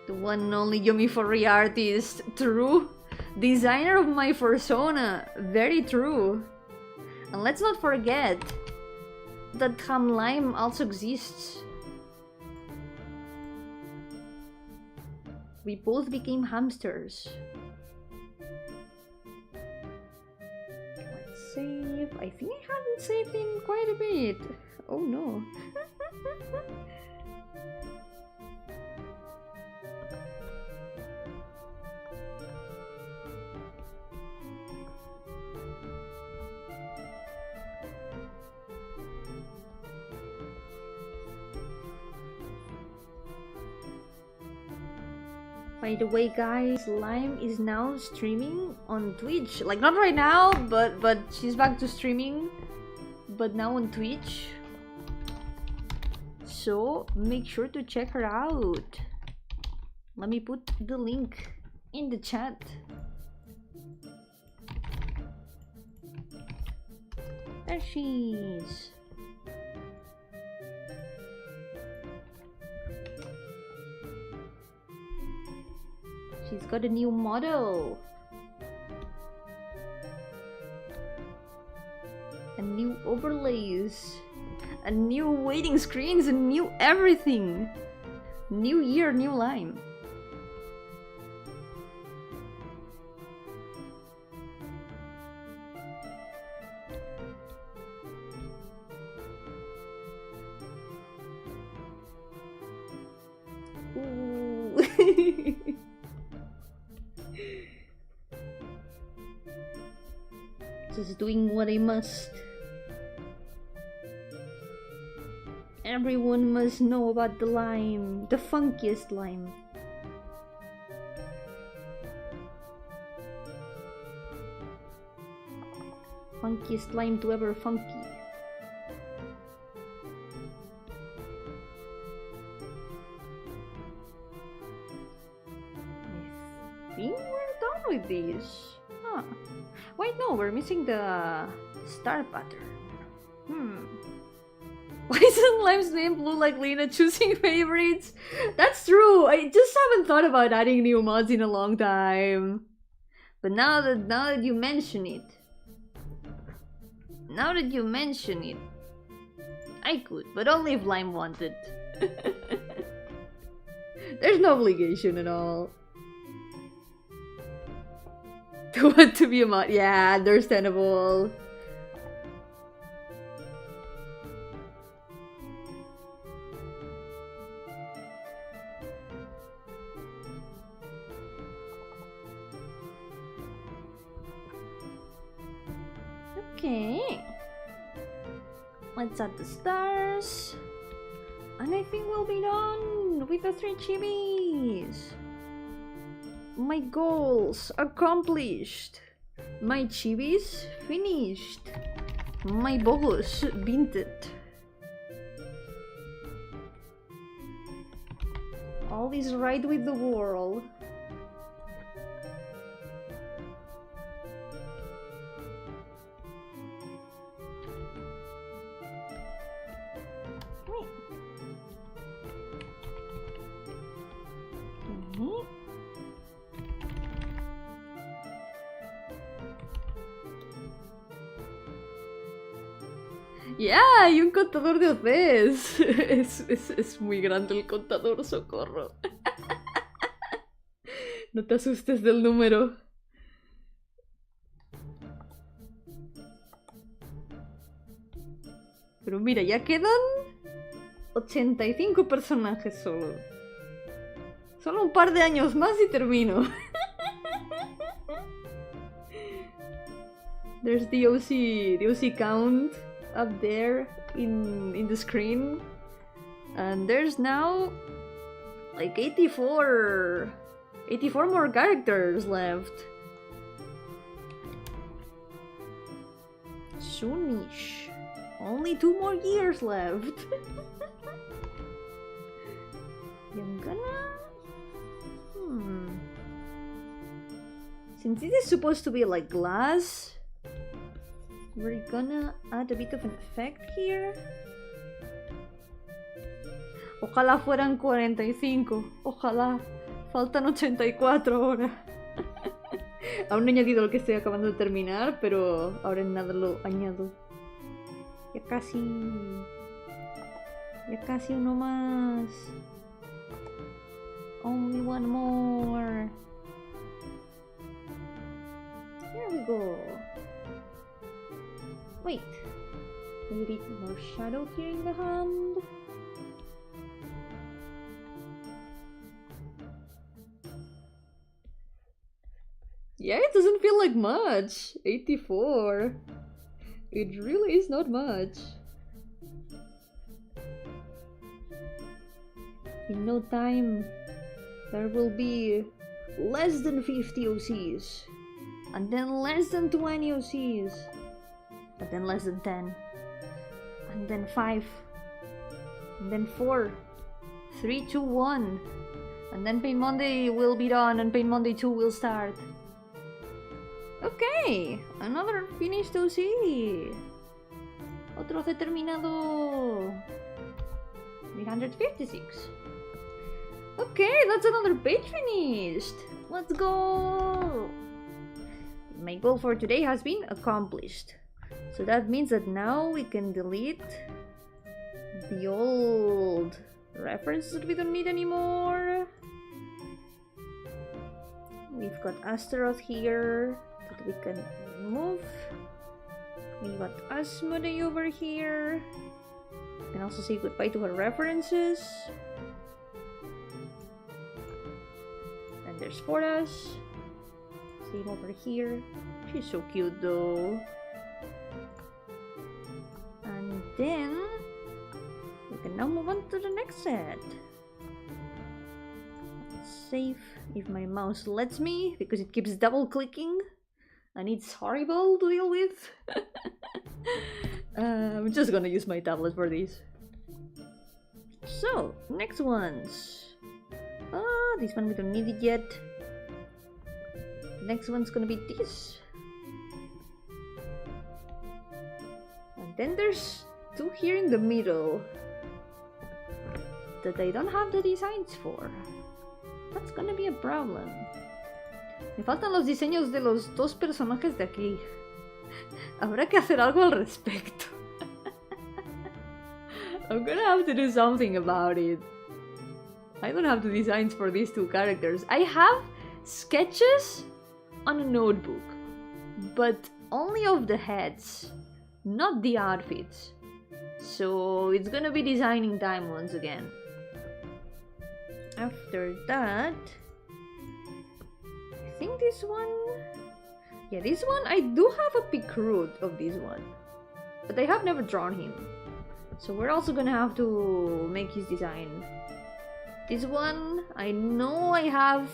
S1: The one and only Yomi Furry artist, true. Designer of my persona, very true. And let's not forget that Ham Lime also exists. We both became hamsters. Let's save. I think I haven't saved in quite a bit. Oh no. By the way, guys, Lime is now streaming on Twitch. Like, not right now, but she's back to streaming but now on Twitch. So make sure to check her out. Let me put the link in the chat. There she is. She's got a new model. A new overlays. A new waiting screens and new everything. New year, new line. Ooh. Just doing what I must. Everyone must know about the lime, the funkiest lime. Funkiest lime to ever funky. I think we're done with these. Huh. Wait, no, we're missing the star pattern. Why isn't Lime's name blue like Lena choosing favorites? That's true. I just haven't thought about adding new mods in a long time. But now that you mention it, I could, but only if Lime wanted. There's no obligation at all. To want to be a mod? Yeah, understandable. Okay, let's add the stars, and I think we'll be done with the 3 chibis. My goals accomplished. My chibis finished. My bogos binted. All is right with the world. Ya, hay un contador de OCs. Es muy grande el contador, socorro. No te asustes del número. Pero mira, ya quedan 85 personajes solo. Solo un par de años más y termino. There's the OC count up there in the screen, and there's now like 84 more characters left. Soonish. Only 2 more years left. I'm gonna... Since it is supposed to be like glass, we're gonna add a bit of an effect here. Ojalá fueran 45. Ojalá. Faltan 84 ahora. Aún no he añadido lo que estoy acabando de terminar, pero ahora en nada lo añado. Ya casi uno más. Only one more. Here we go. Wait. A bit more shadow here in the hand. Yeah, it doesn't feel like much. 84. It really is not much. In no time, there will be less than 50 OCs, and then less than 20 OCs, and then less than 10. and then 5, and then 4, 3, 2, 1, and then Paint Monday will be done and Paint Monday 2 will start. Okay, another finished OC. Otro OC terminado. 356. Okay, that's another page finished. Let's go. My goal for today has been accomplished. So that means that now we can delete the old references that we don't need anymore. We've got Astaroth here that we can remove. We got Asmodee over here. We can also say goodbye to her references. And there's Fordas. Same over here. She's so cute though. And then we can now move on to the next set. Let's save if my mouse lets me, because it keeps double clicking and it's horrible to deal with. I'm just gonna use my tablet for this. So, next ones. This one we don't need it yet. Next one's gonna be this. And then there's 2 here in the middle that I don't have the designs for. That's gonna be a problem. Me faltan los diseños de los 2 personajes de aquí. Habrá que hacer algo al respecto. I'm gonna have to do something about it. I don't have the designs for these 2 characters. I have sketches on a notebook, but only of the heads, not the outfits. So it's gonna be designing time once again. After that, I think this one... Yeah, this one, I do have a pic root of this one, but I have never drawn him. So we're also gonna have to make his design. This one, I know I have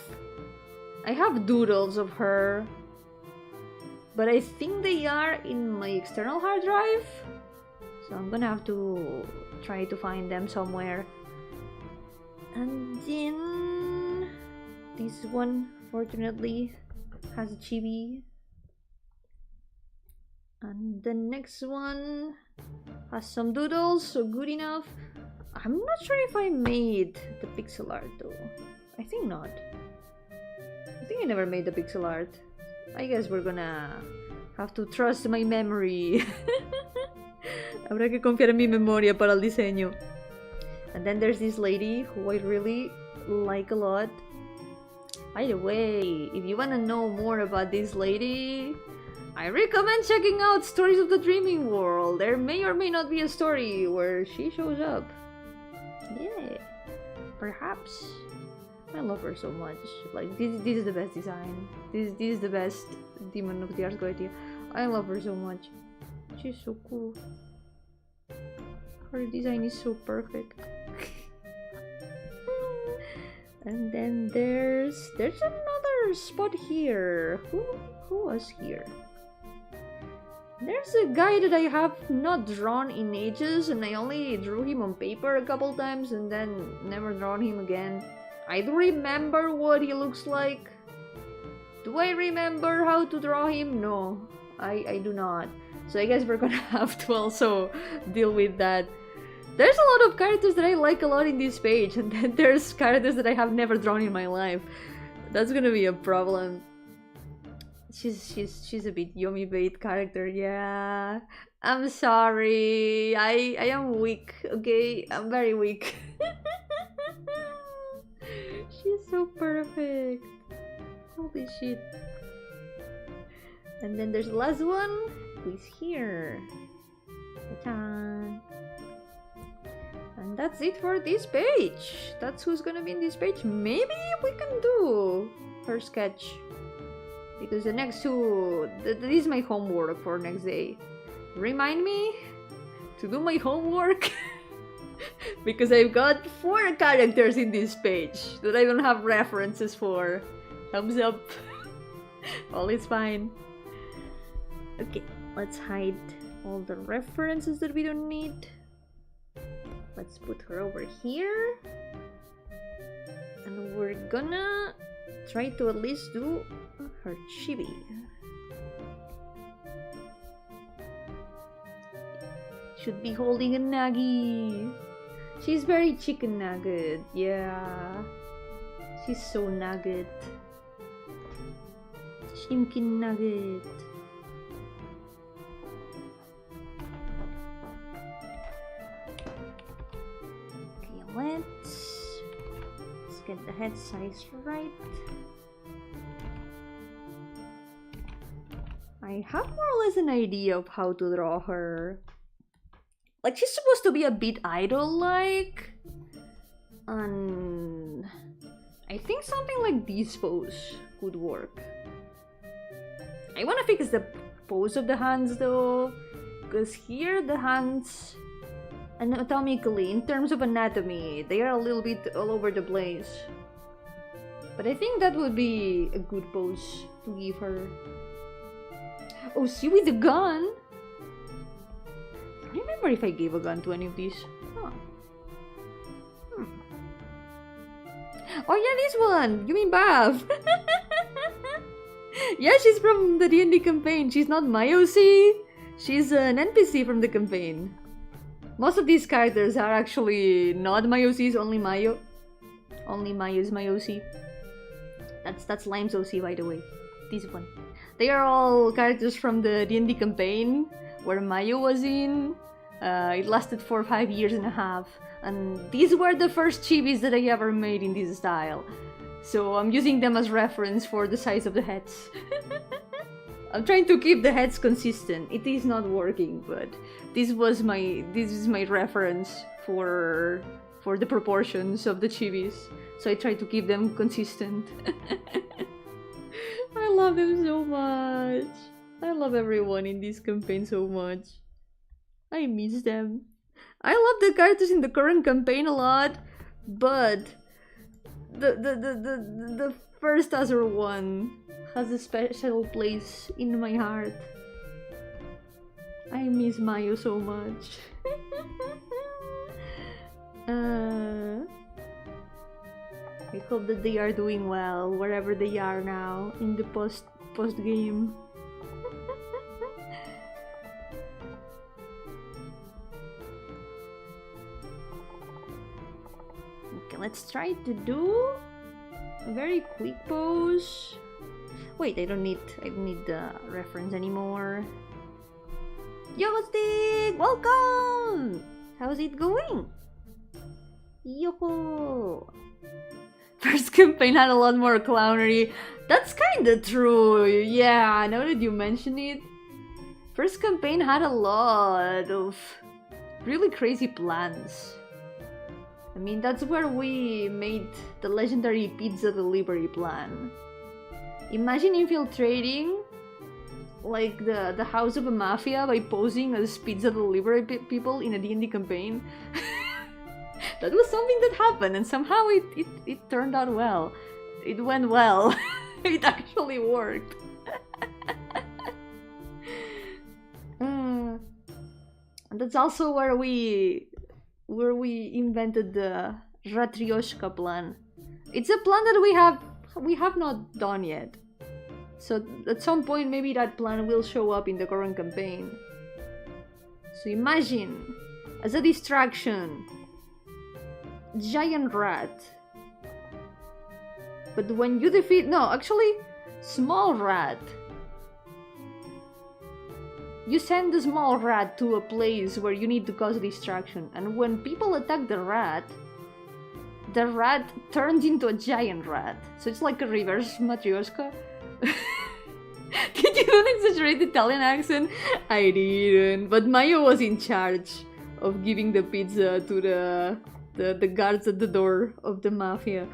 S1: doodles of her, but I think they are in my external hard drive. So I'm gonna have to try to find them somewhere. And then this one, fortunately, has a chibi. And the next one has some doodles, so good enough. I'm not sure if I made the pixel art though. I think not. I think I never made the pixel art. I guess we're gonna have to trust my memory. Habrá que confiar en mi memoria para el diseño. And then there's this lady who I really like a lot. By the way, if you wanna know more about this lady, I recommend checking out Stories of the Dreaming World. There may or may not be a story where she shows up. Yeah, perhaps. I love her so much. Like, this is the best design. This is the best Demon of the Ars Goetia. I love her so much. She's so cool. Her design is so perfect. And then there's another spot here. Who was here? There's a guy that I have not drawn in ages, and I only drew him on paper a couple times and then never drawn him again. I do remember what he looks like. Do I remember how to draw him? No, I do not. So I guess we're gonna have to also deal with that. There's a lot of characters that I like a lot in this page, and then there's characters that I have never drawn in my life. That's gonna be a problem. She's a bit Yomi bait character, yeah. I'm sorry. I am weak, okay? I'm very weak. She's so perfect. Holy shit. And then there's the last one, who is here. Ta-ta. And that's it for this page. That's who's gonna be in this page. Maybe we can do her sketch, because the next 2, this is my homework for next day. Remind me to do my homework. Because I've got 4 characters in this page that I don't have references for. Thumbs up. All is fine. Okay, let's hide all the references that we don't need. Let's put her over here. And we're gonna try to at least do her chibi. Should be holding a nugget. She's very chicken nugget, yeah. She's so nugget. Chimkin nugget. Okay, let's get the head size right. I have more or less an idea of how to draw her. Like, she's supposed to be a bit idol-like. And I think something like this pose could work. I want to fix the pose of the hands though, because here the hands, anatomically, in terms of anatomy, they are a little bit all over the place. But I think that would be a good pose to give her. Oh, see, with the gun? I don't remember if I gave a gun to any of these. Huh. Oh yeah, this one! You mean Bav? Yeah, she's from the D&D campaign. She's not my OC. She's an NPC from the campaign. Most of these characters are actually not my OCs, only Mayo. Only Mayo is my OC. That's Lime's OC, by the way. This one. They are all characters from the D&D campaign, where Mayo was in. It lasted for 5 years and a half. And these were the first chibis that I ever made in this style. So I'm using them as reference for the size of the heads. I'm trying to keep the heads consistent. It is not working, but this is my reference for the proportions of the chibis. So I try to keep them consistent. I love them so much. I love everyone in this campaign so much. I miss them. I love the characters in the current campaign a lot, but the first Azure one has a special place in my heart. I miss Mayo so much. I hope that they are doing well wherever they are now in the post game. Okay, let's try to do a very quick pose. Wait, I don't need the reference anymore. Yo, Stick! Welcome! How's it going? Yo-hooo! First campaign had a lot more clownery. That's kinda true, yeah, now that you mention it. First campaign had a lot of really crazy plans. I mean, that's where we made the legendary pizza delivery plan. Imagine infiltrating like the house of a mafia by posing as pizza delivery people in a D&D campaign. That was something that happened, and somehow it turned out well. It went well. It actually worked. And that's also where we invented the Ratrioshka plan. It's a plan that we have not done yet. So at some point maybe that plan will show up in the current campaign. So imagine, as a distraction, giant rat. But when you defeat... No, actually, small rat. You send the small rat to a place where you need to cause a distraction, and when people attack the rat turns into a giant rat. So it's like a reverse Matryoshka. Did you not exaggerate the Italian accent? I didn't. But Mayo was in charge of giving the pizza to the guards at the door of the mafia.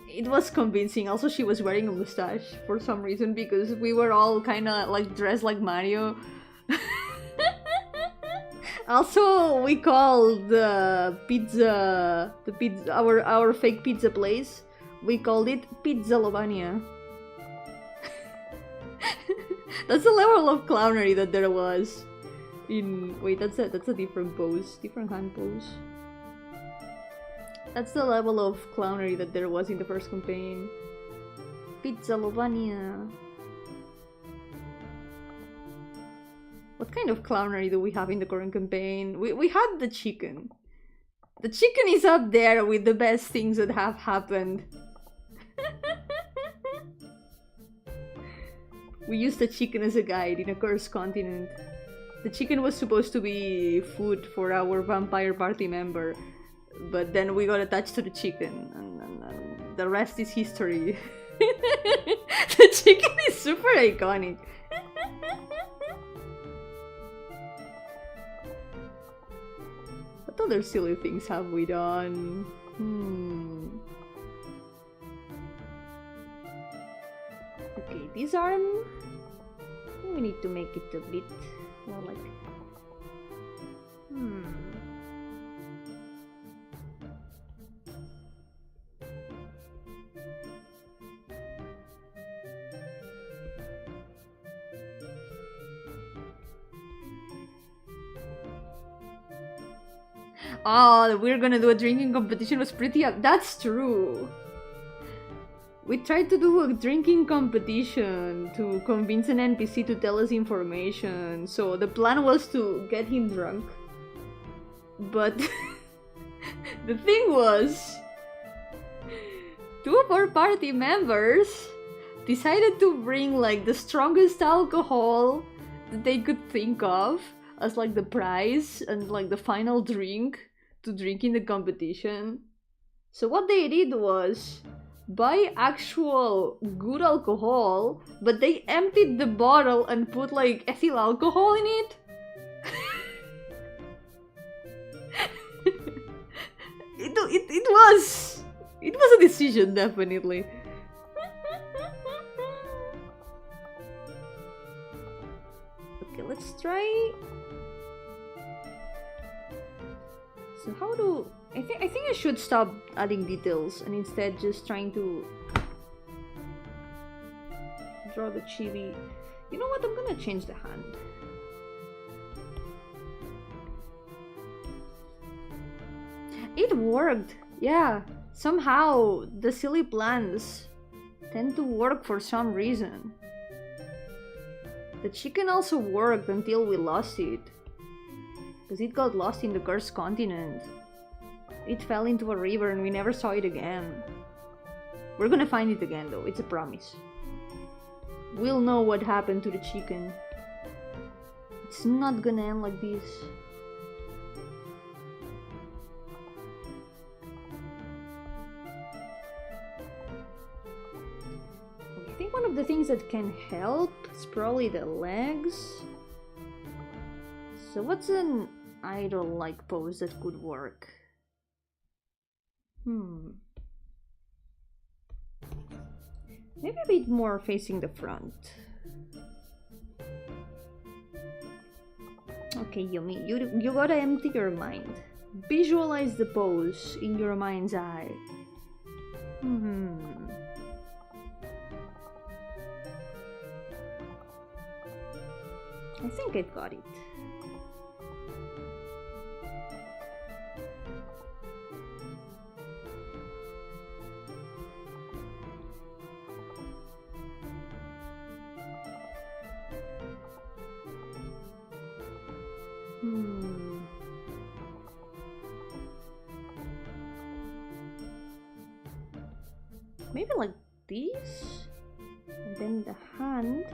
S1: It was convincing. Also, she was wearing a mustache for some reason, because we were all kind of like dressed like Mario. Also, we called our fake pizza place, we called it Pizza Lovania. That's the level of clownery that there was in... Wait, that's a different pose. Different hand pose. That's the level of clownery that there was in the first campaign. Pizza Lovania. What kind of clownery do we have in the current campaign? We had the chicken. The chicken is up there with the best things that have happened. We used the chicken as a guide in a cursed continent. The chicken was supposed to be food for our vampire party member, but then we got attached to the chicken, and the rest is history. The chicken is super iconic. What other silly things have we done? Okay, this arm, we need to make it a bit more like... Oh, we're gonna do a drinking competition was pretty... That's true! We tried to do a drinking competition to convince an NPC to tell us information. So the plan was to get him drunk. But the thing was, two of our party members decided to bring like the strongest alcohol that they could think of as like the prize and like the final drink to drink in the competition. So what they did was buy actual good alcohol, but they emptied the bottle and put like ethyl alcohol in it. It was a decision, definitely. Okay, let's try. So how do I think I should stop adding details and instead just trying to draw the chibi. You know what? I'm gonna change the hand. It worked! Yeah, somehow the silly plans tend to work for some reason. The chicken also worked until we lost it. Because it got lost in the cursed continent. It fell into a river and we never saw it again. We're gonna find it again though, it's a promise. We'll know what happened to the chicken. It's not gonna end like this. I think one of the things that can help is probably the legs. So what's an idol-like pose that could work? Maybe a bit more facing the front. Okay, Yomi, you gotta empty your mind. Visualize the pose in your mind's eye. I think I've got it. Maybe like this, and then the hand.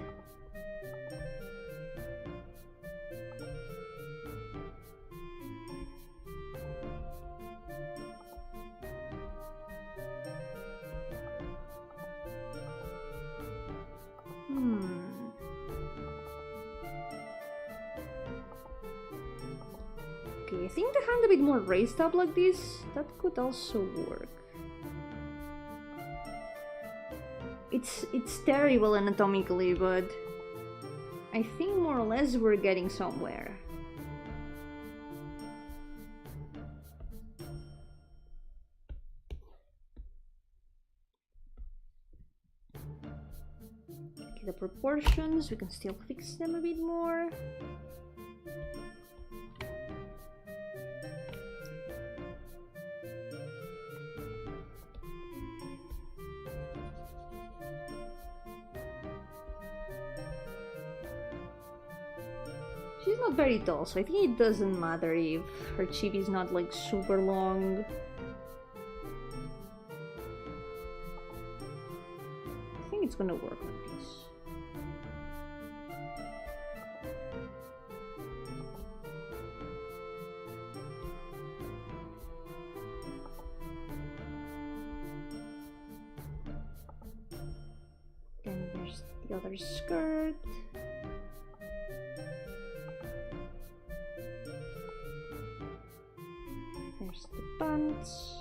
S1: Okay, I think the hand a bit more raised up like this, that could also work. It's terrible anatomically, but I think more or less we're getting somewhere. Okay, the proportions, we can still fix them a bit more. She's not very tall, so I think it doesn't matter if her chibi is not like super long. I think it's gonna work like this. Then there's the other skirt. There's the pants.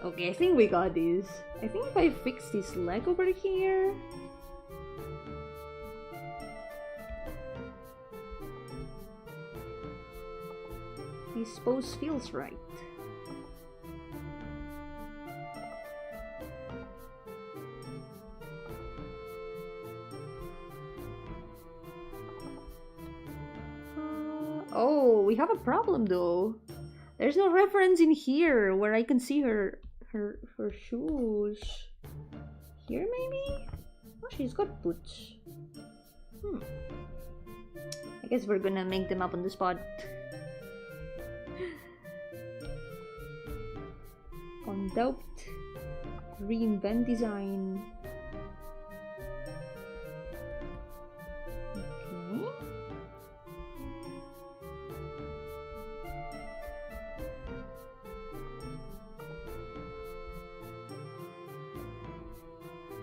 S1: Okay, I think we got this. I think if I fix this leg over here... this pose feels right. Oh, we have a problem though. There's no reference in here where I can see her shoes. Here maybe? Oh, she's got boots. I guess we're gonna make them up on the spot. Conduct, reinvent design. Okay.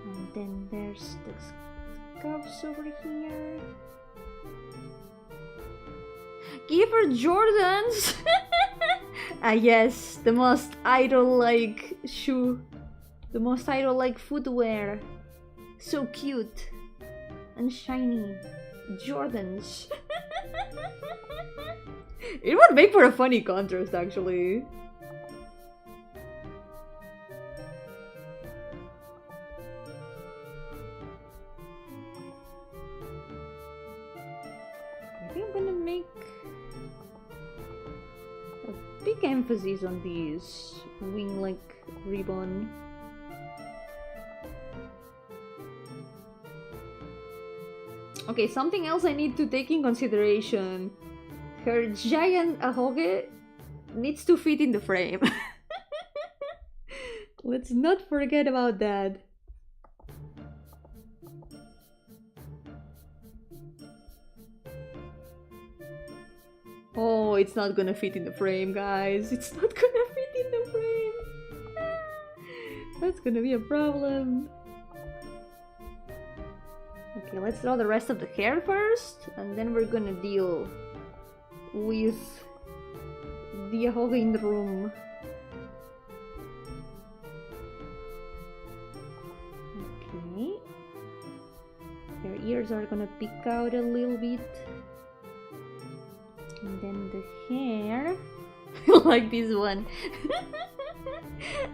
S1: And then there's the scarves over here. Give her Jordans! Ah yes, the most idol-like shoe. The most idol-like footwear. So cute. And shiny. Jordans. It would make for a funny contrast actually. I think I'm gonna make a big emphasis on these wing-like ribbon. Okay, something else I need to take in consideration. Her giant ahoge needs to fit in the frame. Let's not forget about that. Oh, it's not gonna fit in the frame, guys. It's not gonna fit in the frame. That's gonna be a problem. Okay, let's draw the rest of the hair first, and then we're gonna deal with the ahoge in the room. Okay. Her ears are gonna peek out a little bit. And then the hair. Like this one.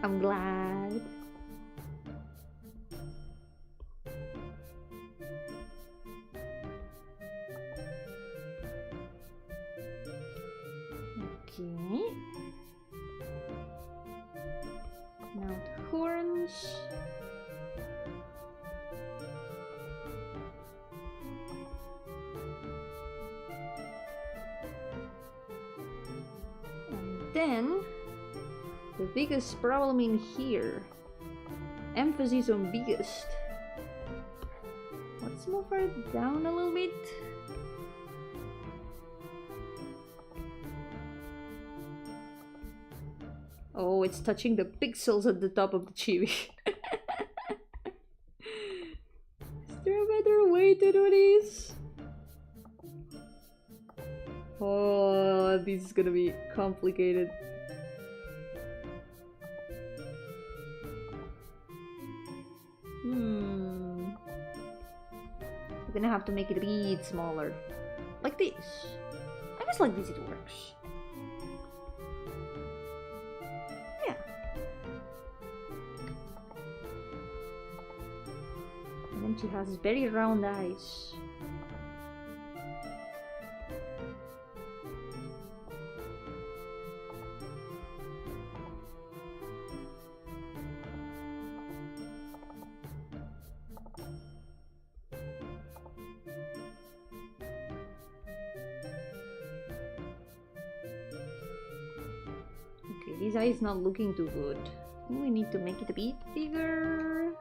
S1: I'm glad. Okay. Now the horns. Then, the biggest problem in here. Emphasis on biggest. Let's move her down a little bit. Oh, it's touching the pixels at the top of the chibi. Is there a better way to do this? Oh, this is gonna be complicated. We're gonna have to make it a bit smaller. Like this. I guess like this it works. Yeah. And she has very round eyes. This eye is not looking too good. We need to make it a bit bigger.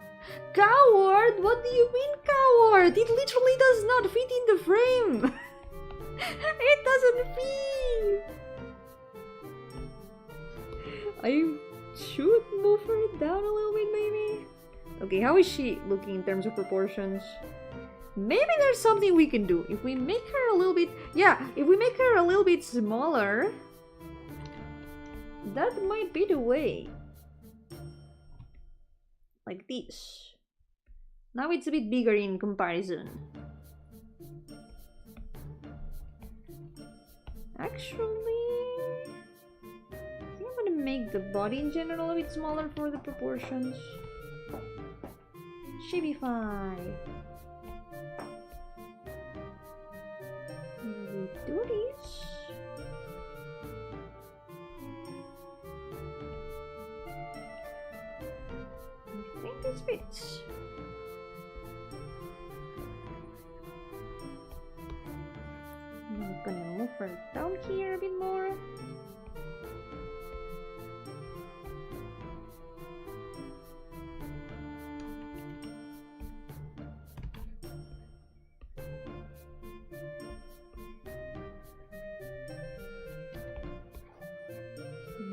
S1: Coward? What do you mean coward? It literally does not fit in the frame. It doesn't fit. I should move her down a little bit maybe. Okay, how is she looking in terms of proportions? Maybe there's something we can do. If we make her a little bit... Yeah, if we make her a little bit smaller... That might be the way. Like this. Now it's a bit bigger in comparison. Actually, I think I'm gonna make the body in general a bit smaller for the proportions. Should be fine. We do this. This fits. I'm gonna move her down here a bit more.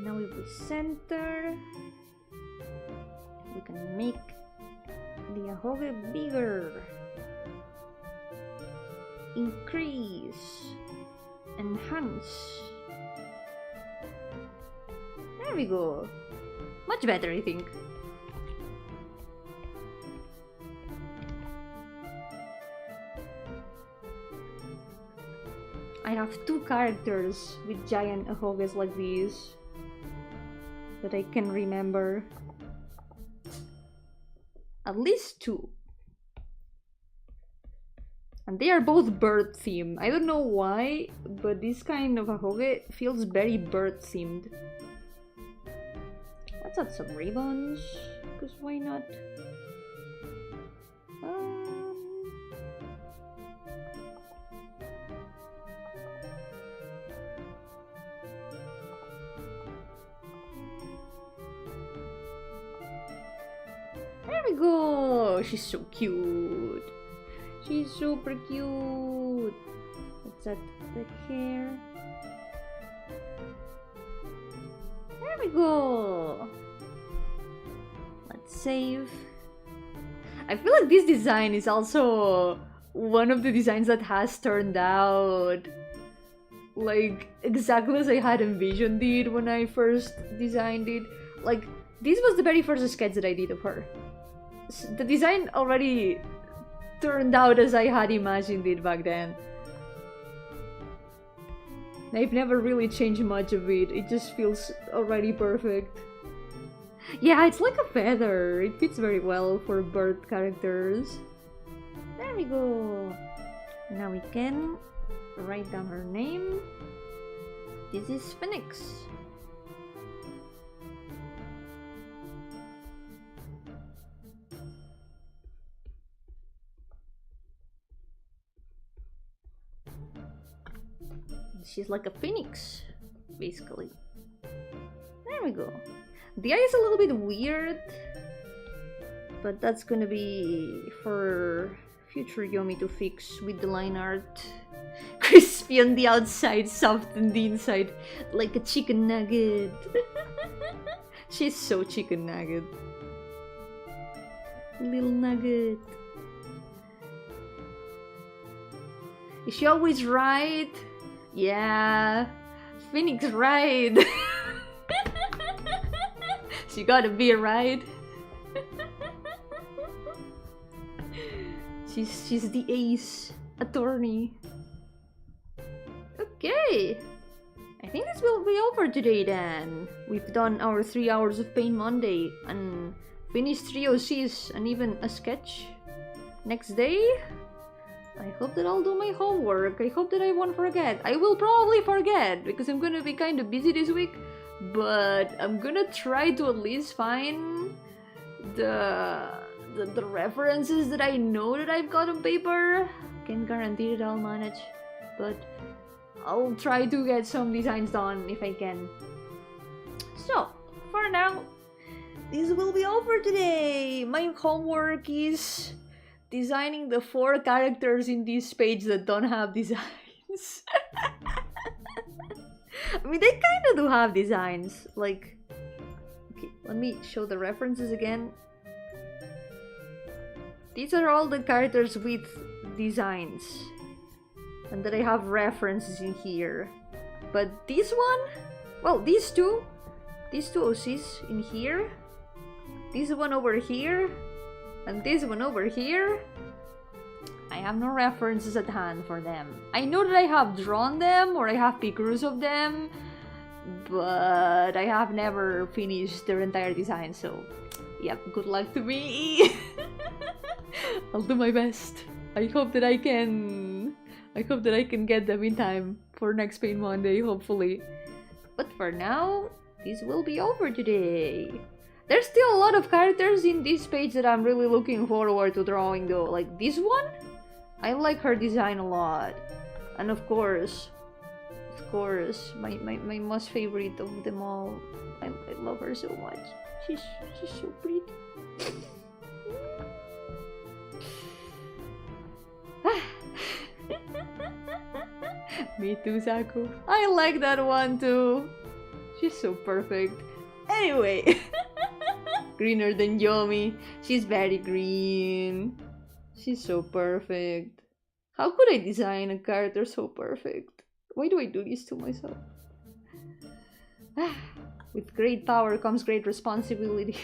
S1: Now if we center, we can make the ahoge bigger, increase, enhance. There we go. Much better, I think. I have two characters with giant ahoges like these that I can remember. At least two. And they are both bird themed. I don't know why, but this kind of ahoge feels very bird themed. Let's add some ribbons, because why not? There we go! She's so cute! She's super cute! Let's add the hair. There we go! Let's save. I feel like this design is also one of the designs that has turned out like exactly as I had envisioned it when I first designed it. Like, this was the very first sketch that I did of her. The design already turned out as I had imagined it back then. I've never really changed much of it, it just feels already perfect. Yeah, it's like a feather, it fits very well for bird characters. There we go. Now we can write down her name. This is Phoenix. She's like a phoenix, basically. There we go. The eye is a little bit weird, but that's gonna be for future Yomi to fix with the line art. Crispy on the outside, soft on the inside, like a chicken nugget. She's so chicken nugget. Little nugget. Is she always right? Yeah, Phoenix right. She gotta be right. She's the ace attorney. Okay, I think this will be over today then. We've done our 3 hours of Paint Monday and finished 3 OCs and even a sketch. next day, I hope that I'll do my homework. I hope that I won't forget. I will probably forget because I'm gonna be kind of busy this week, but I'm gonna try to at least find the references that I know that I've got on paper. Can't guarantee that I'll manage, but I'll try to get some designs done if I can. So, for now, this will be all for today. My homework is designing the 4 characters in this page that don't have designs. I mean, they kind of do have designs. Like, okay, let me show the references again. These are all the characters with designs. And that I have references in here. But this one, well, these two OCs in here, this one over here, and this one over here, I have no references at hand for them. I know that I have drawn them, or I have pictures of them, but I have never finished their entire design, so yep, good luck to me. I'll do my best. I hope that I can get them in time for next Paint Monday, hopefully. But for now, this will be over today. There's still a lot of characters in this page that I'm really looking forward to drawing though. Like this one, I like her design a lot. And of course, my most favorite of them all. I love her so much. She's so pretty. Me too, Saku. I like that one too. She's so perfect. Anyway, greener than Yomi. She's very green. She's so perfect. How could I design a character so perfect? Why do I do this to myself? With great power comes great responsibility.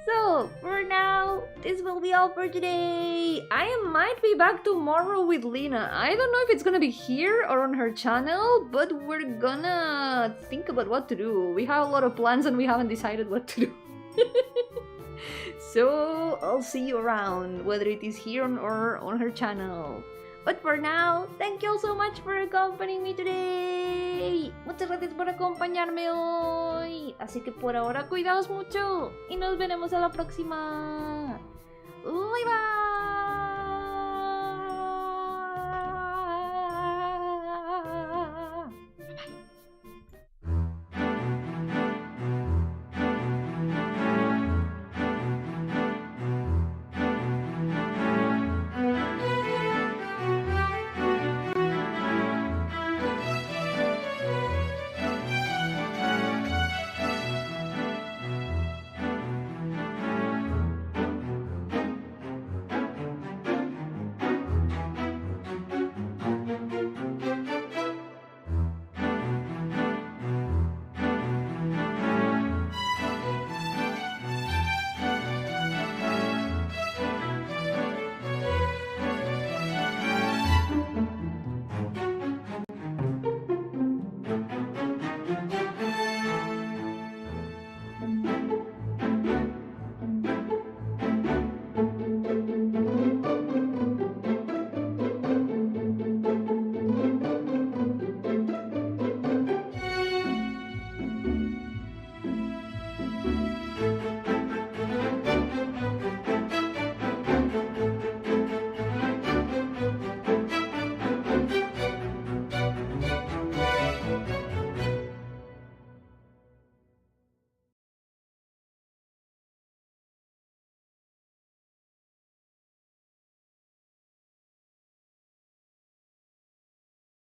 S1: So, for now, this will be all for today. I might be back tomorrow with Lena. I don't know if it's gonna be here or on her channel, but we're gonna think about what to do. We have a lot of plans and we haven't decided what to do. So, I'll see you around, whether it is here or on her channel. But for now, thank you all so much for accompanying me today. Muchas gracias por acompañarme hoy. Así que por ahora, cuidaos mucho y nos veremos a la próxima. Bye bye.